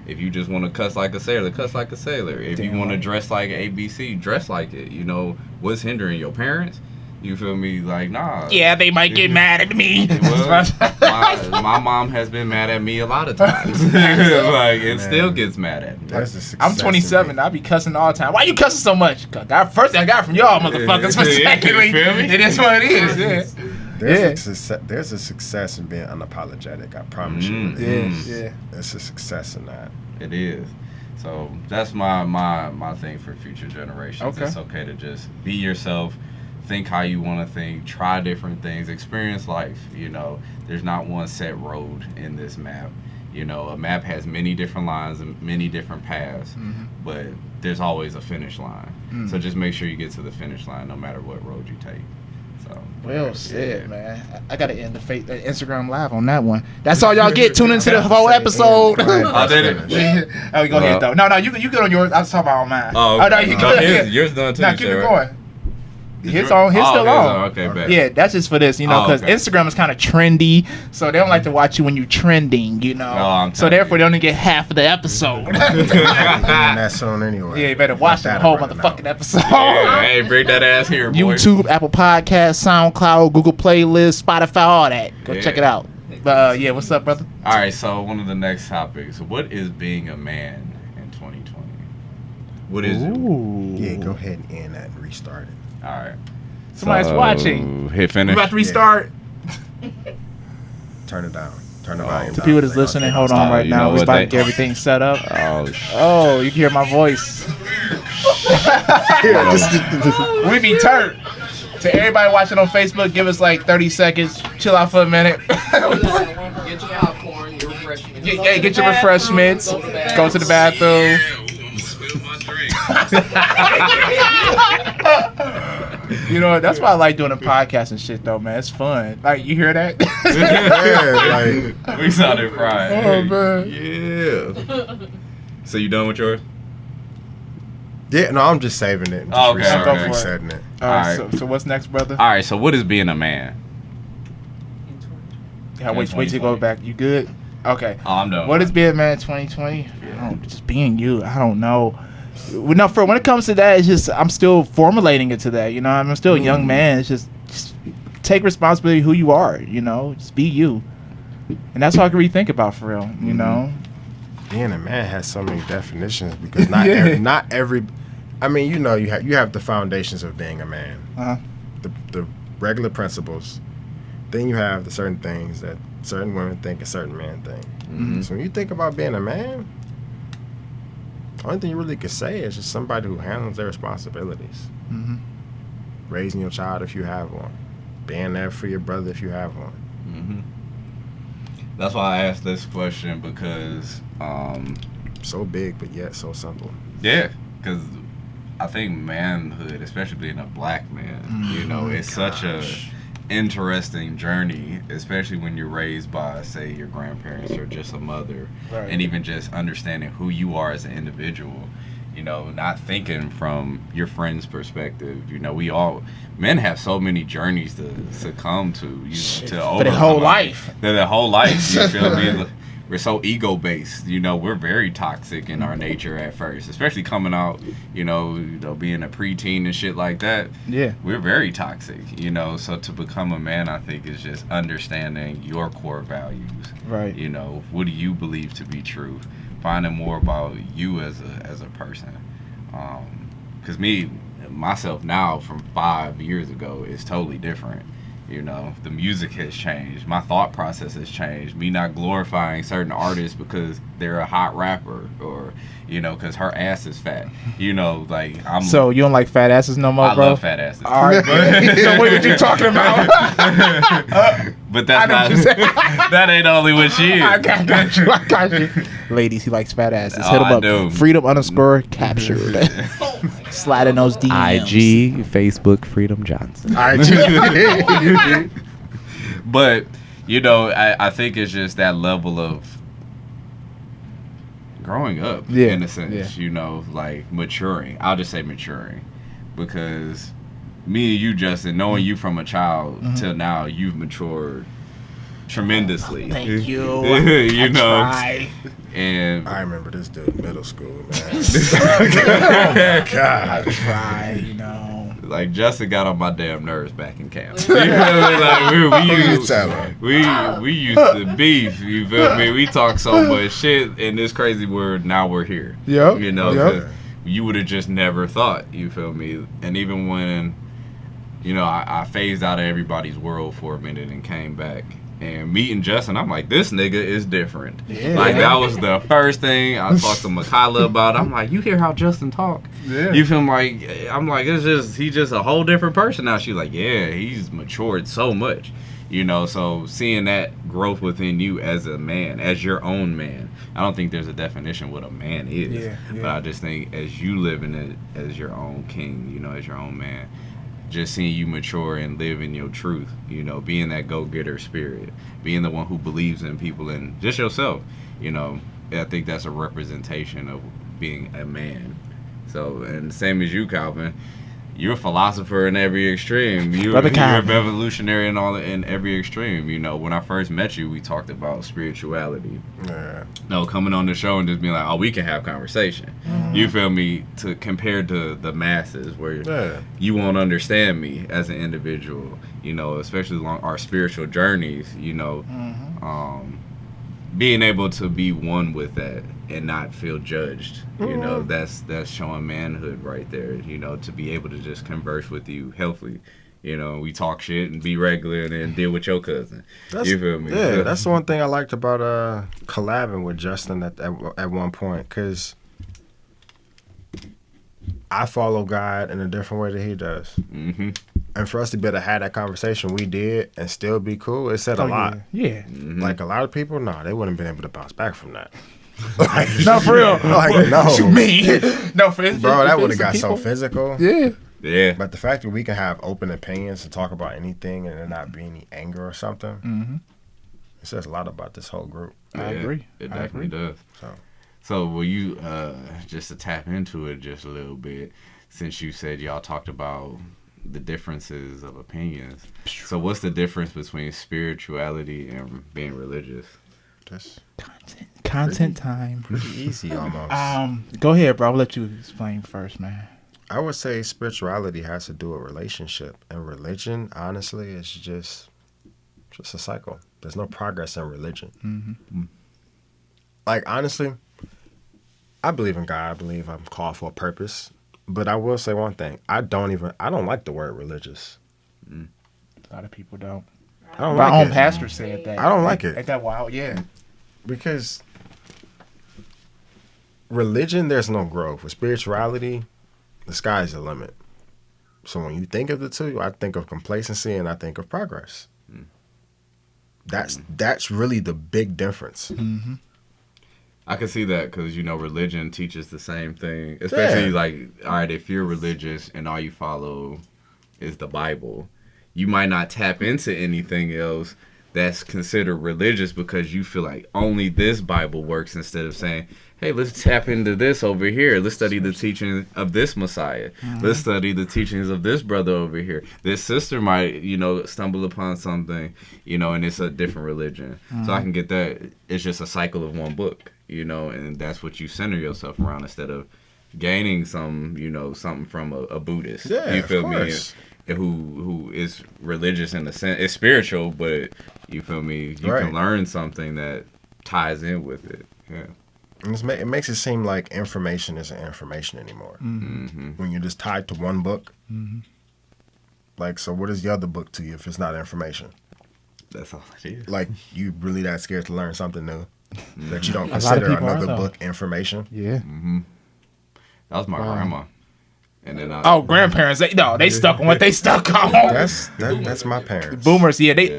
if you just want to cuss like a sailor, cuss like a sailor. If you want to dress like ABC, dress like it, you know. What's hindering your parents? You feel me? Like, nah. Yeah, they might get mad at me. Well, my mom has been mad at me a lot of times. Like, it still gets mad at me. I'm 27. I be cussing all the time. Why you cussing so much? First thing I got from y'all motherfuckers. But secondly, it is what it is. Yeah. There's a success in being unapologetic. I promise you. Yeah. There's a success in that. It is. So that's my thing for future generations. Okay. It's okay to just be yourself, think how you want to think, try different things, experience life. You know, there's not one set road in this map. You know, a map has many different lines and many different paths, but there's always a finish line. So just make sure you get to the finish line no matter what road you take. So, Well said, man. I gotta end the Instagram live on that one. That's all y'all get. Tune into the whole episode. I did it. Oh, go ahead though. No, you get on yours. I was talking about on mine. Oh, no, you good. yours done too. Now keep it right? going. His on. His still on. Okay, bet. Yeah, that's just for this, you know, because okay. Instagram is kind of trendy, so they don't like to watch you when you're trending, you know. I'm So telling therefore, you. they only get half of the episode. that soon anyway. Yeah, you better watch the That whole running motherfucking out. episode. Yeah, hey, bring that ass here, boy. YouTube, Apple Podcasts, SoundCloud, Google Playlist, Spotify, all that. Go Yeah. check it out. But yeah, what's up, brother? All right, so one of the next topics: what is being a man in 2020? What is it? Yeah, go ahead and end that and restart it. All right. Somebody's watching. Hit We finish. about to restart. Turn it down. Turn the volume The down. people that's listening, hold on right you now. know We're what about to they- get everything set up. Oh, Oh, you can hear my voice. We be turned. To everybody watching on Facebook, give us like 30 seconds. Chill out for a minute. Get your popcorn, your refreshments. Get your refreshments. Go to the bathroom. You know what? That's why I like doing a podcast and shit, though, man. It's fun. Like, you hear that? Yeah, like, we sounded fried. Oh, man. Yeah. So you done with yours? yeah, no, I'm just saving it. And just Oh, okay, resetting, okay. resetting it. All right, Alright. so what's next, brother? All right. So what is being a man? Yeah, wait till you go back. You good? Okay. Oh, I'm done. What is being a man in 2020? I don't, just being you. I don't know. Well, no, for when it comes to that, it's just I'm still formulating it to that. You know, I'm still a young man. It's just take responsibility who you are. You know, just be you, and that's all I can really think about for real. You know, Being a man has so many definitions because not Yeah. not every. I mean, you know, you have the foundations of being a man, uh-huh. the regular principles. Then you have the certain things that certain women think and certain men think. So when you think about being a man, the only thing you really could say is just somebody who handles their responsibilities. Mhm. Raising your child if you have one, being there for your brother if you have one. That's why I asked this question because, So big, but yet so simple. yeah, because I think manhood, especially being a black man, you know, it's such a interesting journey, especially when you're raised by, say, your grandparents or just a mother, Right. and even just understanding who you are as an individual. You know, not thinking from your friend's perspective. You know, men have so many journeys to succumb to. To their overcome. whole life. Their whole life. You feel me? We're so ego based. You know, we're very toxic in our nature at first, especially coming out. You know, being a preteen and shit like that. Yeah. We're very toxic. You know, so to become a man, I think is just understanding your core values. Right. You know, what do you believe to be true? Finding more about you as a person. Because myself now from 5 years ago is totally different. You know, the music has changed. My thought process has changed. Me not glorifying certain artists because they're a hot rapper or, you know, because her ass is fat. You know, like I'm. So you don't like fat asses no more, I bro? love fat asses. All right. So what you talking about? But that's I know what you're saying. that ain't only what she is. I got you. I got you. Ladies, he likes fat asses. Oh, Hit him I up. do. Freedom_captured. Slide in those DMs. IG, Facebook, Freedom Johnson. But, you know, I think it's just that level of growing up, Yeah, in a sense, yeah. you know, like maturing. I'll just say maturing. Because me and you, Justin, knowing you from a child till now, you've matured tremendously. Thank you. You I know. try. And I remember this dude in middle school, man. I try, you know. like Justin got on my damn nerves back in camp. You know, like we used to beef. You feel me? We talk so much shit in this crazy word. Now we're here. Yep. You know, Yep. 'cause you would have just never thought. You feel me? And even when, you know, I phased out of everybody's world for a minute and came back. And meeting Justin, I'm like, this nigga is different. Yeah. Like, that was the first thing I talked to Makayla about. I'm like, you hear how Justin talk? Yeah. You feel like, I'm like, he's just a whole different person now. She's like, yeah, he's matured so much. You know, so seeing that growth within you as a man, as your own man. I don't think there's a definition what a man is. Yeah. But I just think as you living it as your own king, you know, as your own man, just seeing you mature and live in your truth, you know, being that go-getter spirit, being the one who believes in people and just yourself, you know, I think that's a representation of being a man. So, and same as you, Calvin, you're a philosopher in every extreme. You're a revolutionary in every extreme. You know, when I first met you, we talked about spirituality. Yeah. No, coming on the show and just being like, oh, we can have conversation. You feel me? To compared to the masses, where you won't understand me as an individual. You know, especially along our spiritual journeys. You know, being able to be one with that and not feel judged. You know, that's showing manhood right there. You know, to be able to just converse with you healthily. You know, we talk shit and be regular and then deal with your cousin. You feel me? Yeah, that's the one thing I liked about collabing with Justin at one point, because I follow God in a different way that he does. Mm-hmm. And for us to be able to have that conversation we did and still be cool, it said a lot. Yeah. Mm-hmm. Like a lot of people, they wouldn't have been able to bounce back from that. Like, no, for real. Like, no. What you mean? No, for instance, Bro, that would have got so physical. Yeah. Yeah. But the fact that we can have open opinions and talk about anything and there not be any anger or something, it says a lot about this whole group. I agree. It definitely does. So will you, just to tap into it just a little bit, since you said y'all talked about the differences of opinions. So what's the difference between spirituality and being religious? That's Content time. pretty easy almost. Go ahead, bro. I'll let you explain first, man. I would say spirituality has to do with relationship, and religion, honestly, is just a cycle. There's no progress in religion. Mm-hmm. Like, honestly, I believe in God. I believe I'm called for a purpose. But I will say one thing. I don't like the word religious. A lot of people don't. I don't My like own it. pastor said that. I don't like it. Ain't that wild? Yeah. Because religion, there's no growth. With spirituality, the sky's the limit. So when you think of the two, I think of complacency and I think of progress. That's really the big difference. Mm-hmm. I can see that because, you know, religion teaches the same thing. Especially, like, all right, if you're religious and all you follow is the Bible, you might not tap into anything else that's considered religious because you feel like only this Bible works instead of saying, hey, let's tap into this over here. Let's study the teaching of this Messiah. Let's study the teachings of this brother over here. This sister might, you know, stumble upon something, you know, and it's a different religion. So I can get that. It's just a cycle of one book, you know, and that's what you center yourself around instead of gaining some, you know, something from a Buddhist. Yeah, you feel of me? course. Who is religious in the sense, it's spiritual, but you feel me? You can learn something that ties in with it. Yeah. And it makes it seem like information isn't information anymore. Mm-hmm. When you're just tied to one book. Like, so what is the other book to you if it's not information? That's all it is. Like, you really that scared to learn something new that you don't A lot of consider people are, another though. book information? Yeah. That was my grandma. And then Grandparents, they stuck on what they stuck on. That's my parents. Boomers, yeah, they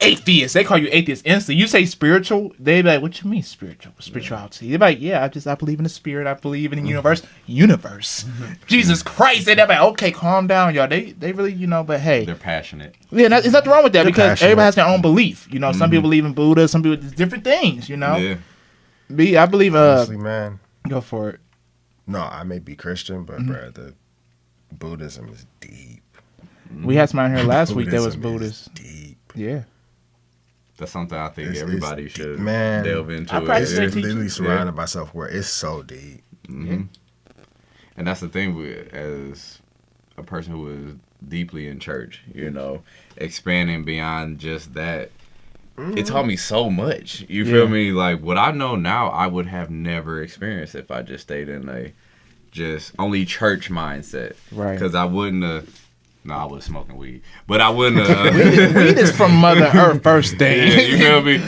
atheists. They call you atheist instantly. You say spiritual, they be like, what you mean spiritual? Spirituality. They're like, yeah, I believe in the spirit. I believe in the universe. Jesus Christ. They're like, okay, calm down, y'all. They really, you know, but hey. they're passionate. Yeah, there's nothing wrong with that because passionate. everybody has their own belief. You know, some people believe in Buddha, some people different things, you know. Yeah. I believe Honestly, man. go for it. No, I may be Christian, but bruh, the Buddhism is deep. We had somebody here last week that was Buddhism Buddhist. is deep. Yeah. That's something I think It's everybody should man, delve into. I practice It's they teach literally you. surrounded myself where it's so deep. And that's the thing with, as a person who is deeply in church, you know, expanding beyond just that. It taught me so much. You feel me? Like, what I know now, I would have never experienced if I just stayed in a just only church mindset. Right. Because I wouldn't have No, I was smoking weed, but I wouldn't. Weed is from Mother Earth, first thing. Yeah, you feel me?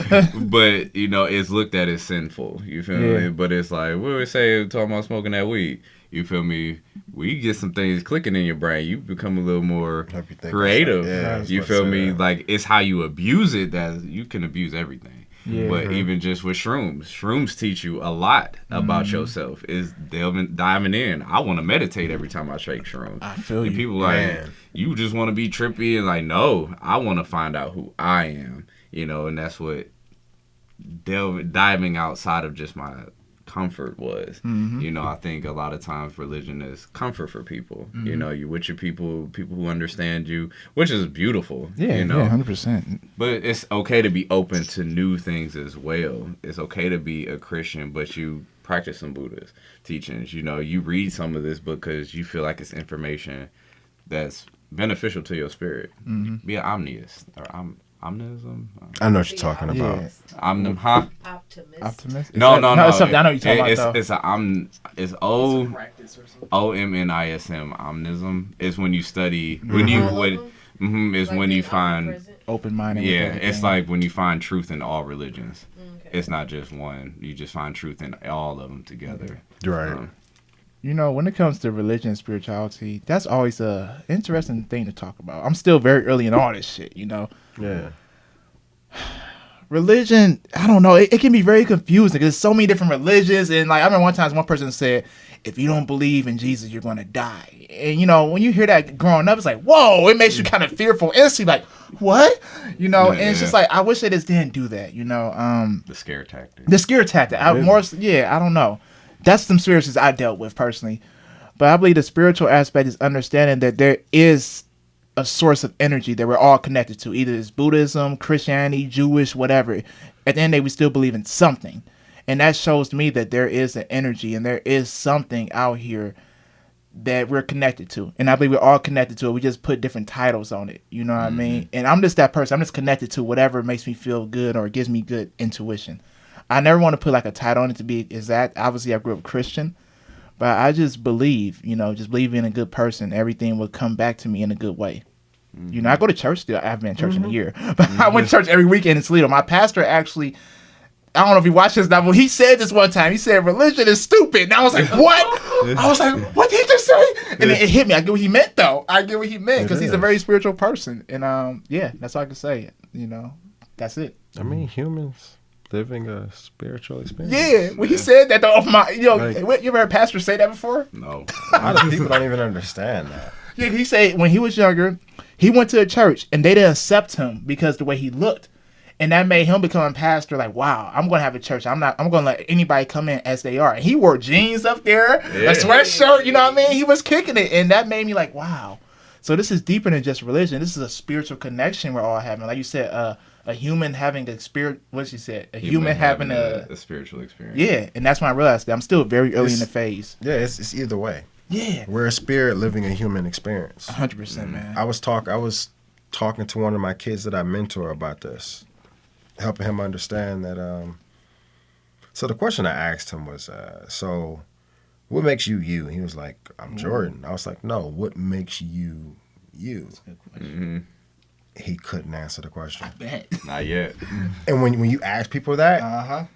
But it's looked at as sinful. You feel me? But it's like what we say talking about smoking that weed. You feel me? We get some things clicking in your brain. You become a little more creative. You feel me? Like it's how you abuse it that you can abuse everything. Yeah. But even just with shrooms teach you a lot about yourself. Is diving in. I want to meditate every time I shake shrooms. I feel you. People you just want to be trippy and like, no, I want to find out who I am. And that's what diving outside of just my comfort was. I think a lot of times religion is comfort for people. You're with your people who understand you, which is beautiful. 100%. But it's okay to be open to new things as well. It's okay to be a Christian, but you practice some Buddhist teachings. You read some of this because you feel like it's information that's beneficial to your spirit. Be an omniist or omnism. I know what you're talking about. Optimist. No. I know what you're talking about. It's OMNISM. Omnism is when you study when you find open-minded. Yeah, it's like when you find truth in all religions. It's not just one. You just find truth in all of them together. Right. When it comes to religion and spirituality, that's always a interesting thing to talk about. I'm still very early in all this shit. Yeah. Religion, I don't know. It can be very confusing because there's so many different religions. And like I remember one time one person said, if you don't believe in Jesus, you're going to die. And, when you hear that growing up, it's like, whoa, it makes you kind of fearful. Instantly, like, what? And it's just like, I wish they just didn't do that, The scare tactic. I don't know. That's some experiences I dealt with personally. But I believe the spiritual aspect is understanding that there is a source of energy that we're all connected to. Either it's Buddhism, Christianity, Jewish, whatever. At the end of the day, we still believe in something. And that shows to me that there is an energy and there is something out here that we're connected to. And I believe we're all connected to it. We just put different titles on it. You know what I mean? And I'm just that person. I'm just connected to whatever makes me feel good or gives me good intuition. I never want to put like a title on it to be exact. Obviously, I grew up Christian. But I just believe, just believe being a good person, everything will come back to me in a good way. I go to church still. I haven't been in church in a year. But I went to church every weekend in Toledo. My pastor actually, I don't know if he watched this now, but he said this one time. He said, religion is stupid. And I was like, what? I was like, what did he just say? And it hit me. I get what he meant, though. I get what he meant because he's a very spiritual person. And that's all I can say. That's it. I mean, humans living a spiritual experience. Yeah, when he said that, though, you ever heard pastors say that before? No. A lot of people don't even understand that. Yeah, he said when he was younger, he went to a church and they didn't accept him because the way he looked. And that made him become a pastor. Like, wow, I'm going to have a church. I'm going to let anybody come in as they are. And he wore jeans up there, a sweatshirt, you know what I mean? He was kicking it. And that made me like, wow. So this is deeper than just religion. This is a spiritual connection we're all having. Like you said, a human having a spirit. What she said? A human having a spiritual experience. Yeah, and that's when I realized that I'm still very early in the phase. Yeah, it's either way. Yeah, we're a spirit living a human experience. 100%, man. I was talking to one of my kids that I mentor about this, helping him understand that. So the question I asked him was, so what makes you you? He was like, I'm Jordan. I was like, no, what makes you you? That's a good question. He couldn't answer the question. I bet. Not yet. And when you ask people that,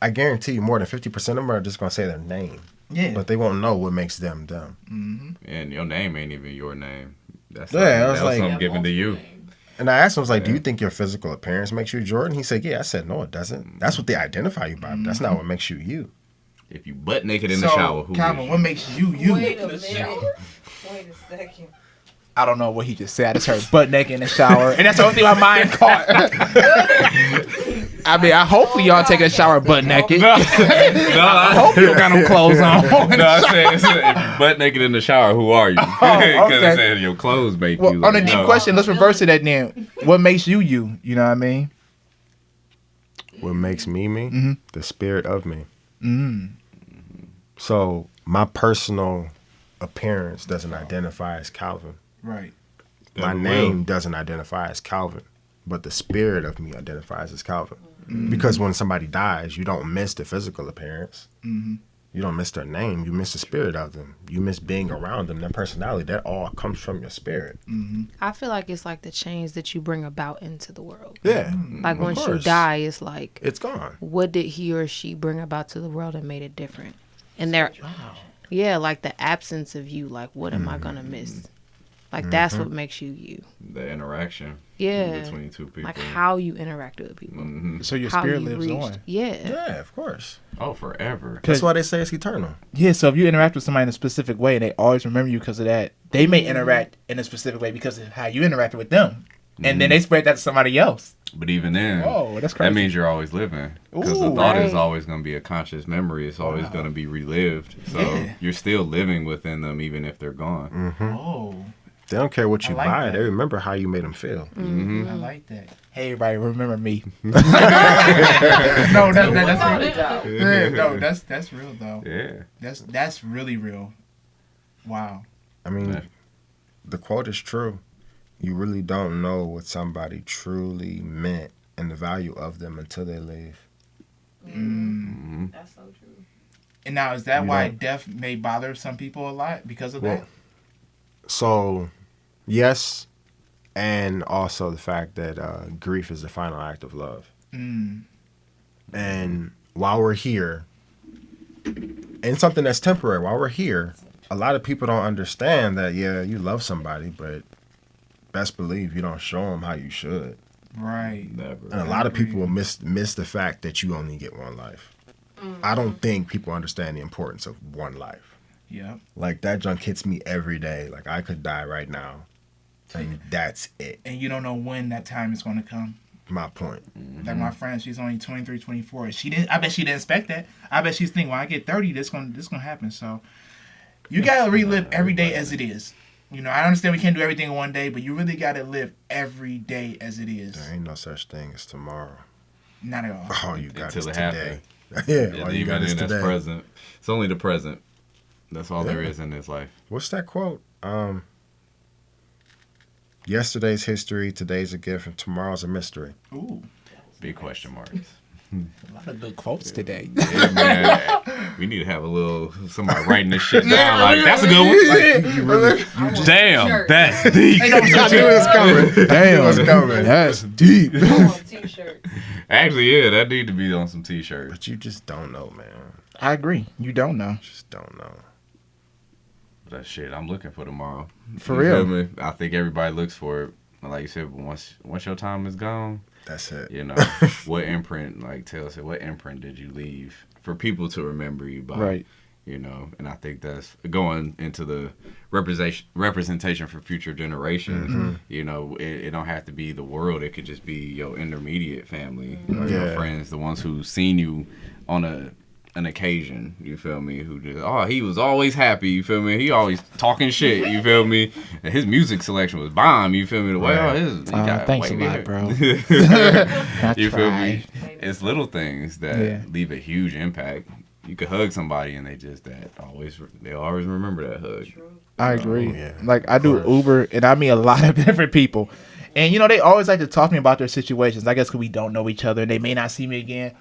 I guarantee you more than 50% of them are just going to say their name. Yeah. But they won't know what makes them them. Mm-hmm. And your name ain't even your name. That's I was like, something given to you. And I asked him, I was like, do you think your physical appearance makes you Jordan? He said, yeah. I said, no, it doesn't. That's what they identify you by. That's not what makes you you. If you butt naked in the shower, who Calvin, what makes you you? Wait a minute. Wait a second. I don't know what he just said. I just heard butt naked in the shower. And that's the only thing my mind caught. I mean, hopefully y'all take a shower butt naked. No, I hope you got no clothes on. No, I said, if you butt naked in the shower, who are you? Because I said your clothes make you. On a deep question, let's reverse it at then. What makes you you? You know what I mean? What makes me me? Mm-hmm. The spirit of me. Mm. So my personal appearance doesn't identify as Calvin. Right. My name doesn't identify as Calvin, but the spirit of me identifies as Calvin. Mm-hmm. Because when somebody dies, you don't miss the physical appearance. Mm-hmm. You don't miss their name. You miss the spirit of them. You miss being around them. Their personality. That all comes from your spirit. I feel like it's like the change that you bring about into the world. Yeah. Like of once you course. die, it's like, It's gone. what did he or she bring about to the world and made it different? And they're, yeah, like the absence of you. Like, what am I gonna miss? Like that's what makes you you. The interaction Yeah. between two people. Like how you interact with people. So your How spirit you lives on. Yeah. Yeah, of course. Oh, forever. That's why they say it's eternal. Yeah, so if you interact with somebody in a specific way and they always remember you because of that, they may interact in a specific way because of how you interacted with them. And then they spread that to somebody else. But even then, Whoa, that's crazy. that means you're always living. Because the Ooh. thought is Right. always going to be a conscious memory. It's always going to be relived. So Yeah. you're still living within them even if they're gone. Oh, They don't care what you I like buy. that. They remember how you made them feel. I like that. Hey, everybody, remember me. No, that's real. Yeah, no, that's real though. Yeah. That's really real. Wow. I mean, Yeah. the quote is true. You really don't know what somebody truly meant and the value of them until they leave. That's so true. And now, is that You why don't- death may bother some people a lot because of Well, so, yes, and also the fact that grief is the final act of love. that? And while we're here, and something that's temporary, while we're here, a lot of people don't understand that, yeah, you love somebody, but best believe you don't show them how you should. Right. Never. And a lot of people will miss the fact that you only get one life. I don't think people understand the importance of one life. Yep. Like, that junk hits me every day. Like, I could die right now, and that's it. And you don't know when that time is going to come. My point. Like my friend, she's only 23, 24. I bet she didn't expect that. I bet she's thinking, when I get 30, this gonna happen. So you gotta relive every day as it is. You know, I understand we can't do everything in one day, but you really gotta live every day as it is. There ain't no such thing as tomorrow. Not at all. All you got Until is it today. happens. Yeah, And all you even got is then, that's today. present. It's only the present. That's all there Yeah. is in this life. What's that quote? Yesterday's history, today's a gift, and tomorrow's a mystery. Ooh, Big question marks. a lot of good quotes today. Yeah, man. We need to have a little somebody writing this shit down. Like, that's a good one. Damn, that's deep. I knew it was coming. Damn, It was coming. that's deep. T-shirt. Actually, yeah, that need to be on some t-shirts. But you just don't know, man. I agree. You don't know. Just don't know. That shit, I'm looking for tomorrow. For You real. feel me? I think everybody looks for it. Like you said, once your time is gone, That's it. you know, what imprint, like tell us, what imprint did you leave for people to remember you by? Right. You know, and I think that's going into the representation for future generations. You know, it don't have to be the world. It could just be your intermediate family or your Yeah. friends, the ones who've seen you on an occasion, you feel me, who just, he was always happy, you feel me, he always talking shit, you feel me, and his music selection was bomb, you feel me, the way Right. Thanks a lot, bro. you feel me, it's little things that Yeah. leave a huge impact. You could hug somebody and they always remember that hug. I agree. Oh, yeah. Like I do Uber, and I meet a lot of different people, and you know they always like to talk to me about their situations. I guess because we don't know each other, and they may not see me again.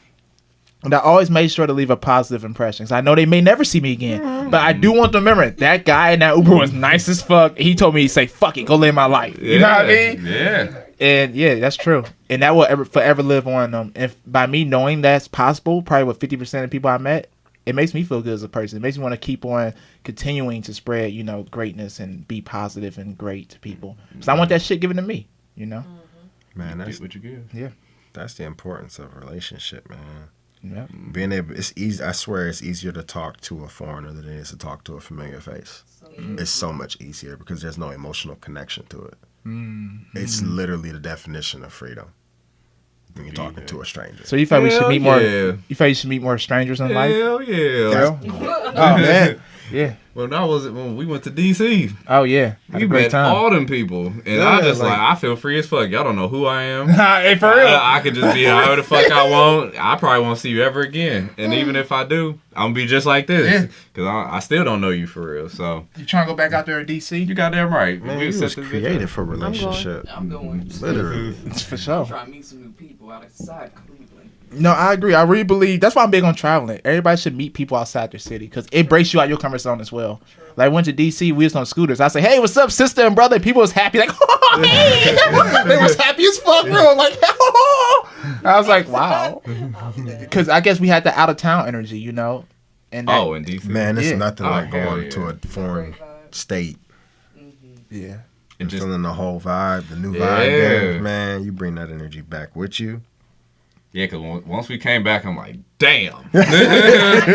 And I always made sure to leave a positive impression. 'Cause I know they may never see me again, but I do want them to remember that guy in that Uber was nice as fuck. He told me, say, "Fuck it, go live my life." You know what I mean? Yeah. And yeah, that's true. And that will forever live on. If by me knowing that's possible, probably with 50% of people I met, it makes me feel good as a person. It makes me want to keep on continuing to spread, you know, greatness and be positive and great to people. Because I want that shit given to me, you know? Man, Get what you give. that's the importance of a relationship, man. Yeah. Being able, it's easy. I swear, it's easier to talk to a foreigner than it is to talk to a familiar face. It's so much easier because there's no emotional connection to it. It's literally the definition of freedom when you're talking to a stranger. So you feel we should Hell meet more? yeah. You feel you should meet more strangers in life? Hell yeah. Hell? Oh man, yeah. When we went to DC, Oh yeah. Had we a great met time. all them people, and Yeah, I just like- I feel free as fuck. Y'all don't know who I am. Hey, for real. I could just be however the fuck I want. I probably won't see you ever again. And even if I do, I'm gonna be just like this. Yeah. Cause I still don't know you for real. So You trying to go back out there in DC? you goddamn right. Man, We you set was this bitch created up. for relationship. I'm going. Literally. For sure. Try to meet some new people outside Cleveland. No, I agree. I really believe that's why I'm big on traveling. Everybody should meet people outside their city because it breaks you out your comfort zone as well. Like I went to DC, we was on scooters. I say, "Hey, what's up, sister and brother?" And people was happy, like, "Oh, hey!" They was happy as fuck, bro. Like, I was like, "Wow," because I guess we had the out of town energy, you know. And that, in DC, Man, it's Yeah. nothing Oh, like hell going yeah. to a foreign state yeah, and just- feeling the whole vibe, the new Yeah. vibe there. Man, you bring that energy back with you. Yeah, because once we came back, I'm like, damn. you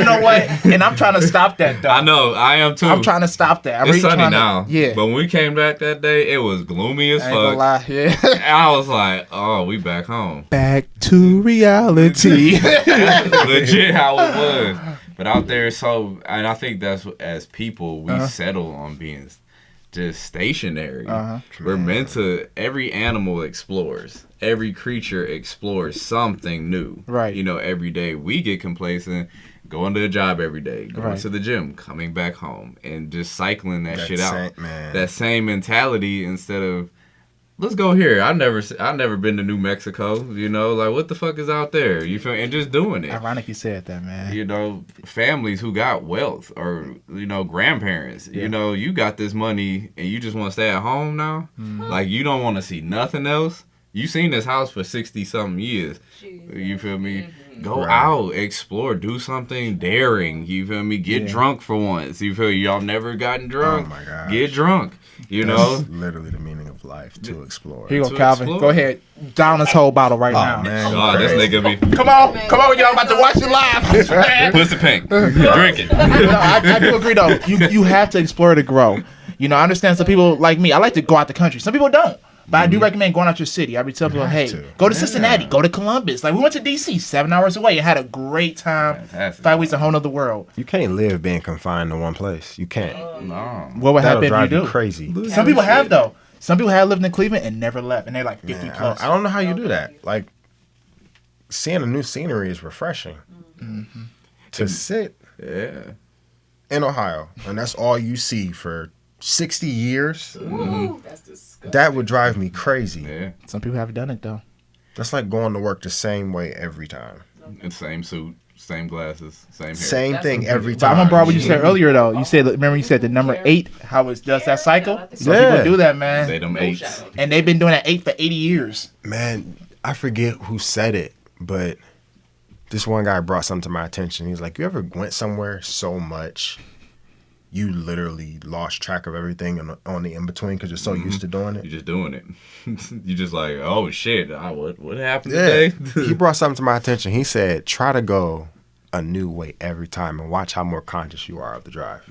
know what? And I'm trying to stop that though. I know, I am too. I'm trying to stop that. I'm It's really sunny trying now. To, yeah. But when we came back that day, it was gloomy as I ain't gonna fuck. lie. Yeah. And I was like, oh, we back home. Back to reality. That's legit how it was. But out there, and I think that's what, as people, we settle on being just stationary. We're meant to, every animal explores. Every creature explores something new. Right. You know, every day we get complacent, going to a job every day, going Right. to the gym, coming back home, and just cycling that shit out. Man. That same mentality instead of, let's go here. I've never been to New Mexico. You know, like what the fuck is out there? You feel, and just doing it. Ironic you said that, man. You know, families who got wealth or, you know, grandparents, you know, you got this money and you just want to stay at home now. Like, you don't want to see nothing else. You seen this house for 60 something years. You feel me? Go Right. out, explore, do something daring. You feel me? Get drunk for once. You feel y'all never gotten drunk. Oh my gosh. Get drunk. You know? That's literally the meaning of life, to explore. Here you go, To Calvin. explore. Go ahead. Down this whole bottle right now. Man, God, this crazy. nigga be Come on, y'all about to watch it live. pussy pink. Drinking. No, I do agree though. You have to explore to grow. You know, I understand some people like me. I like to go out the country. Some people don't. But I do recommend going out your city. I be telling people, hey, to. go to Cincinnati, go to Columbus. Like we went to DC, 7 hours away, and had a great time. Fantastic. 5 weeks, a whole nother world. You can't live being confined to one place. You can't. No. What would That'll happen if drive you you do? crazy. Some people have though. Some people have lived in Cleveland and never left, and they're like 50 Man, plus. I don't know how you do that. Like, seeing a new scenery is refreshing. To sit Yeah. in Ohio, and that's all you see for 60 years, That's disgusting. that would drive me crazy. Yeah. Some people have done it though. That's like going to work the same way every time. And same suit, same glasses, same hair. Same That's thing what every But I'm time. gonna borrow what you said earlier though. You said, remember you said the number 8, how it does that cycle? Some Yeah. people do that, man. They them No eights. shadow. And they've been doing that 8 for 80 years. Man, I forget who said it, but this one guy brought something to my attention. He was like, you ever went somewhere so much you literally lost track of everything on the in-between because you're so used to doing You're it? just doing it. You just like, oh shit, what happened Yeah. today? He brought something to my attention. He said, try to go a new way every time and watch how more conscious you are of the drive.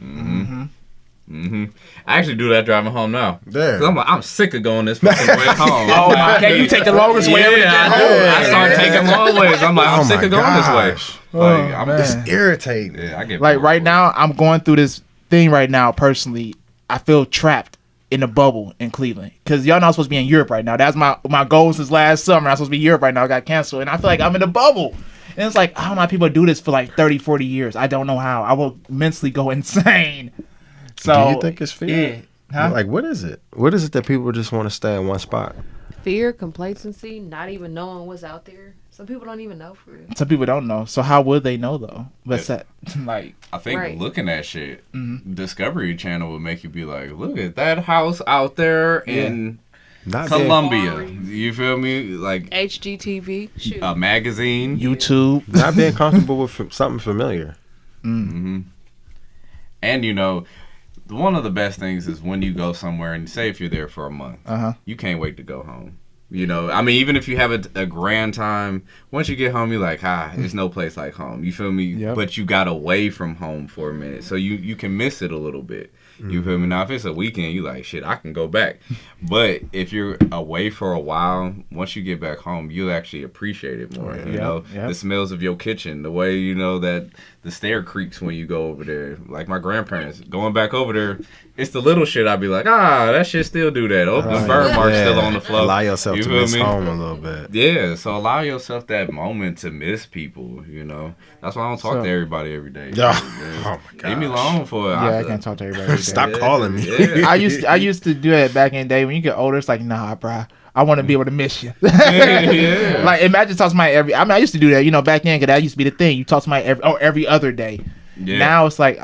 I actually do that driving home now. Yeah. 'Cause I'm sick of going this fucking way home. Oh my God, you take the longest way ever to get I home. do. I start taking long ways. I'm like, I'm Oh sick my of going this way. gosh. Like, I'm man. just, It's irritating. yeah, I get Like bored. right now, I'm going through this thing right now personally. I feel trapped in a bubble in Cleveland because y'all know I'm supposed to be in Europe right now. That's my goal since last summer. I'm supposed to be in Europe right now. I got canceled, and I feel like I'm in a bubble. And it's like I don't know how people do this for like 30, 40 years. I don't know how. I will mentally go insane. So Do you think it's fear? Yeah. Huh? Like, what is it? What is it that people just want to stay in one spot? Fear, complacency, not even knowing what's out there. Some people don't even know for real. Some people don't know. So how would they know though? But that, like, I think Right. looking at shit, Discovery Channel would make you be like, look at that house out there in Not Columbia. You feel me? Like HGTV, shoot. a magazine. YouTube. not being comfortable with something familiar. And you know, one of the best things is when you go somewhere and say if you're there for a month, you can't wait to go home. You know, I mean, even if you have a grand time, once you get home, you're like, there's no place like home. You feel me? Yep. But you got away from home for a minute, so you can miss it a little bit. You feel me? Now, if it's a weekend, you like, shit, I can go back. But if you're away for a while, once you get back home, you'll actually appreciate it more. You know, Yep. the smells of your kitchen, the way, you know, that the stair creaks when you go over there. Like my grandparents, going back over there, it's the little shit I'd be like, that shit still do that. Oh, the burn mark's still on the floor. Allow yourself You to feel miss me? home a little bit. Yeah, so allow yourself that moment to miss people, you know. That's why I don't talk to everybody every day. Yeah. Oh my Leave me gosh. alone for it. Yeah, I can't talk to everybody. every day. Stop calling me. Yeah. I used to do that back in the day. When you get older, it's like, nah, bruh. I want to be able to miss you. Yeah. Like, imagine talking to somebody every. I mean, I used to do that, back then, because that used to be the thing. You talk to somebody every other day. Yeah. Now it's like,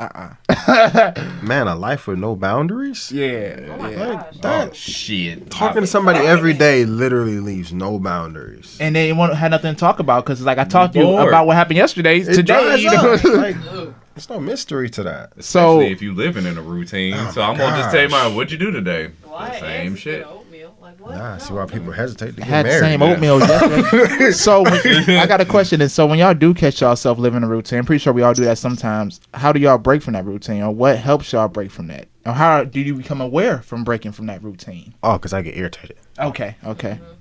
Man, a life with no boundaries? yeah. Oh my yeah. gosh. That Shit. talking to somebody every day literally leaves no boundaries. And they won't have nothing to talk about because, like, I talked to you Bored. about what happened yesterday. It Today, dries up. Like, Ugh. there's no mystery to that. So- Especially if you living in a routine. Oh So I'm my gonna just tell you, gosh. man, what'd you do today? Why The same eggs shit. instead of oatmeal? Like what? Nah, see No. why people hesitate to get had the married. same yeah. oatmeal yesterday. So I got a question. And so when y'all do catch yourself living a routine, I'm pretty sure we all do that sometimes. How do y'all break from that routine, or what helps y'all break from that, or how do you become aware from breaking from that routine? Oh, because I get irritated. Okay.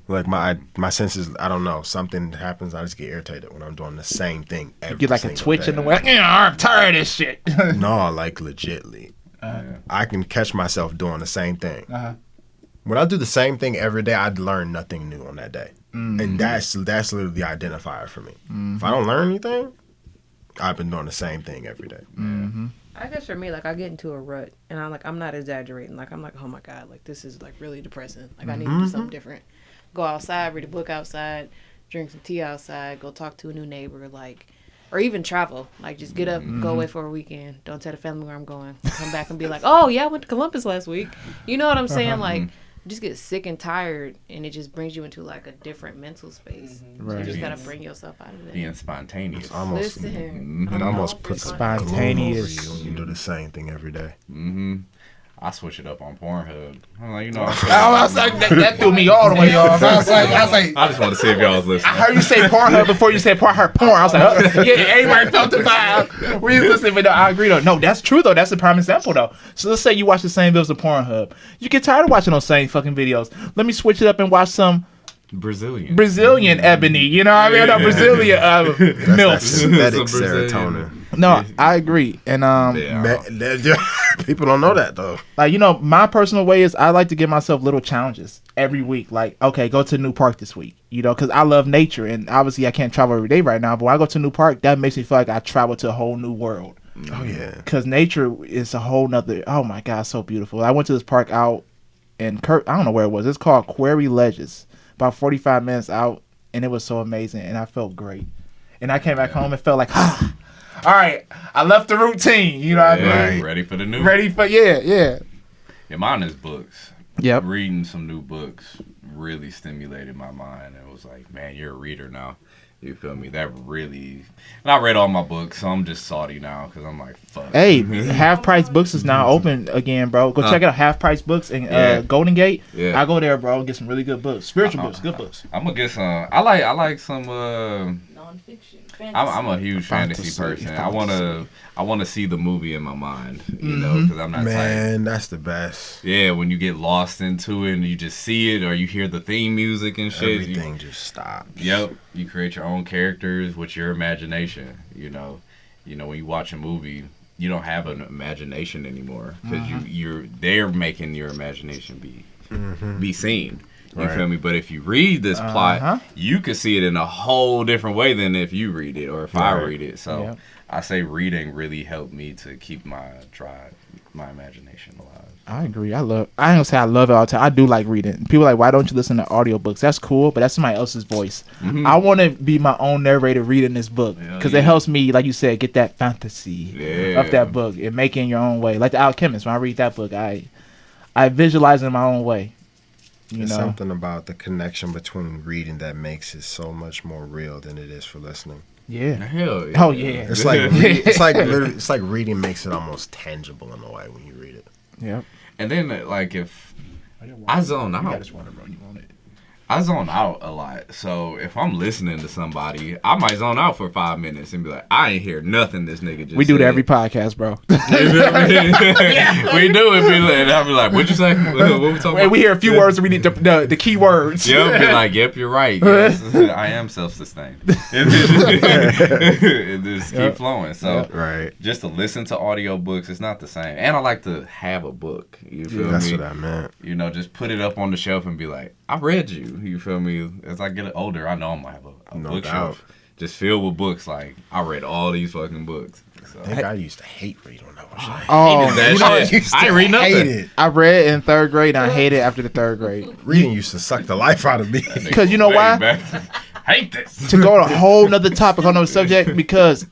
Like my senses, I don't know. Something happens, I just get irritated when I'm doing the same thing every Get like a single twitch day. in the way. I'm tired of this shit. No, like legitly. I can catch myself doing the same thing. Uh-huh. When I do the same thing every day, I'd learn nothing new on that day. And that's literally the identifier for me. If I don't learn anything, I've been doing the same thing every day. I guess for me, like I get into a rut, and I'm not exaggerating. Like I'm like, oh my god, like this is like really depressing. Like I need to do something different. Go outside, read a book outside, drink some tea outside, go talk to a new neighbor, like, or even travel. Like just get up, go away for a weekend. Don't tell the family where I'm going. Come back and be like, oh yeah, I went to Columbus last week. You know what I'm saying? Like just get sick and tired, and it just brings you into like a different mental space. So you just gotta bring yourself out of it. Being spontaneous. It's almost, Listen, it almost puts a Spontaneous. gloom over you when you do the same thing every day. I switch it up on Pornhub. I'm like, I was like, that threw me all the way off. I was like, I just want to see if y'all was listening. I heard you say Pornhub before you said porn. I was like, oh, yeah, everybody felt the vibe. We listening, but no, I agree though. No, that's true though. That's a prime example though. So let's say you watch the same videos of Pornhub. You get tired of watching those same fucking videos. Let me switch it up and watch some Brazilian ebony. You know what I mean? No, Brazilian That's milfs. synthetic Some Brazilian. serotonin. No, I agree. And People don't know that though. like, my personal way is I like to give myself little challenges every week. Like, okay, go to a new park this week, because I love nature, and obviously I can't travel every day right now, but when I go to a new park, that makes me feel like I travel to a whole new world. Oh yeah. Because nature is a whole nother, oh my God, so beautiful. I went to this park out in I don't know where it was. It's called Quarry Ledges, about 45 minutes out, and it was so amazing, and I felt great. And I came back home and felt like, all right, I left the routine, you know what I mean? Ready for the new. Ready for, yeah. Yeah, mine is books. Yep. Reading some new books really stimulated my mind. It was like, man, you're a reader now. You feel me? That really... And I read all my books, so I'm just salty now because I'm like, fuck. Hey, Half Price Books is now open again, bro. Go check out Half Price Books in Golden Gate. Yeah. I go there, bro, and get some really good books. Spiritual books, good books. I'm gonna get some... I like some... Nonfiction. Fantasy. I'm a huge fantasy person. I wanna see the movie in my mind, because I'm not Man, that's the best. Yeah, when you get lost into it and you just see it or you hear the theme music and shit. Everything just stops. Yep, you create your own characters with your imagination. When you watch a movie, you don't have an imagination anymore because they're making your imagination be seen. You feel me? But if you read this plot, you could see it in a whole different way than if you read it or if I read it. So I say reading really helped me to keep my imagination alive. I agree. I ain't gonna say I love it all the time. I do like reading. People are like, why don't you listen to audiobooks? That's cool, but that's somebody else's voice. I want to be my own narrator reading this book because it helps me, like you said, get that fantasy of that book and make it in your own way. Like The Alchemist, when I read that book, I visualize it in my own way. There's something about the connection between reading that makes it so much more real than it is for listening. Yeah. Hell yeah. Oh yeah. It's like it's like reading makes it almost tangible in a way when you read it. Yep. And then if I zone out, I zone out a lot. So if I'm listening to somebody, I might zone out for 5 minutes and be like, I ain't hear nothing this nigga just We do said. that every podcast, bro. We do it, and I'll be like, what'd you say? What we talking about? We hear a few words and we need the key words. Yep, be like, yep, you're right. Yes, I am self-sustained. And just keep flowing. So Right. just to listen to audiobooks, it's not the same. And I like to have a book. You feel That's me? what I meant. Just put it up on the shelf and be like, I read you. You feel me? As I get older, I know I'm gonna have a No bookshelf just filled with books. Like, I read all these fucking books. I think I used to hate read on that one. Oh, That you know, shit. I ain't read hate nothing. it. I read in 3rd grade and I hated it after the 3rd grade. Reading used to suck the life out of me. Because you know why? Hate this. To go on a whole nother topic on another subject, because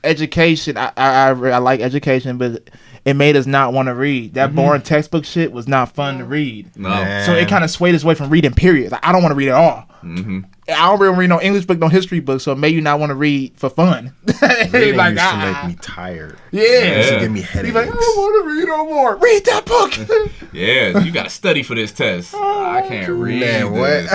education, I like education, but it made us not want to read. That boring textbook shit was not fun to read. No. Man. So it kind of swayed us away from reading, period. Like, I don't want to read at all. Mm-hmm. I don't really read no English book, no history book, so it made you not want to read for fun. Reading like, used to make me tired. yeah. It used to Yeah. give me He's headaches. like, I don't want to read no more. Read that book. Yeah, you got to study for this test. I can't read Man, this.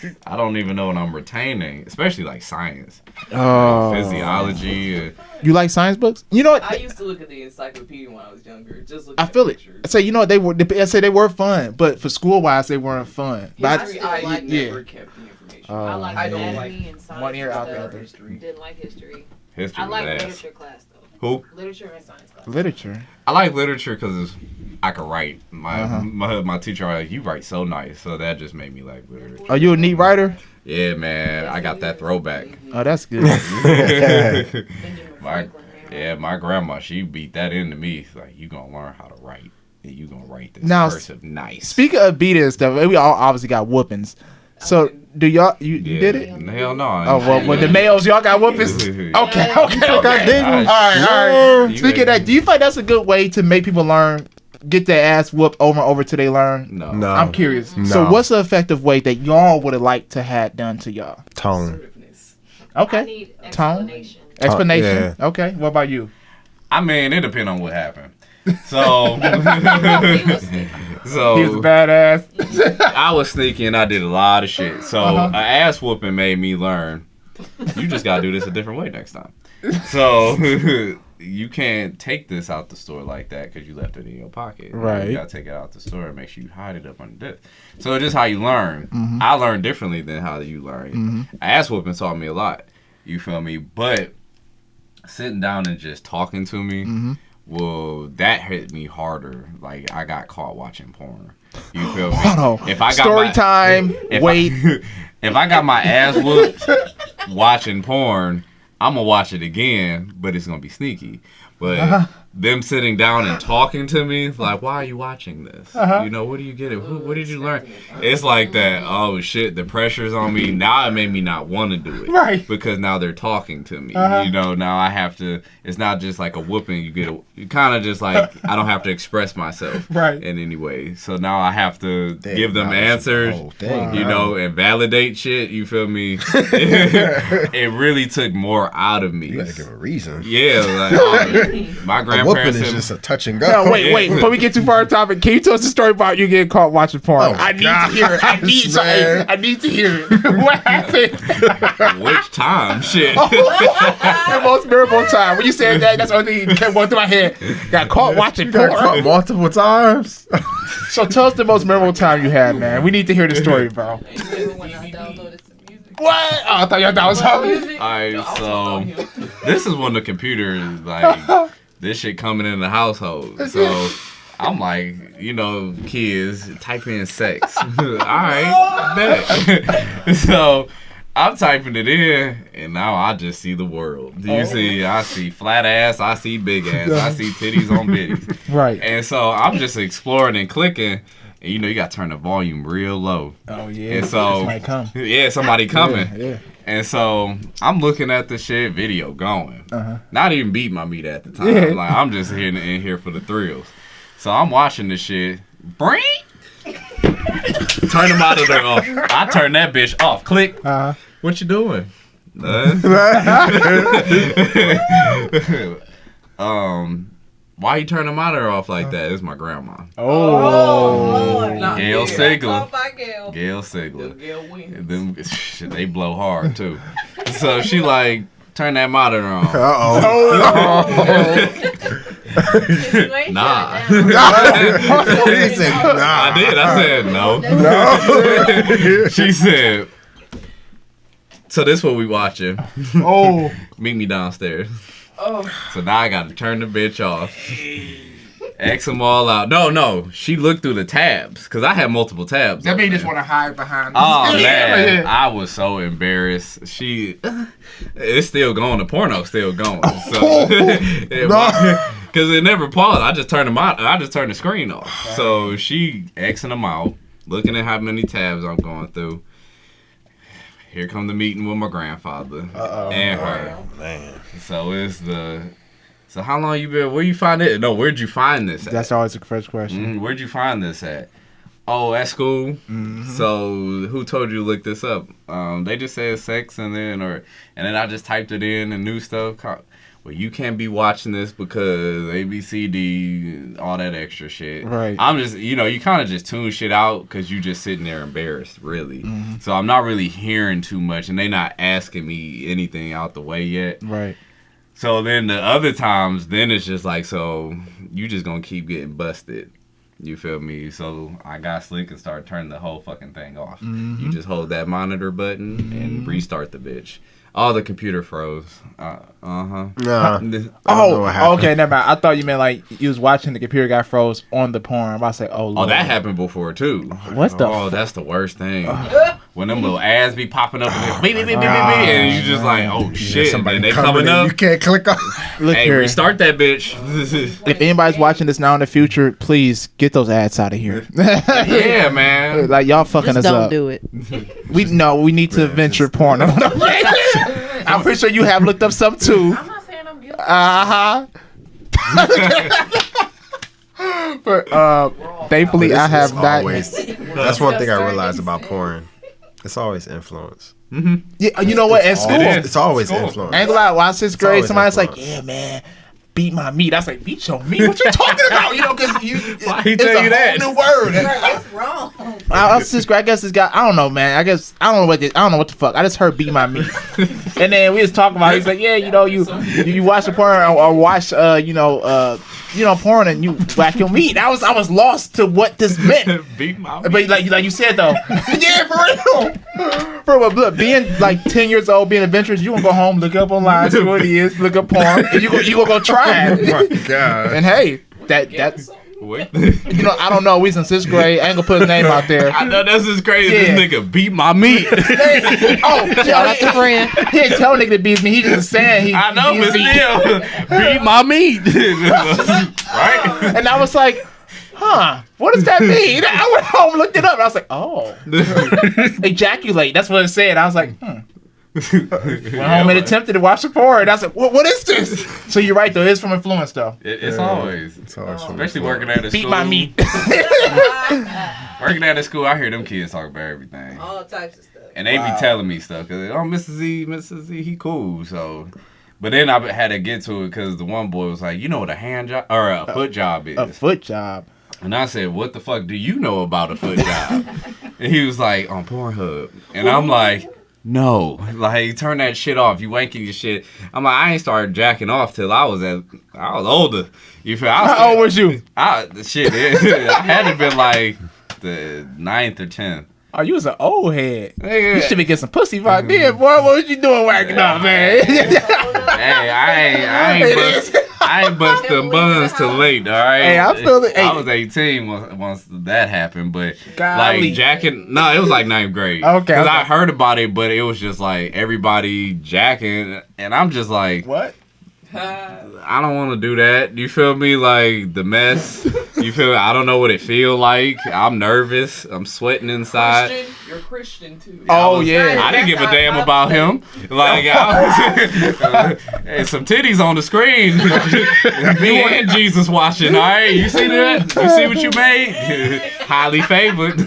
Like, I don't even know what I'm retaining, especially like science, physiology. You like science books? You know what? I used to look at the encyclopedia when I was younger. Just look. I at feel it. pictures. I say, you know what? I say they were fun, but for school wise, they weren't fun. But History, I I still like never it. kept the information. I like I don't anatomy like and science. one ear and out stuff. there. history. Didn't like history. History I like was ass. literature class though. Who? Literature and science class. literature. I like literature because I could write. My teacher, like, you write so nice, so that just made me like literature. Are you a neat writer? Yeah, man, I got that throwback. Oh, that's good. Benjamin My, Franklin. my grandma, she beat that into me. She's like, you gonna learn how to write, and you gonna write this Now, cursive nice. Speaking of beating and stuff, we all obviously got whoopings. So do y'all you Yeah. did it? Hell no. Oh well, when the males y'all got whoopings. Okay, okay. God All damn. right. You Speaking of that, do you think that's a good way to make people learn, get their ass whooped over and over till they learn? No. No. I'm curious. No. So what's the effective way that y'all would have liked to have done to y'all? Tone. Assertiveness. I Okay. need Tone? explanation. Explanation. Okay. What about you? I mean, it depends on what happened. So, He was sick. so He was a badass. I was sneaky and I did a lot of shit. So an ass whooping made me learn. You just gotta do this a different way next time. So you can't take this out the store like that because you left it in your pocket. Right. You gotta take it out the store and make sure you hide it up under this. So it's just how you learn. I learn differently than how you learn. Ass whooping taught me a lot. You feel me? But sitting down and just talking to me. Well, that hit me harder. Like, I got caught watching porn. You feel me? Hold on. If I got Story my- time. if Wait. if I got my ass whooped watching porn, I'm gonna watch it again, but it's gonna be sneaky. But them sitting down and talking to me, like, why are you watching this? You know, what do you get it? What did you learn? It's like that. Oh shit, the pressure's on me. Now it made me not want to do it, Right. Because now they're talking to me. You know, now I have to. It's not just like a whooping. You kind of just like I don't have to express myself Right. in any way. So now I have to They give them acknowledge answers. the whole thing, You right? know, and validate shit. You feel me? It really took more out of me. You gotta give a reason. Yeah, like my A whooping grandparents. is and- just a touch and go. No, wait. Before we get too far off topic, can you tell us the story about you getting caught watching porn? Oh, I need to hear it. I need man. I need to hear it. What happened? Which time? Shit. The most memorable time. When you said that, that's the only thing that kept going through my head. Got caught watching You got porn. caught multiple times. So tell us the most memorable time you had, man. We need to hear the story, bro. Remember when I downloaded some music? What? Oh, I thought y'all that was how Music? Alright, so this is when the computer is like this shit coming in the household. So I'm like, you know, kids, type in sex. Alright, bet. So I'm typing it in, and now I just see the world. Do you see? I see flat ass, I see big ass, I see titties on bitties. Right. And so I'm just exploring and clicking, and you know, you got to turn the volume real low. Oh, yeah. And so, Somebody come. yeah, somebody coming. Yeah. And so I'm looking at the shit, video going. Not even beat my meat at the time. Yeah. Like, I'm just in here for the thrills. So I'm watching the shit. Bring. Turn the monitor off. I turn that bitch off. Click. What you doing? Nothing. Why you turn the monitor off like that? It's my grandma. Oh. Not Gail Gail. Sigler. by Gail. Gail The Sigler. Gail wins. Them shit, they blow hard too. So she like turn that monitor on. Nah. He said, nah. I did. I said no. No. She said. So this what we watching. Oh. Meet me downstairs. Oh, So now I gotta turn the bitch off. X them all out. No. She looked through the tabs because I had multiple tabs. That means you open. just want to hide behind. Oh man, I was so embarrassed. It's still going. The porno's still going. So, because it never paused. I just turned them out. I just turned the screen off. So she Xing them out, looking at how many tabs I'm going through. Here come the meeting with my grandfather and her. Oh, man. So it's So how long you been? Where you find it? No, where'd you find this at? That's always the first question. Where'd you find this at? Oh, at school. Mm-hmm. So who told you to look this up? They just said sex, and then I just typed it in and new stuff. Well, you can't be watching this because A, B, C, D, all that extra shit. Right. I'm just, you kind of just tune shit out because you just sitting there embarrassed, really. Mm-hmm. So I'm not really hearing too much, and they not asking me anything out the way yet. Right. So then the other times, then it's just like, so you just gonna keep getting busted. You feel me? So I got slick and started turning the whole fucking thing off. Mm-hmm. You just hold that monitor button and restart the bitch. Oh, the computer froze. Nah. Okay, never mind. I thought you meant like you was watching the computer got froze on the porn. I'm about to say, oh, Lord. Oh, that happened before too. What the? Oh, that's the worst thing. When them little ads be popping up and beep, beep, beep, beep, beep, and you just like, oh shit, Somebody and they coming coming in, up. you can't click on. Look Hey, here. restart that bitch. If anybody's watching this now in the future, please get those ads out of here. Yeah, man. Like y'all fucking Just us don't up. do it. We need to venture porno. I'm pretty sure you have looked up some too. I'm not saying I'm guilty. But thankfully I have not. That's one thing I realized about porn. It's always influence. Yeah, you know what? At school, It's always I influence. ain't gonna lie. While I was 6th grade, always somebody's like, influence. "Yeah, man, beat my meat." I was like, "Beat your meat? What you talking about?" Because Why he it's tell a you that? whole new word. What's wrong? I was 6th grade. I guess this guy. I don't know, man. I don't know what the fuck. I just heard beat my meat, and then we was talking about. He's like, "Yeah, you watch the porn or watch porn and you whack your meat." I was lost to what this meant. Beat my But like you said though, yeah, for real. For real, look, being like 10 years old, being adventurous, you gonna go home, look up online, see what it is, look up porn, and you gonna go try it. Oh my God. And hey, that's Wait. I don't know. We was in 6th grade. I ain't gonna put his name out there. I know that's just crazy. Yeah. This nigga beat my meat. Shout out to friend. He ain't tell nigga to beat me. He just saying he. I know, he but beat. still, beat my meat. Right? And I was like, huh, what does that mean? I went home, looked it up. And I was like, oh, ejaculate. That's what it said. I was like, Went home and attempted to watch the porn. And I was like, what is this? So you're right, though. It is from influence, though. It's always. Especially working at a school. Beat my meat. Working at a school, I hear them kids talk about everything. All types of stuff. And they be telling me stuff. Cause, Mr. Z, he cool. So, but then I had to get to it because the one boy was like, you know what a hand job or a foot job is? A foot job. And I said, what the fuck do you know about a foot job? And he was like, on Pornhub. And I'm like, no. Like, turn that shit off. You wanking your shit. I'm like, I ain't started jacking off till I was older. You feel? How old was you? I had to been like the 9th or 10th. Oh, you was an old head. Nigga. You should be getting some pussy right there, boy. What was you doing whacking up, man? Hey, I ain't bust them buns till late, all right? Hey, I feel it. Hey. I was 18 once that happened, but Golly. like jacking, no, it was like 9th grade. Okay, Because okay. I heard about it, but it was just like everybody jacking, and I'm just like, What? I don't want to do that. You feel me? Like the mess. You feel me? I don't know what it feel like. I'm nervous. I'm sweating inside. Christian, you're Christian too. Oh, yeah. I didn't give a damn about him. Like, hey, some titties on the screen. Me and Jesus watching. All right, you see that? You see what you made? Highly favored.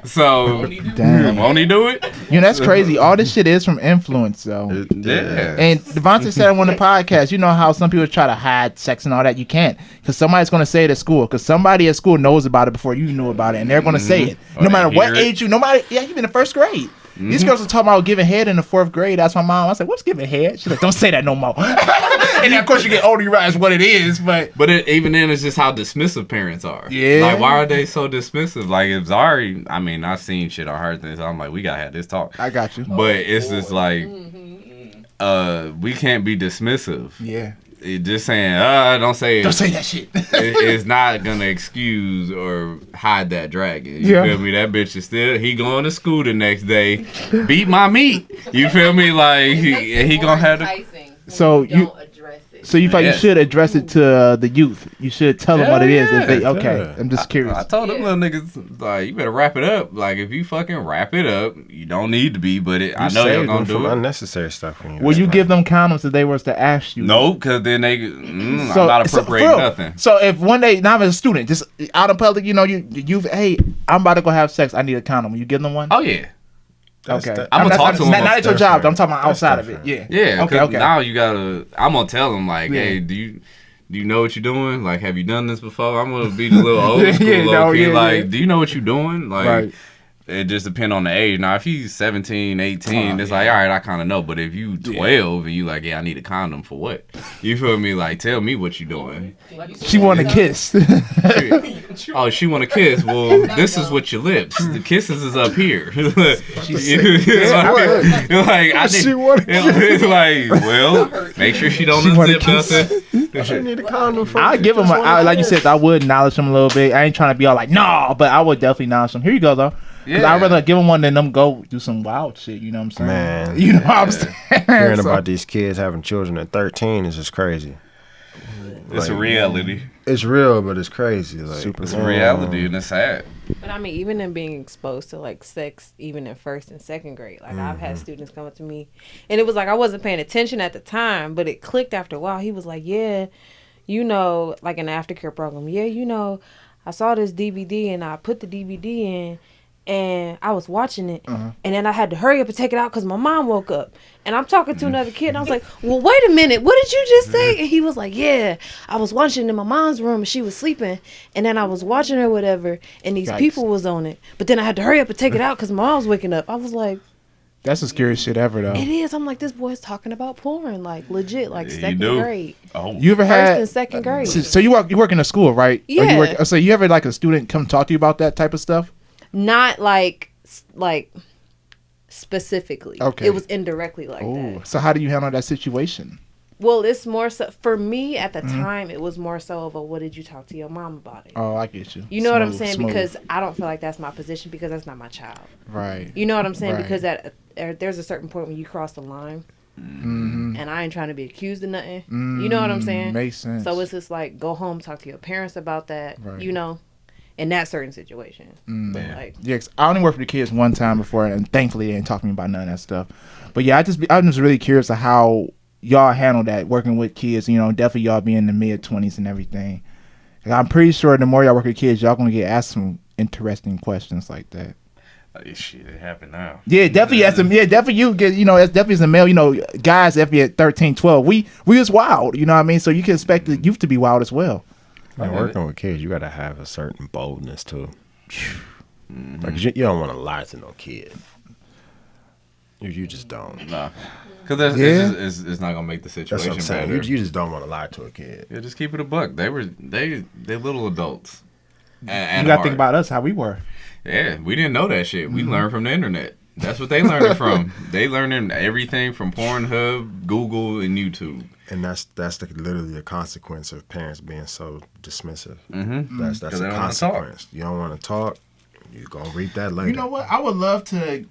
So, Damn. won't he do it? You know, that's crazy. All this shit is from influence, though. Yeah. And Devontae said on the podcast, you know how some people try to hide sex and all that? You can't. Because somebody's going to say it at school. Because somebody at school knows about it before you knew about it. And they're going to say it. Or No they matter what hear it. age you, you've been in 1st grade. These girls are talking about giving head in the 4th grade. That's my mom. I was like, what's giving head? She's like, don't say that no more. And then, of course, you get older, you realize what it is. But Even then, it's just how dismissive parents are. Yeah. Like, why are they so dismissive? Like, if Zari, I mean, I've seen shit or heard things. I'm like, we gotta have this talk. I got you. But it's just like, we can't be dismissive. Yeah. just saying, don't say Don't say that shit. It's not gonna excuse or hide that dragon. You Yeah. feel me? That bitch is still, he going to school the next day, beat my meat. You feel me? Like, he gonna have to. So you feel like you should address it to the youth. You should tell them what it is. If they, okay, I'm just curious. I told them little niggas, like, you better wrap it up. Like, if you fucking wrap it up, you don't need to be, but I know you're gonna do it. Unnecessary stuff. Will you give them condoms if they was to ask you? No, because then I'm not appropriating nothing. So if one day, now as a student, just out in public, you've, hey, I'm about to go have sex. I need a condom. Will you give them one? Oh yeah. Okay. I'm gonna talk to them. Not at your job. I'm talking about outside of it. Yeah. Yeah. Okay. Now you gotta. I'm gonna tell them like, hey, do you know what you're doing? Like, have you done this before? I'm gonna be the little old school kid. Like, do you know what you're doing? Like, right. It just depends on the age. Now, if he's 17, 18, it's like, all right, I kind of know. But if you 12 and you like, yeah, I need a condom for what? You feel me? Like, tell me what you doing. She want to kiss. She want to kiss. Well, this is what your lips. The kisses is up here. It's like, well, make sure she don't unzip nothing. She need a condom for. I'll give them, like you said, I would acknowledge them a little bit. I ain't trying to be all like, no, but I would definitely acknowledge them. Here you go, though. Yeah. I'd rather give them one than them go do some wild shit. You know what I'm saying? Man. You know what I'm saying? Hearing about these kids having children at 13 is just crazy. It's a reality. It's real, but it's crazy. Like, it's a reality, and it's sad. But I mean, even in being exposed to like sex, even in first and second grade, like I've had students come up to me, and it was like I wasn't paying attention at the time, but it clicked after a while. He was like, "Yeah, like an aftercare program. Yeah, I saw this DVD and I put the DVD in." And I was watching it, and then I had to hurry up and take it out because my mom woke up. And I'm talking to another kid, and I was like, well, wait a minute. What did you just say? And he was like, yeah, I was watching in my mom's room, and she was sleeping. And then I was watching her, whatever, and these people was on it. But then I had to hurry up and take it out because my mom was waking up. I was like... That's the scariest shit ever, though. It is. I'm like, this boy's talking about porn, like, legit, like, second grade. Oh. You ever had... First and second grade. So you work in a school, right? Yeah. So you ever, like, a student come talk to you about that type of stuff? Not like specifically. Okay. It was indirectly like that. So how do you handle that situation? Well, it's more so for me at the time. It was more so of a, what did you talk to your mom about it? Oh, I get you. You know what I'm saying? Because I don't feel like that's my position because that's not my child. Right. You know what I'm saying? Right. Because there's a certain point when you cross the line. And I ain't trying to be accused of nothing. You know what I'm saying? Makes sense. So it's just like, go home, talk to your parents about that. Right. In that certain situation. Like, yeah, I only worked with the kids one time before, and thankfully they didn't talk to me about none of that stuff. But yeah, I'm just really curious of how y'all handle that, working with kids. Definitely y'all being in the mid-20s and everything. I'm pretty sure the more y'all work with kids, y'all gonna get asked some interesting questions like that. Shit, it happened now. Yeah, definitely. Definitely you get, as definitely as a male, guys definitely at 13, 12, we was wild. You know what I mean? So you can expect the youth to be wild as well. Man, working with kids, you got to have a certain boldness too. Like you don't want to lie to no kid. You just don't. Nah, because it's not gonna make the situation That's what I'm saying. better. You just don't want to lie to a kid. Yeah, just keep it a buck. They little adults. And you got to think about us, how we were. Yeah, we didn't know that shit. We learned from the internet. That's what they learned it from. They learned everything from Pornhub, Google, and YouTube. And that's literally the consequence of parents being so dismissive. That's a they don't consequence. You don't want to talk. You're gonna reap that later. You know what? I would love to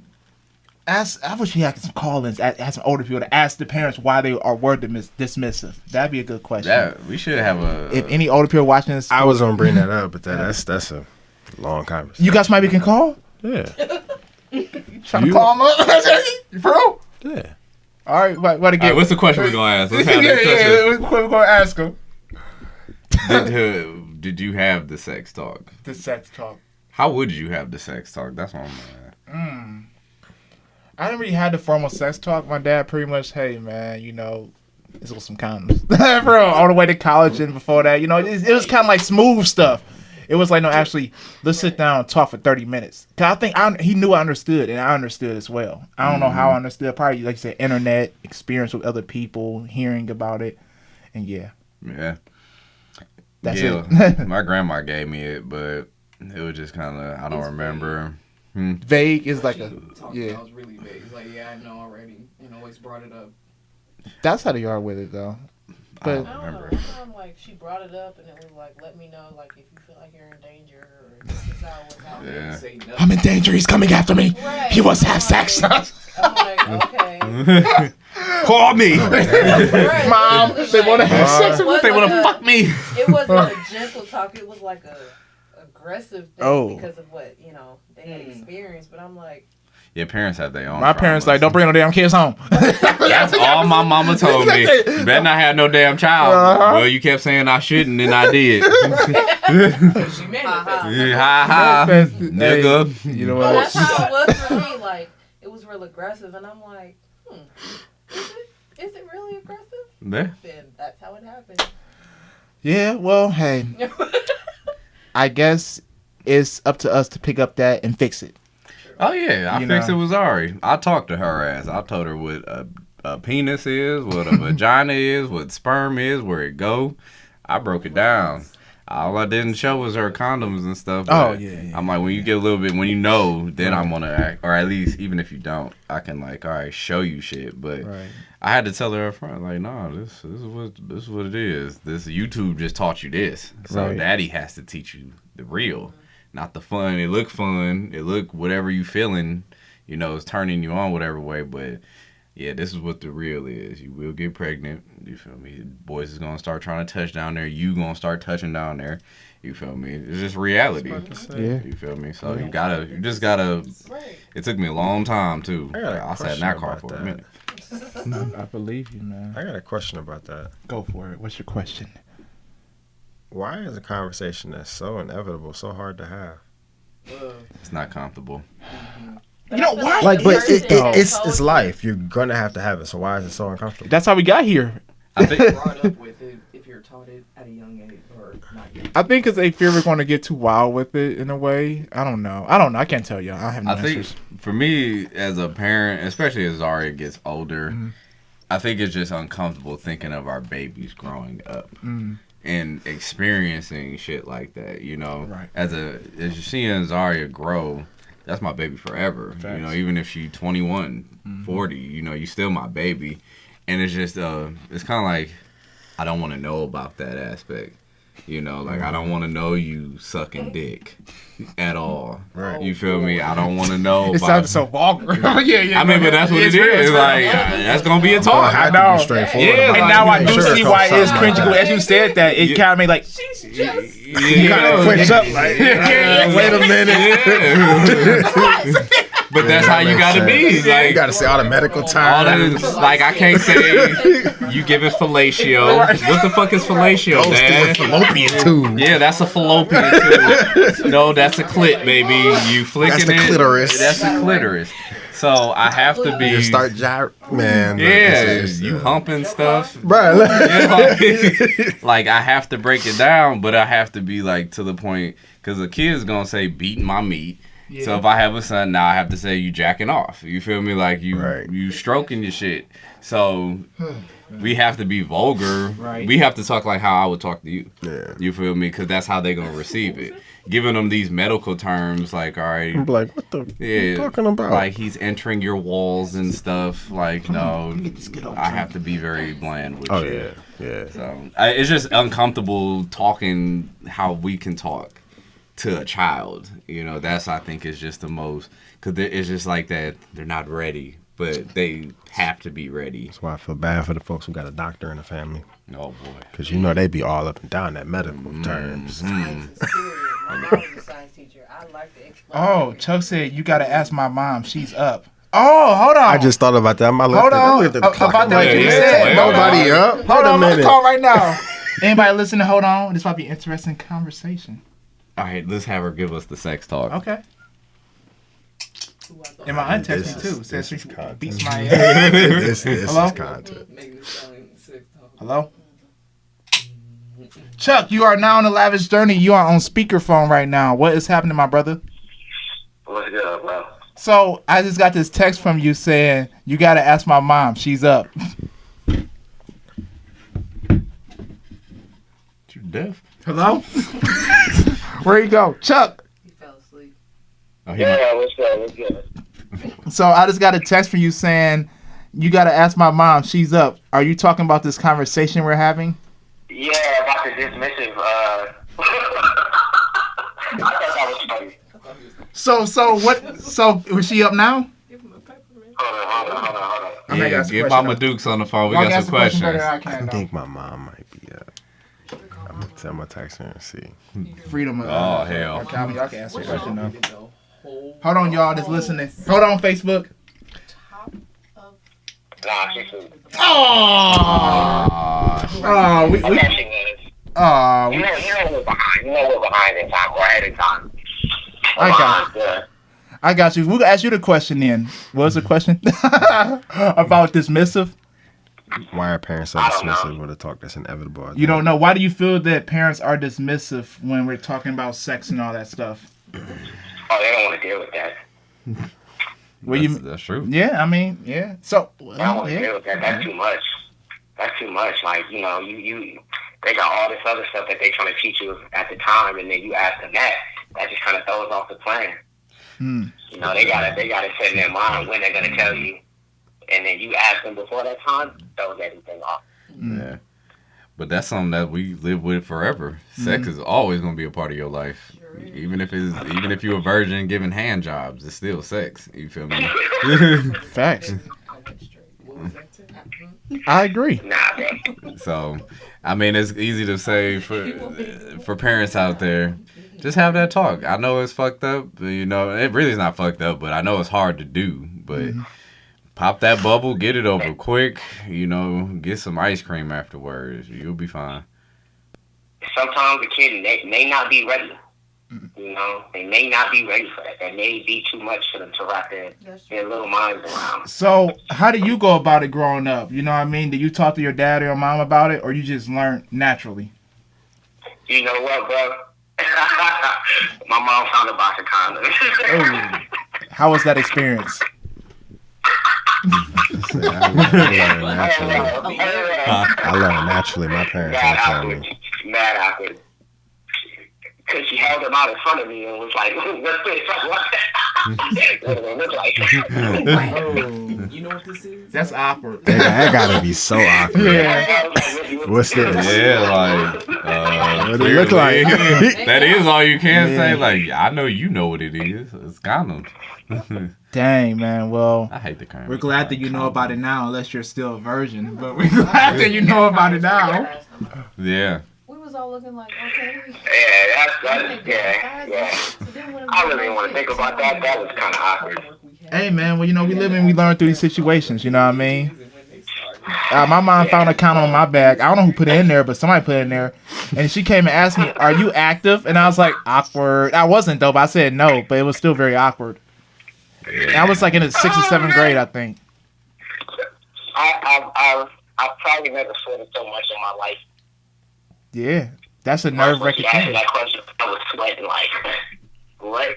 ask. I wish you had some call-ins. Ask some older people to ask the parents why they were dismissive. That'd be a good question. Yeah, we should have If any older people watching this, I was gonna bring that up, but that's a long conversation. You guys maybe can call. Yeah. Trying to call them up, bro. Yeah. All right, what again? Right, what's the question we're gonna ask? Let's have that question. We're gonna ask them. Did you have the sex talk? The sex talk. How would you have the sex talk? That's what I'm I didn't really have the formal sex talk. My dad pretty much, hey man, this was some condoms, bro. All the way to college and before that, it was kind of like smooth stuff. It was like, no, actually, let's sit down and talk for 30 minutes. Cause I think he knew I understood, and I understood as well. I don't know how I understood. Probably, like you said, internet, experience with other people, hearing about it, and yeah. Yeah. That's it. My grandma gave me it, but it was just kind of, I don't remember. Vague is like I was really vague. It's like, yeah, I know already. Always brought it up. That's how they are with it, though. But I don't know. remember. One time, like, she brought it up, and it was like, let me know, like, if you feel like you're in danger, or this is how what's happening. Yeah. Say nothing. I'm in danger. He's coming after me. Right. He wants to have I'm sex. I'm like, okay. Call me. Right, Mom, literally, they want to like, have sex. it wasn't They want to a- fuck me. It wasn't a gentle talk. It was like a aggressive thing Oh. because of what, you know, they had experienced. But I'm like, Yeah, parents have their own. My parents traumas. like, don't bring no damn kids home. That's all my mama told me. You better not have no damn child. Uh-huh. Well, you kept saying I shouldn't, and I did. She manifested. Ha ha, nigga. Hey, you know but what? that's how it was for me. Like, it was real aggressive, and I'm like, is it really aggressive? Yeah. Then that's how it happened. Yeah, well, hey, I guess it's up to us to pick up that and fix it. Oh yeah, I You fixed know. it with Zari. I talked to her ass. I told her what a penis is, what a vagina is, what sperm is, where it go. I broke it down. All I didn't show was her condoms and stuff. Oh, but yeah. I'm like, when you get a little bit, when you know, then I'm gonna act, or at least even if you don't, I can like, all right, show you shit. But Right. I had to tell her up front, like, no, this is what it is. This YouTube just taught you this, so Right. Daddy has to teach you the real, not the fun. It look fun. It look whatever you feeling, you know, is turning you on whatever way. But yeah, this is what the real is. You will get pregnant. You feel me? Boys is gonna start trying to touch down there. You gonna start touching down there. You feel me? It's just reality. Yeah. You feel me? So you just gotta. Right. It took me a long time too. I got a I sat in question that car about for a that. minute. I believe you, man. I got a question about that. Go for it. What's your question? Why is a conversation that's so inevitable so hard to have? It's not comfortable. You know why? Like, but it's told you. life. You're gonna have to have it. So why is it so uncomfortable? That's how we got here. I think Brought up with it if you're taught it at a young age or not yet. I think because they fear we're going to get too wild with it in a way. I don't know. I can't tell you. I have no I think answers. for me as a parent, especially as Zaria gets older, I think it's just uncomfortable thinking of our babies growing up and experiencing shit like that. You know, Right. as you're seeing Zaria grow, that's my baby forever. You know, even if she's 21, 40, you know, you still my baby. And it's just, it's kind of like, I don't want to know about that aspect. You know, like, I don't want to know you sucking dick at all. Right. You feel me? I don't want to know It about... sounds so vulgar. yeah. I mean, but that's what it is. Like, that's going to be a I talk. had know. to be straightforward. Yeah, about And it. now I Make do sure see it why comes it's something cringy. like As you said that, it kind of made like, You kind of quench up. Like, wait a minute. But that's how you got to be. You Like, got to say all the medical all terms. that, like, I can't say you giving fellatio. What the fuck is fellatio, Goes through man? a fallopian tube. Yeah, that's a fallopian tube. No, that's a clit, baby. You flicking That's the it. clitoris. That's the clitoris. So I have to be. You start man. Yeah, you humping stuff. Bro, Yeah, like I have to break it down, but I have to be like to the point because the kid's gonna say beating my meat. So if I have a son now, I have to say you jacking off. You feel me? Like you stroking your shit. So we have to be vulgar. Right. We have to talk like how I would talk to you. Yeah. You feel me? Because that's how they gonna receive it. Giving them these medical terms like, all right, I'm like, what the yeah, talking about? like he's entering your walls and stuff. Like, no, I have to be very bland with Oh shit. yeah. So it's just uncomfortable talking how we can talk to a child. You know, that's I think is just the most because it's just like that. They're not ready, but they have to be ready. That's why I feel bad for the folks who got a doctor in the family. Oh boy. Because you know they be all up and down that medical terms. Science is serious. My mom was a science teacher. I like to explain. oh, Chuck said, you got to ask my mom. She's up. Oh, hold on. I just thought about that. I Hold on. looked at the clock. About that, I'm like, you yeah, said. yeah. nobody up. Hold Wait on, a I'm on the minute. call right now. Anybody listening, hold on. This might be an interesting conversation. All right, let's have her give us the sex talk. Okay. Who I thought- And my aunt texted me This is- too. Says this she is content. beats my ass. this Hello? is content. Making it sound sick. Hello? Chuck, you are now on the Lavish Journey. You are on speakerphone right now. What is happening, my brother? What's up, bro? So, I just got this text from you saying, you got to ask my mom. She's up. You deaf? Hello? Where you go? Chuck. He fell asleep. Oh, he Yeah, what's up? What's good? So, I just got a text from you saying, You got to ask my mom. She's up. Are you talking about this conversation we're having? Yeah, about the dismissive. I thought that was funny. So what? So was she up now? Hold on. Yeah, get Mama Dukes on the phone. We got some questions. I think my mom might be up. I'm gonna text her and see. Freedom. Oh, hell. Calvin, y'all can answer the question now. Hold on, y'all. Just listening. Hold on, Facebook. Nah, she's too. Oh, we. I thought she was. Oh, You know we're behind. You know we're behind in time. We're ahead in time. I got Yeah. I got you. We'll ask you the question then. What was the question? About dismissive? Why are parents so I don't know. dismissive with a talk that's inevitable? You don't know. Why do you feel that parents are dismissive when we're talking about sex and all that stuff? Oh, they don't want to deal with that. That's true. Yeah, I mean, yeah. So, They don't want to deal with that. That's too much. That's too much. Like, you know, they got all this other stuff that they trying to teach you at the time, and then you ask them that. That just kind of throws off the plan. You know, they got it set in their mind when they're gonna tell you, and then you ask them before that time, throws everything off. Yeah. But that's something that we live with forever. Sex is always going to be a part of your life. Even if you're a virgin giving hand jobs, it's still sex. You feel me? facts. I agree. Nah, bro. So, I mean, it's easy to say for parents out there, just have that talk. I know it's fucked up. You know, it really is not fucked up, but I know it's hard to do. But pop that bubble, get it over quick. You know, get some ice cream afterwards. You'll be fine. Sometimes the kid may not be ready. You know, they may not be ready for that. That may be too much for them to wrap their little minds around. So, how do you go about it growing up? You know what I mean? Did you talk to your dad or your mom about it, or you just learned naturally? You know what, bro? My mom found a box of condoms. Oh, how was that experience? I learned naturally. My parents Mad don't tell awkward. me. Mad awkward. Because she held them out in front of me and was like, what's this? What do they look like? You know what this is? That's awkward. That gotta be so awkward. Yeah. What's this? Yeah, like, What do it look like? that is all you can say. Like, I know you know what it is. It's condoms. Dang, man. Well, I hate the condoms. we're glad that you know about it now, unless you're still a virgin. But we're glad that you know about it now. Yeah. We was all looking like, okay. Yeah, yeah. I really didn't want to think about that. That was kind of awkward. Hey, man. Well, you know, we live and we learn through these situations. You know what I mean? My mom found a condom on my bag. I don't know who put it in there, but somebody put it in there. And she came and asked me, "Are you active?" And I was like, awkward. I wasn't, though, but I said no, but it was still very awkward. And I was like in the 6th or 7th grade, I think. I've probably never sweated so much in my life. Yeah. That's a nerve-wracking When you asked me thing. that question, I was sweating like, what?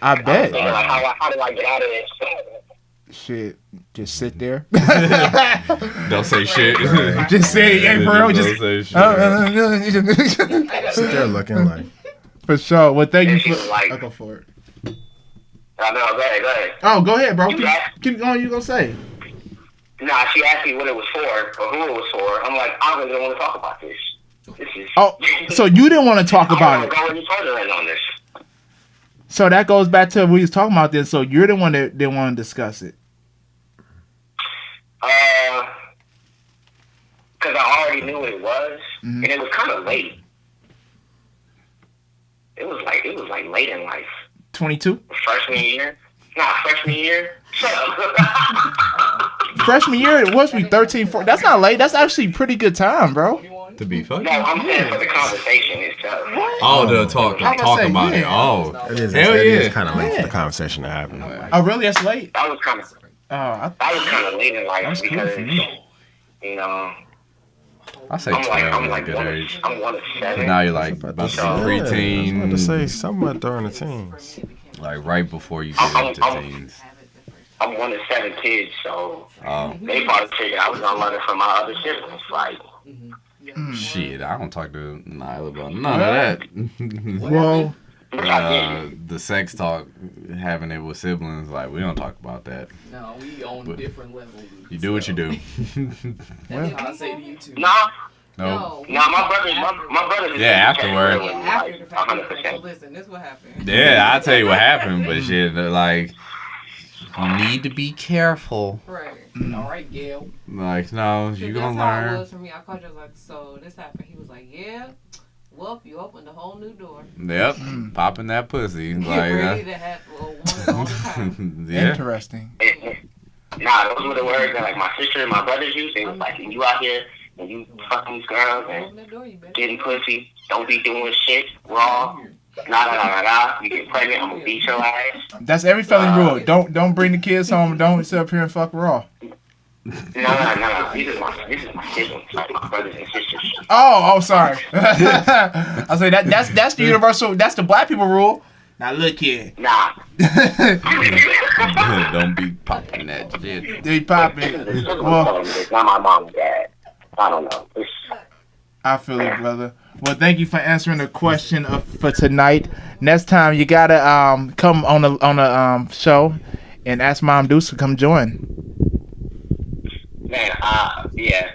I bet. Thinking like, how do I get out of this? Shit. Just sit there. Don't say shit. Just say, hey, bro. Don't Just. say shit. Sit there looking like. For sure. Well, thank you She for. was like- I'll go for it. I know, go ahead. Oh, go ahead, bro. You got- Keep going. You gonna say? Nah, she asked me what it was for or who it was for. I'm like, I really don't want to talk about this. This is. Oh, so you didn't want to talk about it. I don't want to go any further in on this. So that goes back to we was talking about this. So you're the one that didn't want to discuss it. Because I already knew what it was, and it was kind of late. It was like late in life. 22. Freshman year. Shut up. Freshman year, it was be 13, 14. That's not late. That's actually pretty good time, bro. To be fucking. No, I'm saying for the conversation itself. Oh, the talk say, about it. yeah. Oh, It is, hell it yeah. is kind of late Yeah. for the conversation to happen. Oh, really? That's late. That was kind of late in life That's cool because for me. you know I say I'm 12 like is a good age. I'm 1 of 7. Now you're like about to be preteen. I was about to say somewhat during the teens. Like right before you get into teens. I'm 1 of 7 kids, so Oh, they probably figured I was gonna learn it from my other siblings. Like, shit. I don't talk to Nyla about none of that. Well, Which I did. The sex talk, having it with siblings, like we don't talk about that. No, we on different levels. You do what you do. That's how I say to you too. Nah. Nope. Nah, my brother. Yeah, afterward. Yeah, after the fact. 100%. So listen, this what happened. Yeah, I'll tell you what happened, but shit, like, you need to be careful. Right. All right, Gail. Like, no, you gonna That's how it learn. was for me. I called you, I was like, so this happened. He was like, yeah. Well, you opened a whole new door. Yep, popping that pussy. Get Like, ready to have one all the time. yeah. Interesting. Nah, those were the words that like my sister and my brothers used. They was like, when you out here and you fucking these girls Open and that door, you better. getting pussy, don't be doing shit raw. Nah. You get pregnant, I'm gonna beat your ass. That's every felony rule. Don't bring the kids home. Don't sit up here and fuck raw. No. This is my siblings, like my brothers and sisters. Oh, sorry. I say that's the universal. That's the black people rule. Now look here. Nah. Don't be popping that shit. They popping. Well, It's not my mom and dad. I don't know. I feel it, brother. Well, thank you for answering the question for tonight. Next time you gotta come on a show and ask Mom Deuce to come join. Man, yeah.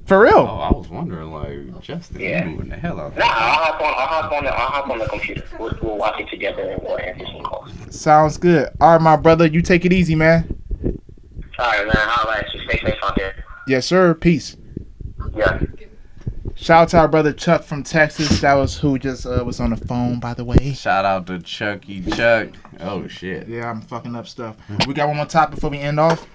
For Oh, real. I was wondering, like, Justin, Yeah. you moving the hell out Nah, I'll hop on the computer. We'll watch it together and we'll answer some calls. Sounds good. All right, my brother. You take it easy, man. All right, man. Holla at you. Stay safe out there. Yes, sir. Peace. Yeah. Shout out to our brother Chuck from Texas. That was who just was on the phone, by the way. Shout out to Chucky Chuck. Oh, shit. Yeah, I'm fucking up stuff. We got one more topic before we end off.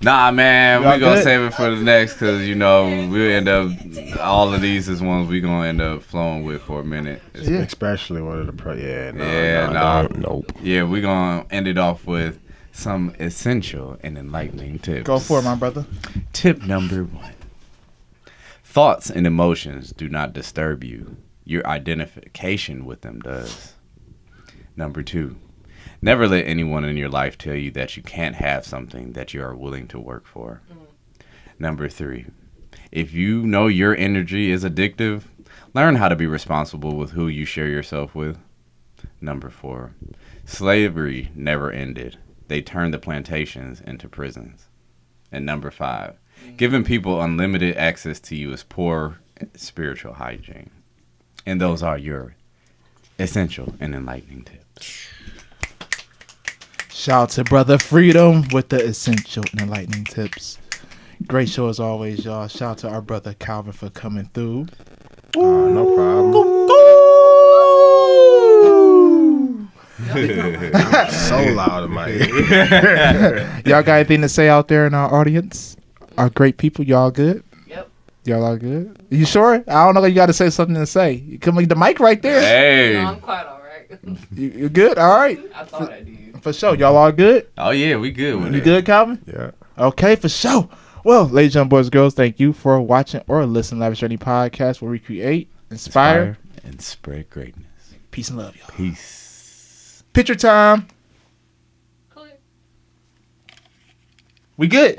Nah, man, Y'all we gonna good? save it for the next, because, you know, we'll end up, all of these is ones we gonna end up flowing with for a minute. Yeah. Especially one of the nope. Yeah, we gonna end it off with some essential and enlightening tips. Go for it, my brother. Tip number 1. Thoughts and emotions do not disturb you. Your identification with them does. Number 2. Never let anyone in your life tell you that you can't have something that you are willing to work for. Number 3. If you know your energy is addictive, learn how to be responsible with who you share yourself with. Number 4. Slavery never ended. They turned the plantations into prisons. And number 5. Giving people unlimited access to you is poor spiritual hygiene. And those are your essential and enlightening tips. Shout out to Brother Freedom with the essential and enlightening tips. Great show as always, y'all. Shout out to our brother Calvin for coming through. No problem. So loud in my ear. Y'all got anything to say out there in our audience? Our great people, y'all good? Yep. Y'all are good? You sure? I don't know. You got to say something to say. You come with the mic right there. Hey. No, I'm quite all right. You good? All right. I thought I did. For sure. Y'all all good? Oh, yeah, we good with You it. good, Calvin? Yeah. Okay, for sure. Well, ladies and boys and girls, thank you for watching or listening to Lavish Journey podcast, where we create, inspire, and spread greatness. peace and love, y'all. Peace. Picture time. Click. We good.